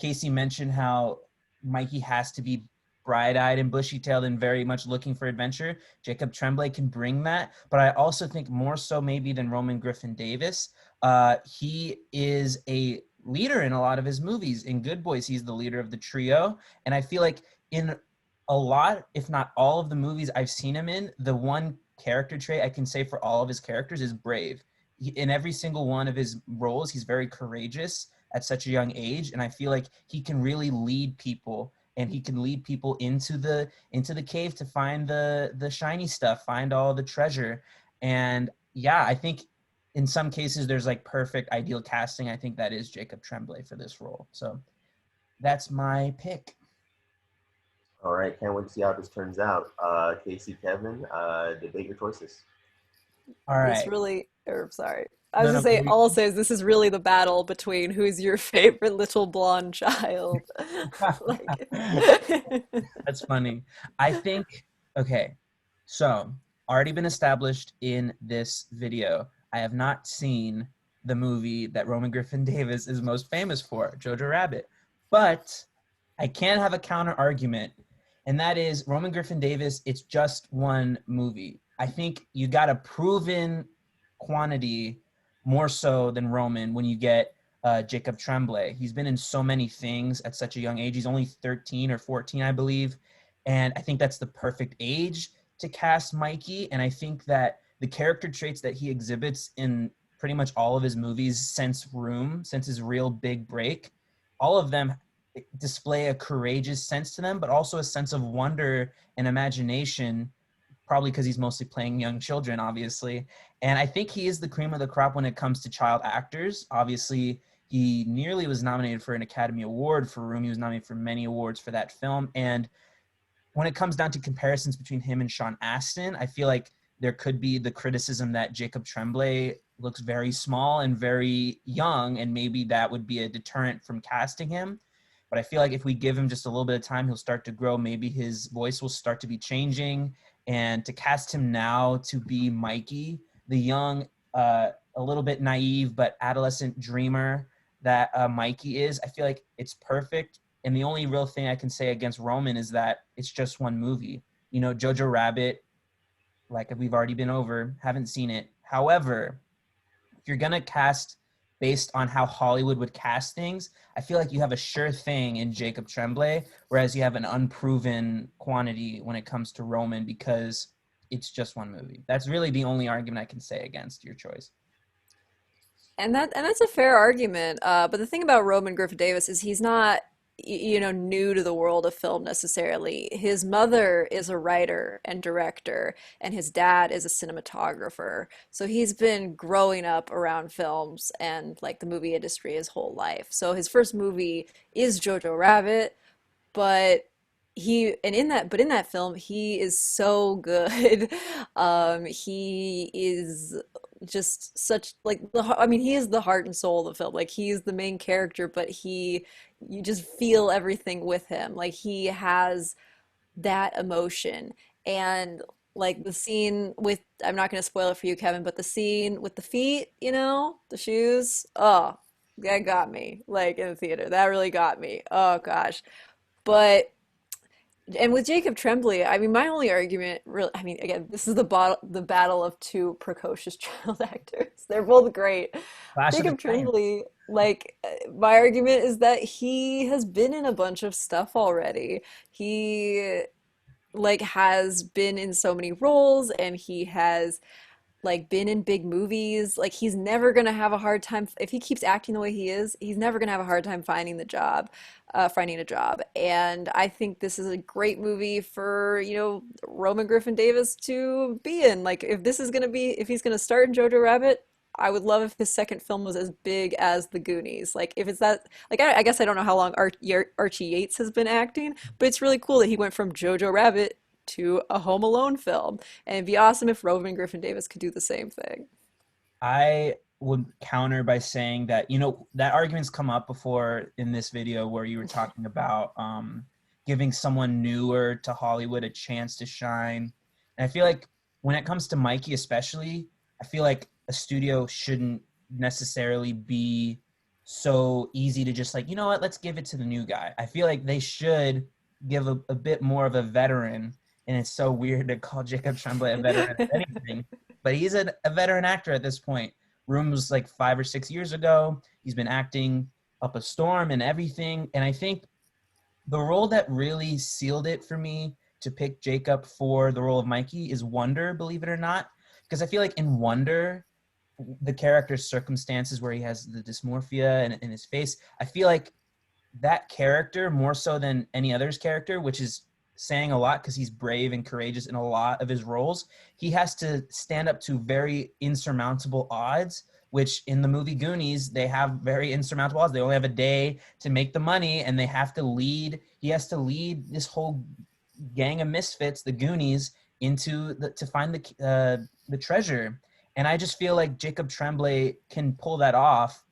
Kaycee mentioned how Mikey has to be bright-eyed and bushy-tailed and very much looking for adventure. Jacob Tremblay can bring that, but I also think more so maybe than Roman Griffin Davis, he is a leader in a lot of his movies. In Good Boys, he's the leader of the trio, and I feel like in a lot, if not all of the movies I've seen him in, the one character trait I can say for all of his characters is brave. In every single one of his roles, he's very courageous at such a young age, and I feel like he can really lead people, and he can lead people into the cave to find the shiny stuff, find all the treasure. And yeah, I think in some cases there's like perfect ideal casting. I think that is Jacob Tremblay for this role. So that's my pick. All right, can't wait to see how this turns out. Kaycee, Kevin, debate your choices. All This right. really, or sorry. I was No, gonna say, no, all I'll say is this is really the battle between who's your favorite little blonde child. Like, That's funny. I think, okay, so already been established in this video. I have not seen the movie that Roman Griffin Davis is most famous for, Jojo Rabbit. But I can have a counter argument, and that is Roman Griffin Davis, it's just one movie. I think you got a proven quantity more so than Roman when you get Jacob Tremblay. He's been in so many things at such a young age. He's only 13 or 14, I believe. And I think that's the perfect age to cast Mikey. And I think that the character traits that he exhibits in pretty much all of his movies since Room, since his real big break, all of them display a courageous sense to them, but also a sense of wonder and imagination, probably because he's mostly playing young children, obviously. And I think he is the cream of the crop when it comes to child actors. Obviously, he nearly was nominated for an Academy Award for Room. He was nominated for many awards for that film. And when it comes down to comparisons between him and Sean Astin, I feel like there could be the criticism that Jacob Tremblay looks very small and very young, and maybe that would be a deterrent from casting him. But I feel like if we give him just a little bit of time, he'll start to grow. Maybe his voice will start to be changing. And to cast him now to be Mikey, the young, a little bit naive but adolescent dreamer that Mikey is, I feel like it's perfect. And the only real thing I can say against Roman is that it's just one movie. You know, Jojo Rabbit, like we've already been over, haven't seen it. However, if you're going to cast based on how Hollywood would cast things, I feel like you have a sure thing in Jacob Tremblay, whereas you have an unproven quantity when it comes to Roman because it's just one movie. That's really the only argument I can say against your choice. and that's a fair argument. But the thing about Roman Griffin Davis is he's not, new to the world of film necessarily. His mother is a writer and director, and his dad is a cinematographer. So he's been growing up around films and like the movie industry his whole life. So his first movie is Jojo Rabbit, but in that film he is so good. He is just such like he is the heart and soul of the film. Like he's the main character, but you just feel everything with him. Like he has that emotion. And like the scene with, I'm not going to spoil it for you, Kevin, but the scene with the feet, the shoes, oh, that got me, like in the theater. That really got me. Oh gosh. But and with Jacob Tremblay, my only argument, really, again, this is the battle of two precocious child actors. They're both great. Clash of the Jacob Titans. Tremblay, like, my argument is that he has been in a bunch of stuff already. He, like, has been in so many roles, and he has like been in big movies. Like he's never gonna have a hard time if he keeps acting the way he is. He's never gonna have a hard time finding a job. And I think this is a great movie for Roman Griffin Davis to be in. Like if he's gonna start in Jojo Rabbit, I would love if his second film was as big as the Goonies. Like if it's that, like I guess I don't know how long Archie Yates has been acting, but it's really cool that he went from Jojo Rabbit to a Home Alone film. And it'd be awesome if Roman Griffin Davis could do the same thing. I would counter by saying that, that argument's come up before in this video where you were talking about giving someone newer to Hollywood a chance to shine. And I feel like when it comes to Mikey especially, I feel like a studio shouldn't necessarily be so easy to just like, you know what, let's give it to the new guy. I feel like they should give a bit more of a veteran. And it's so weird to call Jacob Tremblay a veteran of anything, but he's a veteran actor at this point. Room was like 5 or 6 years ago. He's been acting Up a Storm and everything. And I think the role that really sealed it for me to pick Jacob for the role of Mikey is Wonder, believe it or not. Because I feel like in Wonder, the character's circumstances where he has the dysmorphia in his face, I feel like that character, more so than any other's character, which is saying a lot because he's brave and courageous in a lot of his roles, he has to stand up to very insurmountable odds, which in the movie Goonies, they have very insurmountable odds. They only have a day to make the money, and he has to lead this whole gang of misfits, the Goonies, to find the treasure. And I just feel like Jacob Tremblay can pull that off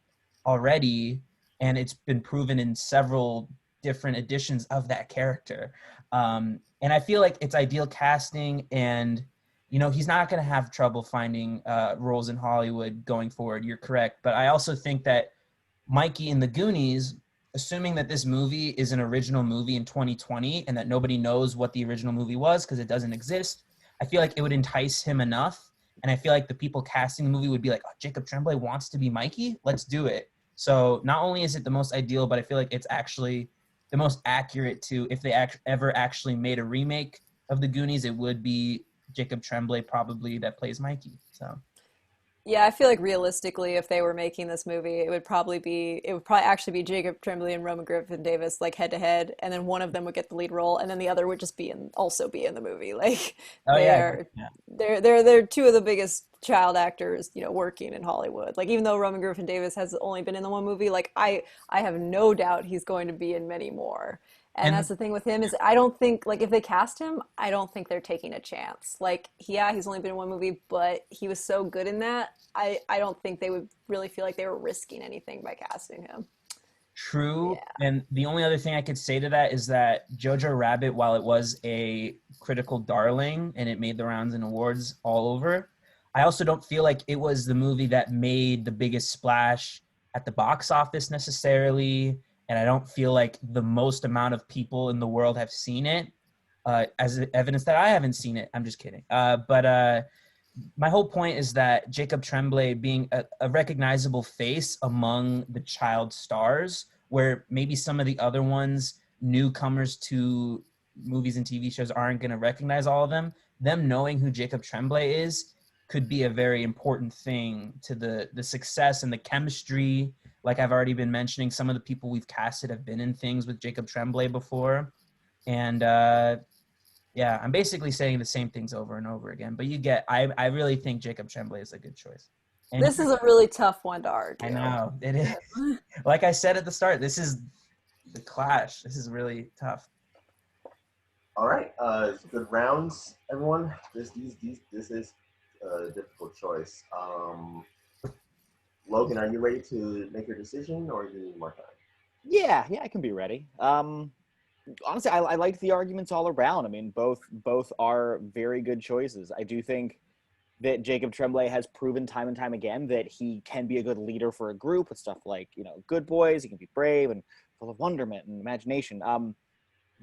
already, and it's been proven in several different editions of that character. And I feel like it's ideal casting, and he's not going to have trouble finding roles in Hollywood going forward. You're correct. But I also think that Mikey in the Goonies, assuming that this movie is an original movie in 2020 and that nobody knows what the original movie was because it doesn't exist, I feel like it would entice him enough. And I feel like the people casting the movie would be like, oh, Jacob Tremblay wants to be Mikey? Let's do it. So not only is it the most ideal, but I feel like it's actually the most accurate to, if they ever actually made a remake of the Goonies, it would be Jacob Tremblay probably that plays Mikey. So Yeah, I feel like realistically, if they were making this movie, it would probably actually be Jacob Tremblay and Roman Griffin Davis like head to head, and then one of them would get the lead role, and then the other would just also be in the movie. Like they're two of the biggest child actors, working in Hollywood. Like even though Roman Griffin Davis has only been in the one movie, like I have no doubt he's going to be in many more. And that's the thing with him is I don't think, like, if they cast him, I don't think they're taking a chance. Like, yeah, he's only been in one movie, but he was so good in that, I don't think they would really feel like they were risking anything by casting him. True. Yeah. And the only other thing I could say to that is that Jojo Rabbit, while it was a critical darling and it made the rounds in awards all over, I also don't feel like it was the movie that made the biggest splash at the box office necessarily. And I don't feel like the most amount of people in the world have seen it, as evidence that I haven't seen it. I'm just kidding. But my whole point is that Jacob Tremblay being a recognizable face among the child stars, where maybe some of the other ones, newcomers to movies and TV shows, aren't going to recognize all of them knowing who Jacob Tremblay is could be a very important thing to the success and the chemistry. Like I've already been mentioning, some of the people we've casted have been in things with Jacob Tremblay before. And yeah, I'm basically saying the same things over and over again. But I really think Jacob Tremblay is a good choice. And This is a really tough one to argue. I know, it is. Like I said at the start, this is the clash. This is really tough. All right, good rounds, everyone. This is a difficult choice. Logan, are you ready to make your decision, or do you need more time? Yeah, I can be ready. Honestly, I like the arguments all around. I mean, both are very good choices. I do think that Jacob Tremblay has proven time and time again that he can be a good leader for a group with stuff like, Good Boys. He can be brave and full of wonderment and imagination.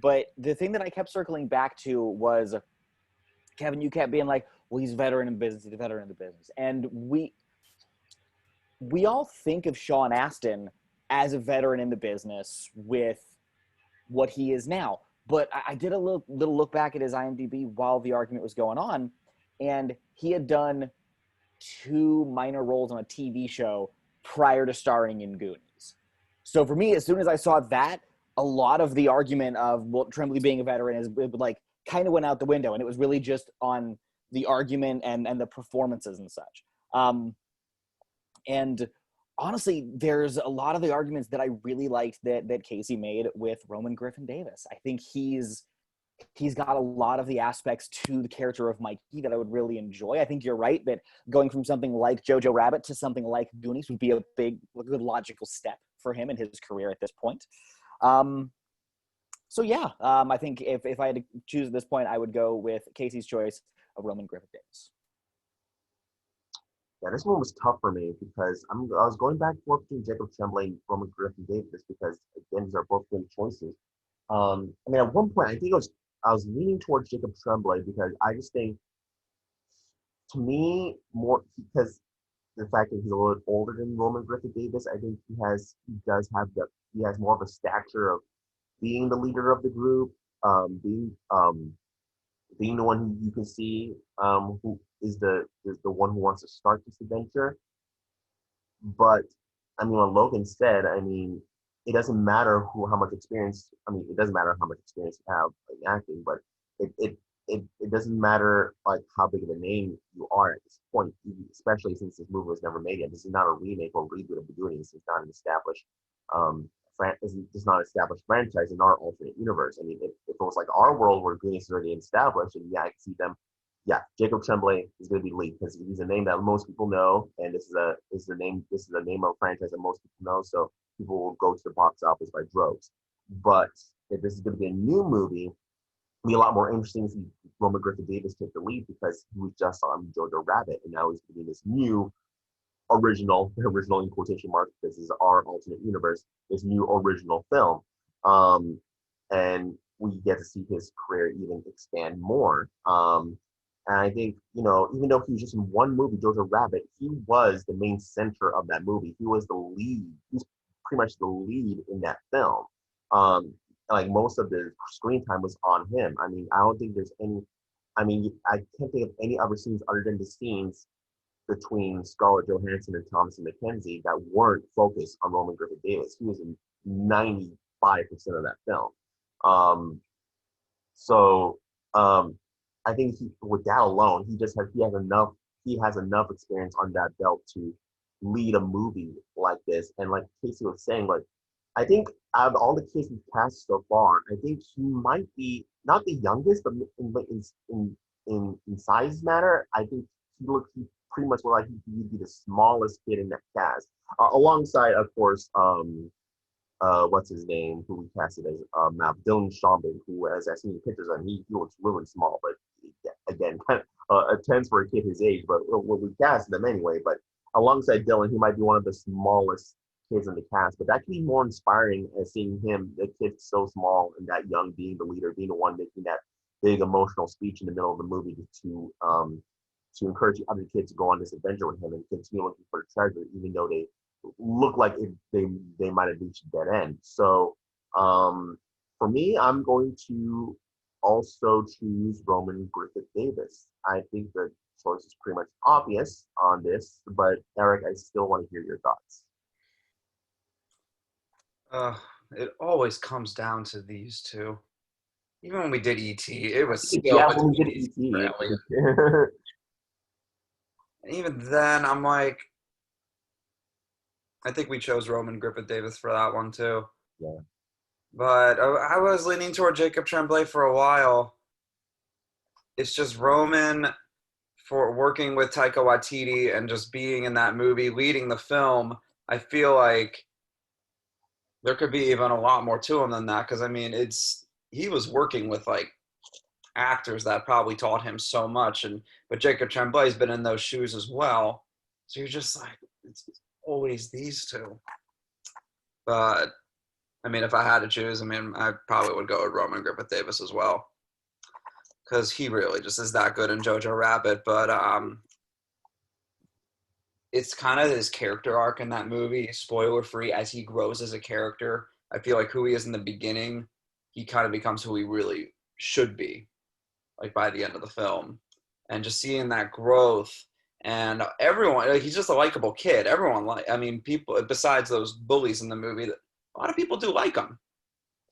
But the thing that I kept circling back to was, Kevin, you kept being like, well, he's a veteran in business. He's a veteran in the business. And we all think of Sean Astin as a veteran in the business with what he is now. But I did a little look back at his IMDb while the argument was going on, and he had done 2 minor roles on a TV show prior to starring in Goonies. So for me, as soon as I saw that, a lot of the argument of Tremblay being a veteran is like kind of went out the window, and it was really just on the argument and the performances and such. And honestly, there's a lot of the arguments that I really liked that Kaycee made with Roman Griffin Davis. I think he's got a lot of the aspects to the character of Mikey that I would really enjoy. I think you're right that going from something like Jojo Rabbit to something like Goonies would be a good logical step for him in his career at this point. So yeah, I think if I had to choose at this point, I would go with Kaycee's choice of Roman Griffin Davis. Yeah, this one was tough for me because I was going back and forth between Jacob Tremblay and Roman Griffin Davis because, again, these are both good choices. I mean, at one point, I think I was leaning towards Jacob Tremblay because I just think, to me, more because the fact that he's a little bit older than Roman Griffin Davis, I think he has more of a stature of being the leader of the group, being being the one who you can see who is the one who wants to start this adventure. But I mean, what Logan said, I mean, it doesn't matter how much experience. I mean, it doesn't matter how much experience you have in acting, but it doesn't matter like how big of a name you are at this point, especially since this movie was never made yet. This is not a remake or reboot of the Goonies. It's not an established it's not an established franchise in our alternate universe. I mean, if it was like our world where Goonies is already established, and yeah, I can see them. Yeah, Jacob Tremblay is going to be lead because he's a name that most people know, and this is the name of a franchise that most people know. So people will go to the box office by droves. But if this is going to be a new movie, it'll be a lot more interesting to see Roman Griffith Davis take the lead because we just saw him Jojo Rabbit, and now he's going to be this new original in quotation marks, this is our alternate universe, this new original film. And we get to see his career even expand more. And I think, even though he was just in one movie, Jojo Rabbit, he was the main center of that movie. He was the lead. He was pretty much the lead in that film. Like most of the screen time was on him. I mean, I don't think there's any, I can't think of any other scenes other than the scenes between Scarlett Johansson and Thomasin McKenzie that weren't focused on Roman Griffith Davis. He was in 95% of that film. I think with that alone, he has enough experience on that belt to lead a movie like this. And like Kaycee was saying, like I think out of all the kids we've cast so far, I think he might be not the youngest, but in size matter, I think he pretty much looked like he'd be the smallest kid in that cast, alongside, of course, what's his name, who we casted as Dylan Schomburg, who, as I've seen the pictures of him, he looks really small, but again, kind of tense for a kid his age, but we casted them anyway. But alongside Dylan, he might be one of the smallest kids in the cast, but that can be more inspiring as seeing him, the kid so small and that young, being the leader, being the one making that big emotional speech in the middle of the movie to encourage other kids to go on this adventure with him and continue looking for the treasure, even though they look like they might have reached a dead end. So for me, I'm going to also choose Roman Griffith Davis. I think the choice is pretty much obvious on this, but Erik, I still want to hear your thoughts. It always comes down to these two. Even when we did ET, it was still when we did ET. Even then, I'm like, I think we chose Roman Griffith Davis for that one too. Yeah. But I was leaning toward Jacob Tremblay for a while. It's just Roman for working with Taika Waititi and just being in that movie, leading the film. I feel like there could be even a lot more to him than that. Because I mean, he was working with like actors that probably taught him so much, but Jacob Tremblay's been in those shoes as well. So you're just like, it's always these two. But I mean, if I had to choose, I mean, I probably would go with Roman Griffith Davis as well, because he really just is that good in Jojo Rabbit. But it's kind of his character arc in that movie, spoiler free, as he grows as a character. I feel like who he is in the beginning, he kind of becomes who he really should be, like by the end of the film. And just seeing that growth, and everyone, like, he's just a likable kid. Everyone, people, besides those bullies in the movie, a lot of people do like him.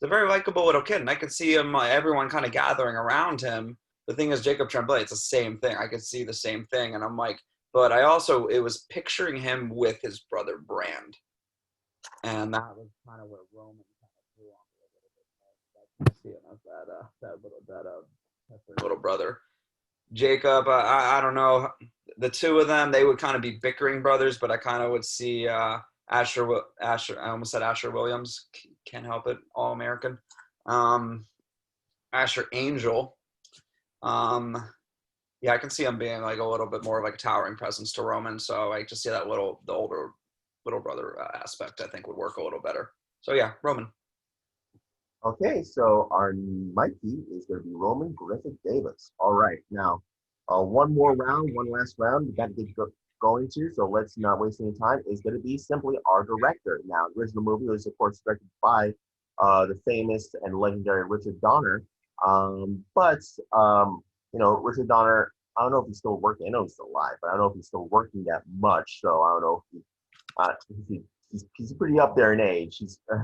He's a very likable little kid, and I could see him, everyone kind of gathering around him. The thing is, Jacob Tremblay, it's the same thing. I could see the same thing, and I'm like, but it was picturing him with his brother Brand, and that was kind of where Roman kind of grew on a little bit. I see him as that little brother. Jacob, I don't know. The two of them, they would kind of be bickering brothers, but I kind of would see Asher. I almost said Asher Williams. Can't help it. All American. Asher Angel. Yeah, I can see him being like a little bit more of like a towering presence to Roman. So I just see that the older little brother aspect, I think, would work a little better. So yeah, Roman. Okay, so our Mikey is going to be Roman Griffith Davis. All right, now one last round. We got to get going to, so let's not waste any time. Is going to be simply our director. Now, the original movie was, of course, directed by the famous and legendary Richard Donner. But Richard Donner, I don't know if he's still working. I know he's still alive, but I don't know if he's still working that much. So I don't know if he's pretty up there in age. I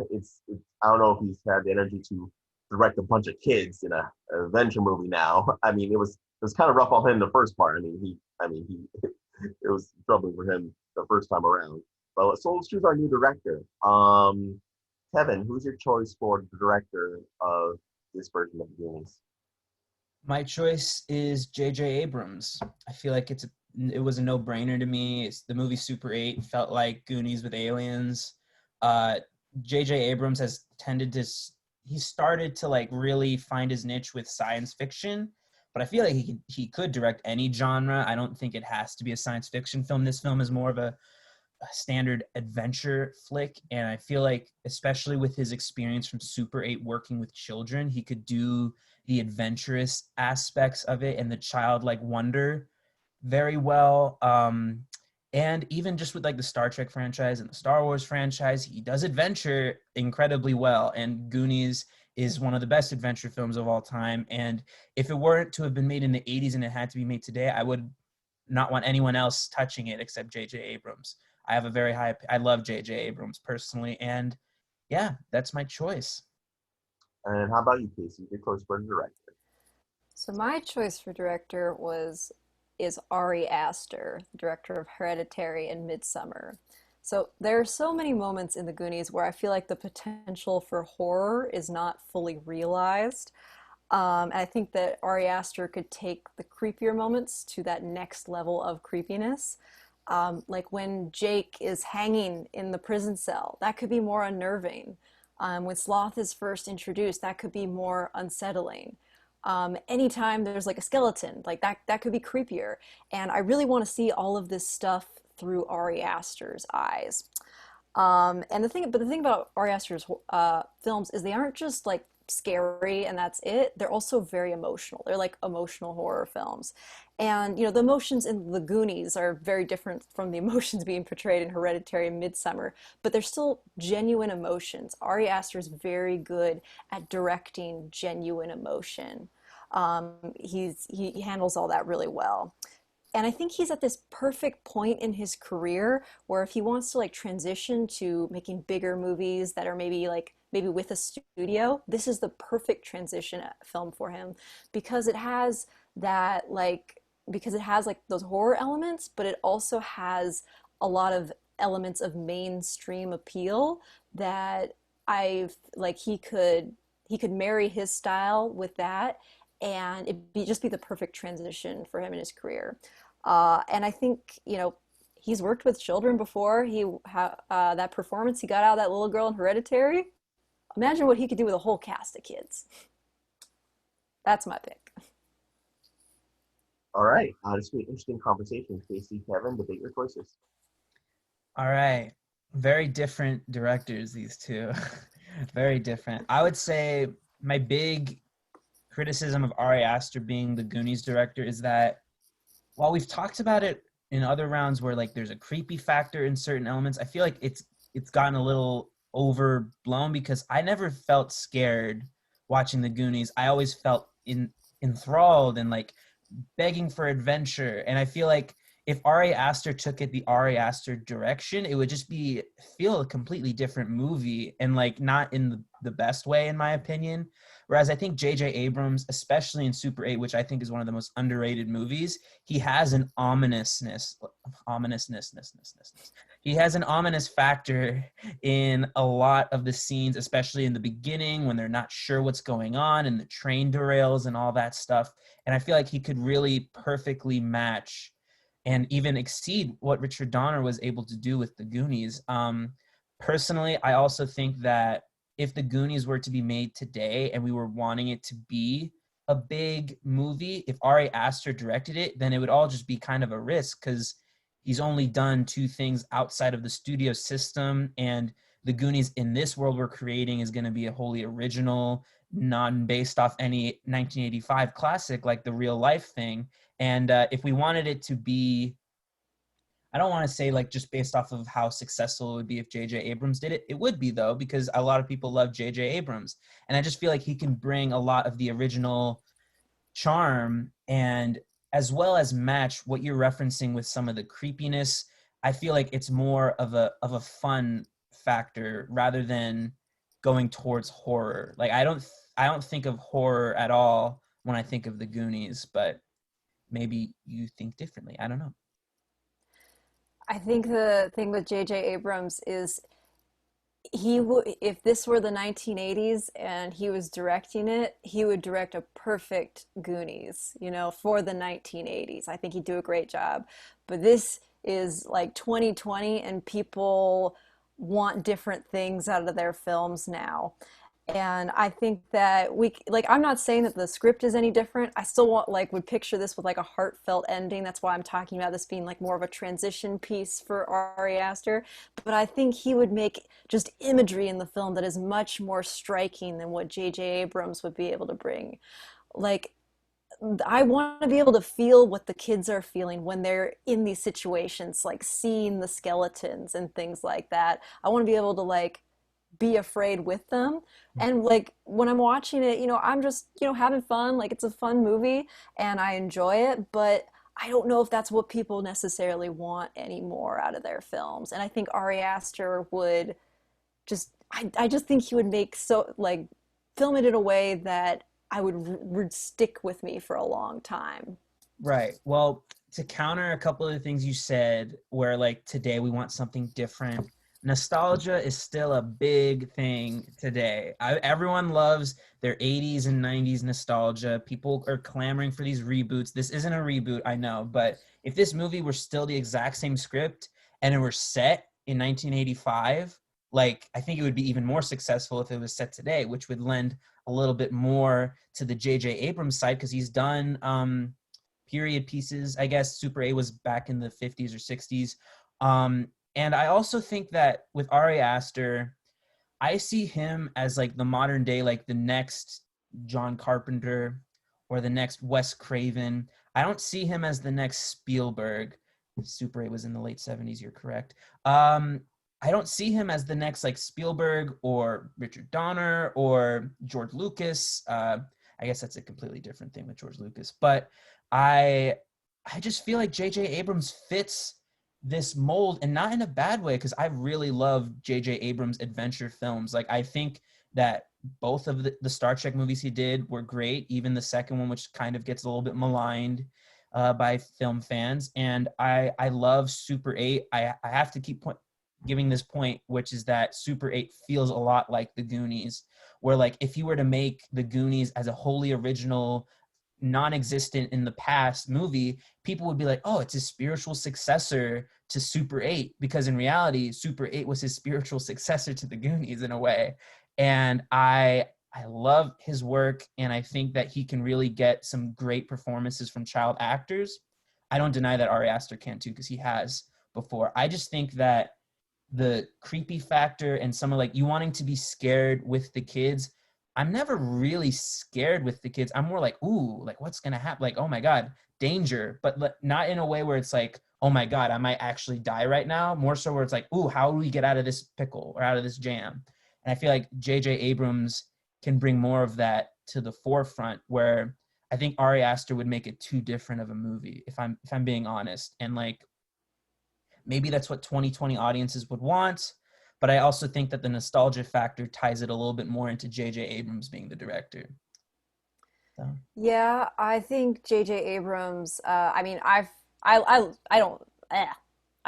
don't know if he's had the energy to direct a bunch of kids in a adventure movie now. I mean, it was kind of rough on him the first part. He it was troubling for him the first time around. But so let's choose our new director. Kevin, who's your choice for the director of this version of the Goonies? My choice is J.J. Abrams. I feel like it was a no-brainer to me. The movie Super 8 felt like Goonies with aliens. J.J. Abrams has he started to like really find his niche with science fiction, but I feel like he could direct any genre. I don't think it has to be a science fiction film. This film is more of a standard adventure flick, and I feel like, especially with his experience from Super 8 working with children, he could do the adventurous aspects of it and the childlike wonder very well. And even just with like the Star Trek franchise and the Star Wars franchise, he does adventure incredibly well, and Goonies is one of the best adventure films of all time. And if it weren't to have been made in the 80s and it had to be made today, I would not want anyone else touching it except J.J. Abrams. I love J.J. Abrams personally, and yeah, that's my choice. And how about you, Kaycee? Your choice for the director? So my choice for director is Ari Aster, director of Hereditary and Midsummer. So there are so many moments in the Goonies where I feel like the potential for horror is not fully realized. And I think that Ari Aster could take the creepier moments to that next level of creepiness. Like when Jake is hanging in the prison cell, that could be more unnerving. When Sloth is first introduced, that could be more unsettling. Anytime there's like a skeleton, like that could be creepier. And I really want to see all of this stuff through Ari Aster's eyes. And the thing about Ari Aster's films is they aren't just like scary and that's it. They're also very emotional. They're like emotional horror films. And the emotions in the Goonies are very different from the emotions being portrayed in Hereditary and Midsummer, but they're still genuine emotions. Ari Aster is very good at directing genuine emotion. He handles all that really well. And I think he's at this perfect point in his career where if he wants to like transition to making bigger movies that are maybe with a studio, this is the perfect transition film for him because it has those horror elements, but it also has a lot of elements of mainstream appeal that he could marry his style with that, and just be the perfect transition for him in his career. And I think he's worked with children before. That performance he got out of that little girl in Hereditary. Imagine what he could do with a whole cast of kids. That's my pick. All right. This will be an interesting conversation. Kaycee, Kevin, debate your choices. All right. Very different directors, these two. Very different. I would say my big criticism of Ari Aster being the Goonies director is that while we've talked about it in other rounds where like there's a creepy factor in certain elements, I feel like it's gotten a little overblown because I never felt scared watching the Goonies. I always felt enthralled and like begging for adventure. And I feel like if Ari Aster took it the Ari Aster direction, it would just feel a completely different movie, and like not in the best way, in my opinion. Whereas I think J.J. Abrams, especially in Super 8, which I think is one of the most underrated movies, he has an ominousness. He has an ominous factor in a lot of the scenes, especially in the beginning when they're not sure what's going on and the train derails and all that stuff. And I feel like he could really perfectly match and even exceed what Richard Donner was able to do with the Goonies. Personally, I also think that if the Goonies were to be made today and we were wanting it to be a big movie, if Ari Aster directed it, then it would all just be kind of a risk because he's only done two things outside of the studio system, and the Goonies in this world we're creating is going to be a wholly original, non-based off any 1985 classic like the real life thing. And if we wanted it to be I don't want to say like just based off of how successful it would be if J.J. Abrams did it. It would be, though, because a lot of people love J.J. Abrams. And I just feel like he can bring a lot of the original charm and as well as match what you're referencing with some of the creepiness. I feel like it's more of a fun factor rather than going towards horror. Like I don't think of horror at all when I think of the Goonies, but maybe you think differently. I don't know. I think the thing with J.J. Abrams is if this were the 1980s and he was directing it, he would direct a perfect Goonies, for the 1980s. I think he'd do a great job. But this is like 2020 and people want different things out of their films now. And I think that I'm not saying that the script is any different. I still would picture this with like a heartfelt ending. That's why I'm talking about this being like more of a transition piece for Ari Aster. But I think he would make just imagery in the film that is much more striking than what J.J. Abrams would be able to bring. Like, I want to be able to feel what the kids are feeling when they're in these situations, like seeing the skeletons and things like that. I want to be able to be afraid with them. And when I'm watching it, I'm just, having fun. Like, it's a fun movie and I enjoy it, but I don't know if that's what people necessarily want anymore out of their films. And I think Ari Aster would I just think he would make film it in a way that I would stick with me for a long time. Right. Well, to counter a couple of the things you said, where today we want something different, nostalgia is still a big thing today. Everyone loves their 80s and 90s nostalgia. People are clamoring for these reboots. This isn't a reboot, I know, but if this movie were still the exact same script and it were set in 1985, I think it would be even more successful if it was set today, which would lend a little bit more to the J.J. Abrams side because he's done period pieces. I guess Super 8 was back in the 50s or 60s. And I also think that with Ari Aster, I see him as the modern day, the next John Carpenter or the next Wes Craven. I don't see him as the next Spielberg. Super 8 was in the late 70s, you're correct. I don't see him as the next Spielberg or Richard Donner or George Lucas. I guess that's a completely different thing with George Lucas. But I just feel like J.J. Abrams fits this mold, and not in a bad way, because I really love J.J. Abrams' adventure films. I think that both of the Star Trek movies he did were great, even the second one, which kind of gets a little bit maligned by film fans. And I love Super 8. I have to keep giving this point, which is that Super 8 feels a lot like the Goonies, where if you were to make the Goonies as a wholly original, non-existent in the past movie, people would be like, oh, it's a spiritual successor to Super 8, because in reality, Super 8 was his spiritual successor to the Goonies in a way. And I love his work, and I think that he can really get some great performances from child actors. I don't deny that Ari Aster can too, because he has before. I just think that the creepy factor and some of you wanting to be scared with the kids, I'm never really scared with the kids. I'm more ooh, what's going to happen? Oh my God, danger. But not in a way where it's oh my God, I might actually die right now. More so where it's ooh, how do we get out of this pickle or out of this jam? And I feel like J.J. Abrams can bring more of that to the forefront, where I think Ari Aster would make it too different of a movie, if I'm being honest. And maybe that's what 2020 audiences would want. But I also think that the nostalgia factor ties it a little bit more into J.J. Abrams being the director. So. Yeah, I think J.J. Abrams. I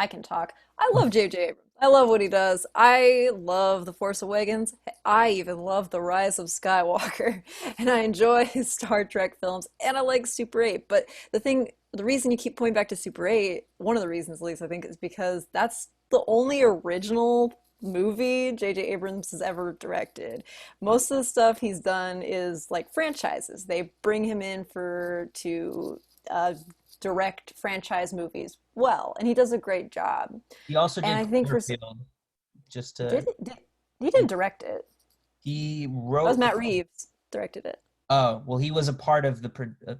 can talk. I love J.J. Abrams. I love what he does. I love The Force Awakens. I even love The Rise of Skywalker, and I enjoy his Star Trek films, and I like Super 8. But the reason you keep pointing back to Super 8, one of the reasons, at least, I think, is because that's the only original movie J.J. Abrams has ever directed. Most of the stuff he's done is franchises. They bring him in to direct franchise movies well, and he does a great job. He also did Cloverfield, he didn't direct it. He wrote. That was Matt Reeves directed it. Oh, well, he was a part of the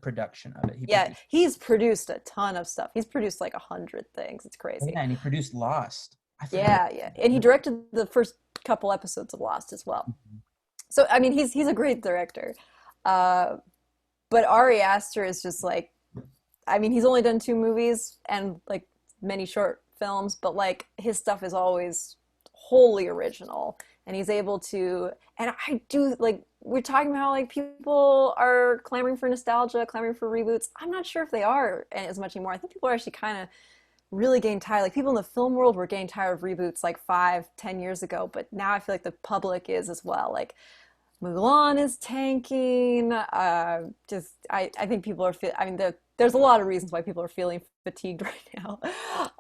production of it. Yeah, he's produced a ton of stuff. He's produced like 100 things. It's crazy. Yeah, and he produced Lost. I forgot. Yeah. And he directed the first couple episodes of Lost as well. So I mean, he's a great director. But Ari Aster is just like, I mean, he's only done 2 movies and like many short films, but like his stuff is always wholly original, and he's able to. And I do like, we're talking about how like people are clamoring for nostalgia, clamoring for reboots. I'm not sure if they are as much anymore. I think people are actually kind of really getting tired. Like people in the film world were getting tired of reboots like 5-10 years ago, but now I feel like the public is as well. Like Mulan is tanking. I think people are I mean, there's a lot of reasons why people are feeling fatigued right now.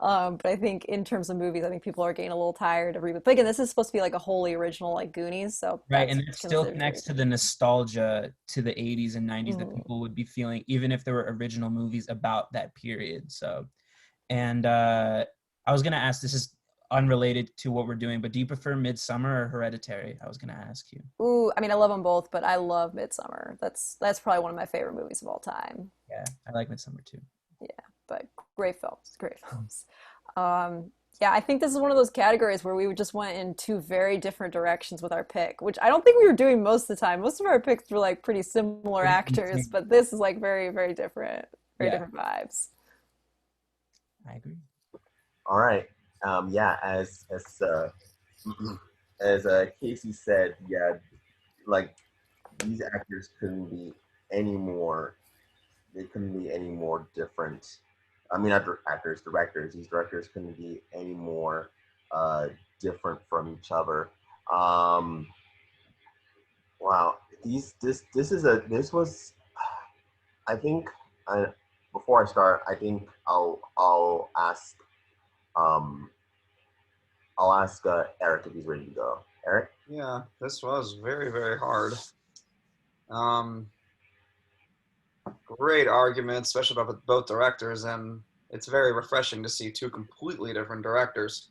But I think in terms of movies, I think people are getting a little tired of reboots. But again, this is supposed to be like a wholly original, like Goonies. So right, and it still connects to the nostalgia to the 80s and 90s that people would be feeling, even if there were original movies about that period. So, and I was gonna ask, this is unrelated to what we're doing, but do you prefer Midsummer or Hereditary? I was gonna ask you. Ooh, I mean, I love them both, but I love Midsummer. That's probably one of my favorite movies of all time. Yeah, I like Midsummer too. Yeah, but great films. Yeah, I think this is one of those categories where we just went in 2 very different directions with our pick, which I don't think we were doing most of the time. Most of our picks were like pretty similar actors, but this is like very, very different, different vibes. I agree. All right. Yeah, as Kaycee said, yeah, like these actors couldn't be any more. They couldn't be any more different. I mean, not actors, directors. These directors couldn't be any more different from each other. Wow. This was. I think before I start, I think I'll ask. I'll ask Erik if he's ready to go. Erik? Yeah, this was very, very hard. Great arguments, especially about both directors, and it's very refreshing to see 2 completely different directors.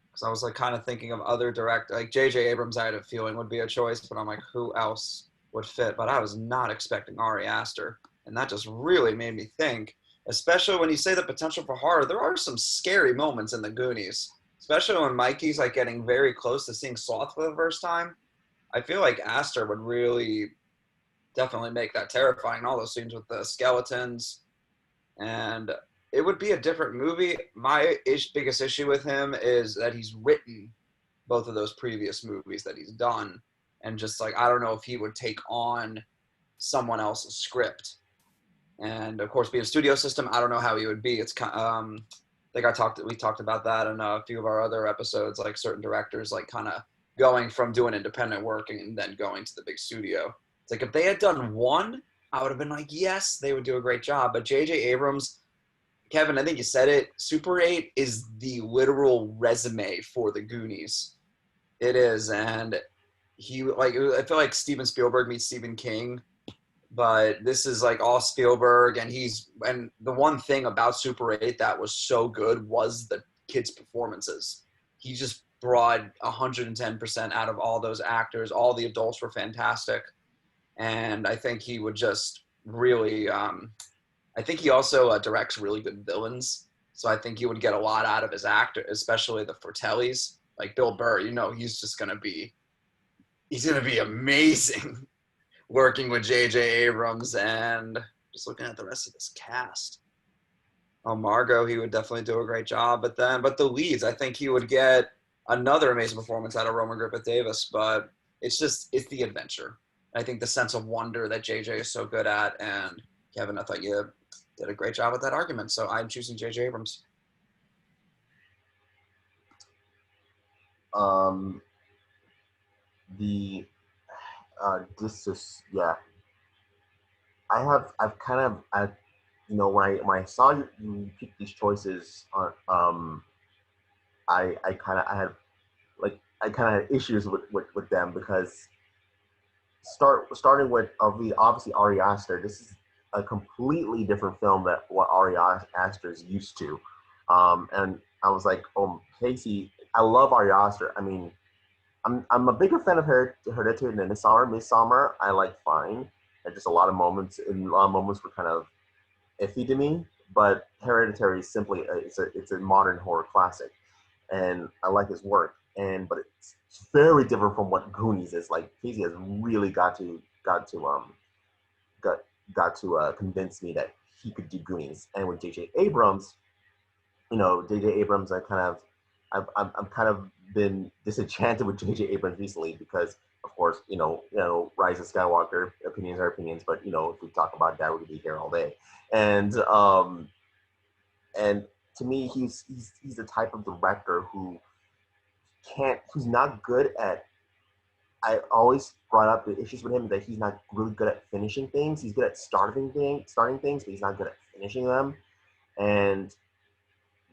Because I was like kind of thinking of other directors, like J.J. Abrams, I had a feeling would be a choice, but I'm like, who else would fit? But I was not expecting Ari Aster, and that just really made me think. Especially when you say the potential for horror, there are some scary moments in the Goonies. Especially when Mikey's like getting very close to seeing Sloth for the first time. I feel like Aster would really definitely make that terrifying. All those scenes with the skeletons, and it would be a different movie. My biggest issue with him is that he's written both of those previous movies that he's done, and just like I don't know if he would take on someone else's script. And of course, being a studio system, I don't know how he would be. It's kind I think we talked about that in a few of our other episodes, like certain directors, like kind of going from doing independent work and then going to the big studio. It's like if they had done one, I would have been like, yes, they would do a great job. But J.J. Abrams, Kevin, I think you said it, Super 8 is the literal resume for the Goonies. It is, and I feel like Steven Spielberg meets Stephen King. But this is like all Spielberg, and the one thing about Super 8 that was so good was the kids' performances. He just brought 110% out of all those actors. All the adults were fantastic, and I think he would just really. I think he also directs really good villains, so I think he would get a lot out of his actor, especially the Fratellis, like Bill Burr. He's gonna be amazing. Working with J.J. Abrams, and just looking at the rest of this cast. Margot, he would definitely do a great job. But the leads, I think he would get another amazing performance out of Roman Griffith Davis. But it's the adventure. I think the sense of wonder that J.J. is so good at. And Kevin, I thought you did a great job with that argument. So I'm choosing J.J. Abrams. This is I've kind of when I saw you pick these choices on I kind of had issues with them because starting with obviously Ari Aster, this is a completely different film than what Ari Aster is used to, and I was like, Kaycee, I love Ari Aster. I mean, I'm a bigger fan of Hereditary than Midsommar. I like fine, And just a lot of moments were kind of iffy to me. But Hereditary is simply it's a modern horror classic, and I like his work. But it's very different from what Goonies is. Like Kaycee has really got to convince me that he could do Goonies. And with J.J. Abrams, J.J. Abrams, I've kind of been disenchanted with J.J. Abrams recently because, of course, Rise of Skywalker, opinions are opinions, but if we talk about that, we could be here all day. And to me, he's the type of director who's not good at. I always brought up the issues with him that he's not really good at finishing things. He's good at starting things, but he's not good at finishing them. And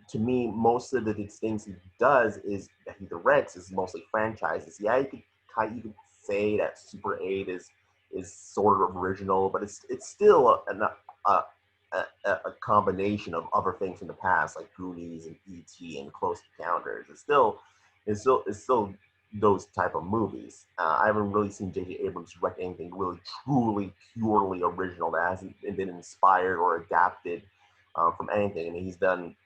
to me, most of the things he does is that he directs is mostly franchises. Yeah, you could say that Super 8 is sort of original, but it's still a combination of other things from the past, like Goonies and E.T. and Close Encounters. It's still those type of movies. I haven't really seen J.J. Abrams direct anything really, truly, purely original that hasn't been inspired or adapted from anything. And he's done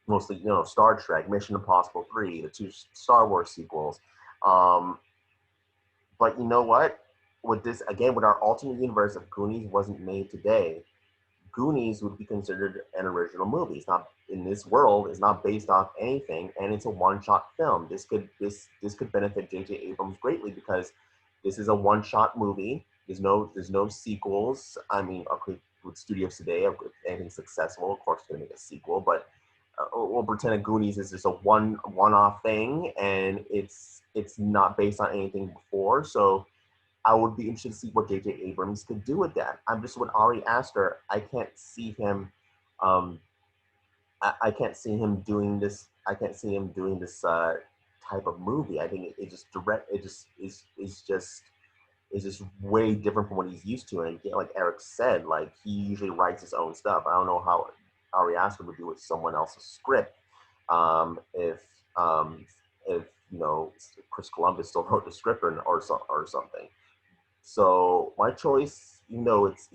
mostly, Star Trek, Mission Impossible 3, the 2 Star Wars sequels. But you know what? With our alternate universe, if Goonies wasn't made today, Goonies would be considered an original movie. It's not in this world. It's not based off anything, and it's a one-shot film. This could benefit J.J. Abrams greatly because this is a one-shot movie. There's no sequels. I mean, okay, with studios today, if anything's successful, of course, they're gonna make a sequel. But we'll pretend that Goonies is just a one-off thing, and it's not based on anything before. So I would be interested to see what J.J. Abrams could do with that. I'm just with Ari Aster. I can't see him. I can't see him doing this. I can't see him doing this type of movie. I think it just is just way different from what he's used to. And like Erik said, like he usually writes his own stuff. I don't know how Ari Aster would do with someone else's script. If Chris Columbus still wrote the script or something. So my choice, it's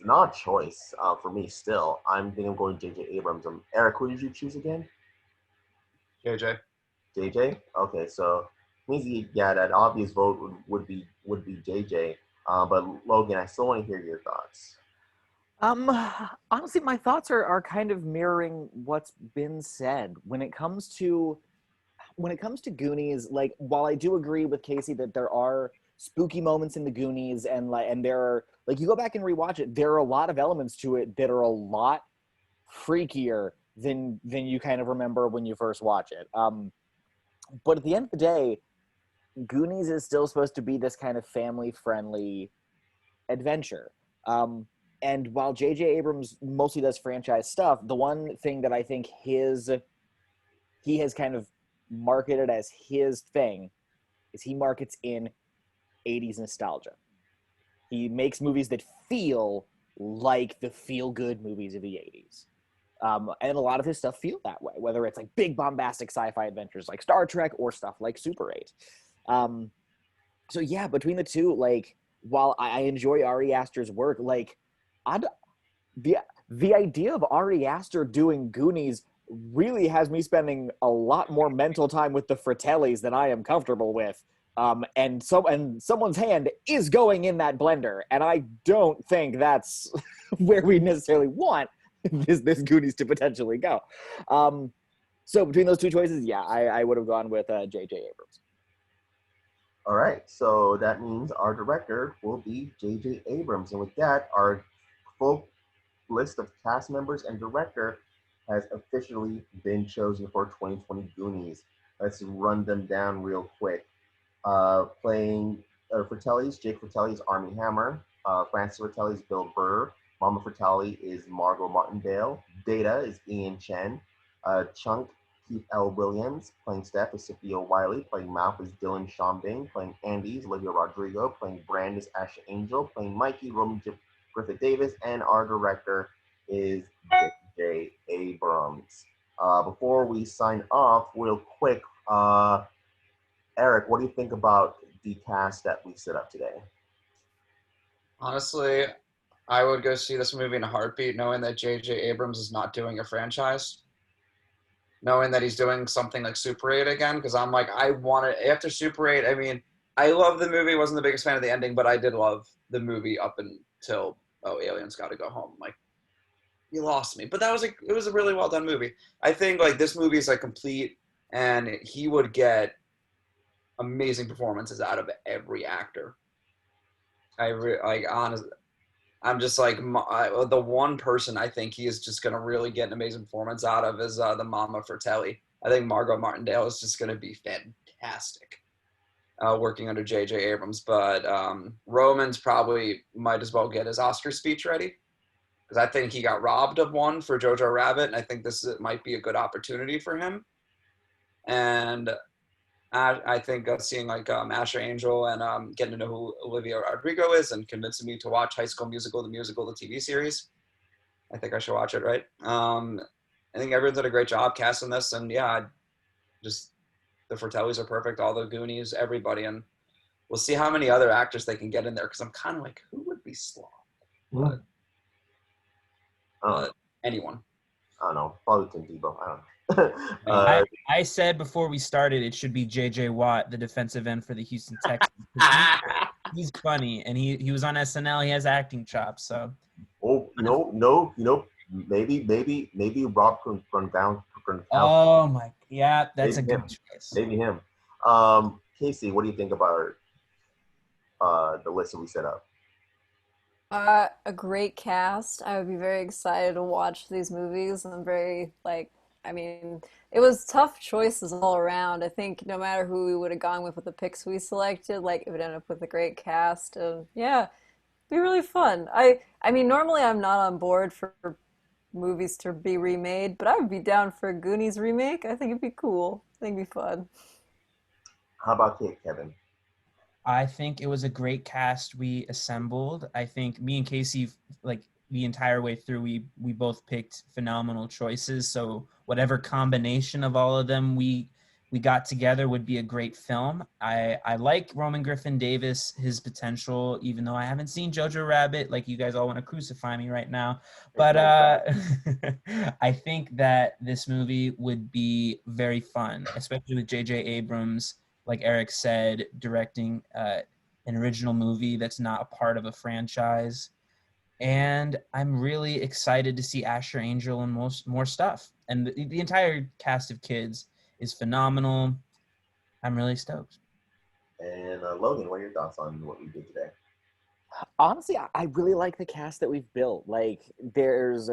an odd choice for me still. I'm going J.J. Abrams. Erik, who did you choose again? JJ. JJ? Okay, so means that obvious vote would be JJ. But Logan, I still want to hear your thoughts. Honestly, my thoughts are kind of mirroring what's been said when it comes to Goonies. Like, while I do agree with Kaycee that there are spooky moments in the Goonies, and there are, like, you go back and rewatch it, there are a lot of elements to it that are a lot freakier than you kind of remember when you first watch it. But at the end of the day, Goonies is still supposed to be this kind of family-friendly adventure. And while J.J. Abrams mostly does franchise stuff, the one thing that I think he has kind of marketed as his thing is he markets in 80s nostalgia. He makes movies that feel like the feel-good movies of the 80s. And a lot of his stuff feel that way, whether it's like big bombastic sci-fi adventures like Star Trek or stuff like Super 8. So yeah, between the two, like, while I enjoy Ari Aster's work, like, the idea of Ari Aster doing Goonies really has me spending a lot more mental time with the Fratellis than I am comfortable with. And someone's hand is going in that blender, and I don't think that's where we necessarily want this Goonies to potentially go. So between those two choices, yeah, I would have gone with J.J. Abrams. All right, so that means our director will be J.J. Abrams, and with that, our full list of cast members and director has officially been chosen for 2020 Goonies. Let's run them down real quick. Playing Fratellis, Jake Fratelli is Armie Hammer. Francis Fratelli is Bill Burr. Mama Fratelli is Margot Martindale. Data is Ian Chen. Chunk, Keith L. Williams. Playing Stef is Sophia Wiley. Playing Mouth is Dylan Shambing. Playing Andi is Olivia Rodrigo. Playing Brand is Asha Angel. Playing Mikey, Roman Griffith Davis. And our director is J.J. Abrams. Before we sign off, real quick, Erik, what do you think about the cast that we set up today? Honestly, I would go see this movie in a heartbeat, knowing that J.J. Abrams is not doing a franchise, knowing that he's doing something like Super 8 again, because I'm like, I want it after Super 8. I mean, I love the movie. Wasn't the biggest fan of the ending, but I did love the movie up until aliens got to go home. Like, you lost me, but it was a really well done movie. I think like this movie is like complete, and he would get amazing performances out of every actor. Like honestly. I'm just like the one person I think he is just going to really get an amazing performance out of is the Mama Fratelli. I think Margot Martindale is just going to be fantastic working under J.J. Abrams. But Roman's probably might as well get his Oscar speech ready because I think he got robbed of one for Jojo Rabbit, and I think might be a good opportunity for him. And I think seeing like Asher Angel and getting to know who Olivia Rodrigo is and convincing me to watch High School Musical, the TV series. I think I should watch it, right? I think everyone did a great job casting this, and yeah, just the Fratellis are perfect, all the Goonies, everybody, and we'll see how many other actors they can get in there because I'm kind of like, who would be Sloth? But anyone. I don't know. Probably Tim Tebow. I don't know. I said before we started it should be J.J. Watt, the defensive end for the Houston Texans. He's funny, and he was on SNL. He has acting chops. So. Oh no! Maybe Rob Gronkowski. Oh my, yeah, that's maybe a good him. choice. Maybe him. Kaycee, what do you think about the list that we set up? A great cast. I would be very excited to watch these movies. I'm very I mean, it was tough choices all around. I think no matter who we would have gone with the picks we selected, like it would end up with a great cast. And yeah, it'd be really fun. I mean, normally I'm not on board for movies to be remade, but I would be down for a Goonies remake. I think it'd be cool. I think it'd be fun. How about Kevin? I think it was a great cast we assembled. I think me and Kaycee, like the entire way through, we both picked phenomenal choices. So whatever combination of all of them we got together would be a great film. I like Roman Griffin Davis, his potential, even though I haven't seen Jojo Rabbit. Like you guys all want to crucify me right now, but I think that this movie would be very fun, especially with J.J. Abrams, like Erik said, directing an original movie that's not a part of a franchise. And I'm really excited to see Asher Angel and more stuff. And the entire cast of kids is phenomenal. I'm really stoked. And Logan, what are your thoughts on what we did today? Honestly, I really like the cast that we've built. Like, there's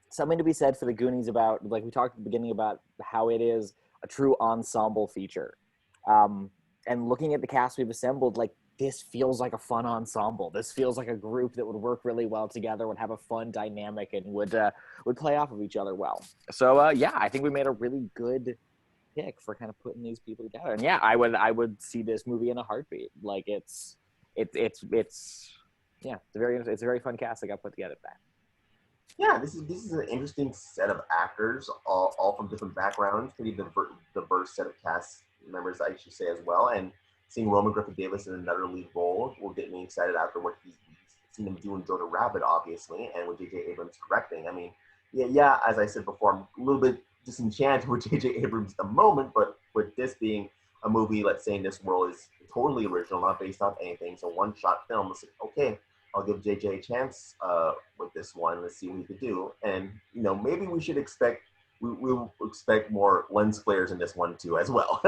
something to be said for the Goonies about, like we talked at the beginning about how it is a true ensemble feature. And looking at the cast we've assembled, like, this feels like a fun ensemble. This feels like a group that would work really well together, would have a fun dynamic, and would play off of each other well. So yeah, I think we made a really good pick for kind of putting these people together. And yeah, I would see this movie in a heartbeat. Like it's yeah, it's a very fun cast that got put together. That. Yeah, this is an interesting set of actors, all from different backgrounds, pretty diverse set of cast members, I should say, as well. And seeing Roman Griffin Davis in another lead role will get me excited after what he's seen him do in Jojo Rabbit, obviously, and with J.J. Abrams directing. I mean, yeah, as I said before, I'm a little bit disenchanted with J.J. Abrams at the moment, but with this being a movie, let's say in this world, is totally original, not based off anything, it's a one-shot film. It's like, okay, I'll give JJ a chance with this one. Let's see what he could do. And, maybe we should we'll expect more lens flares in this one too as well.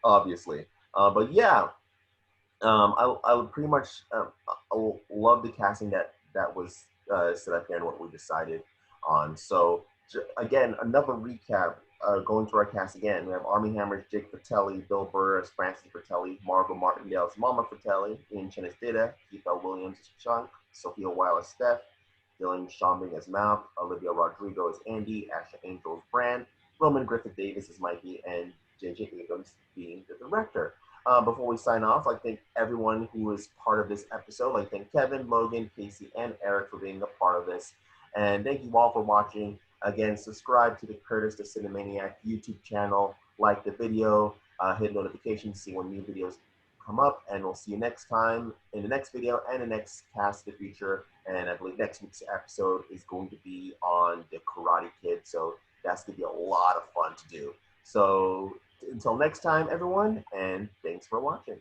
Obviously. But yeah, I would pretty much I love the casting that was set up here and what we decided on. So again, another recap. Going through our cast again, we have Armie Hammer's Jake Fratelli, Bill Burr as Francis Fratelli, Margot Martindale as Mama Fratelli, Ian Chen as Dida, Keith L. Williams as Chunk, Sophia Wiley as Stef, Dylan Schomburg as Mouth, Olivia Rodrigo as Andi, Asher Angel as Brand, Roman Griffith Davis as Mikey, and J.J. Abrams being the director. Before we sign off, I thank everyone who was part of this episode. I thank Kevin, Logan, Kaycee, and Erik for being a part of this. And thank you all for watching. Again, subscribe to the Curtis the Cinemaniac YouTube channel, like the video, hit notifications, see when new videos come up, and we'll see you next time in the next video and the next Cast of the Future. And I believe next week's episode is going to be on the Karate Kid, so that's going to be a lot of fun to do. So until next time, everyone, and thanks for watching.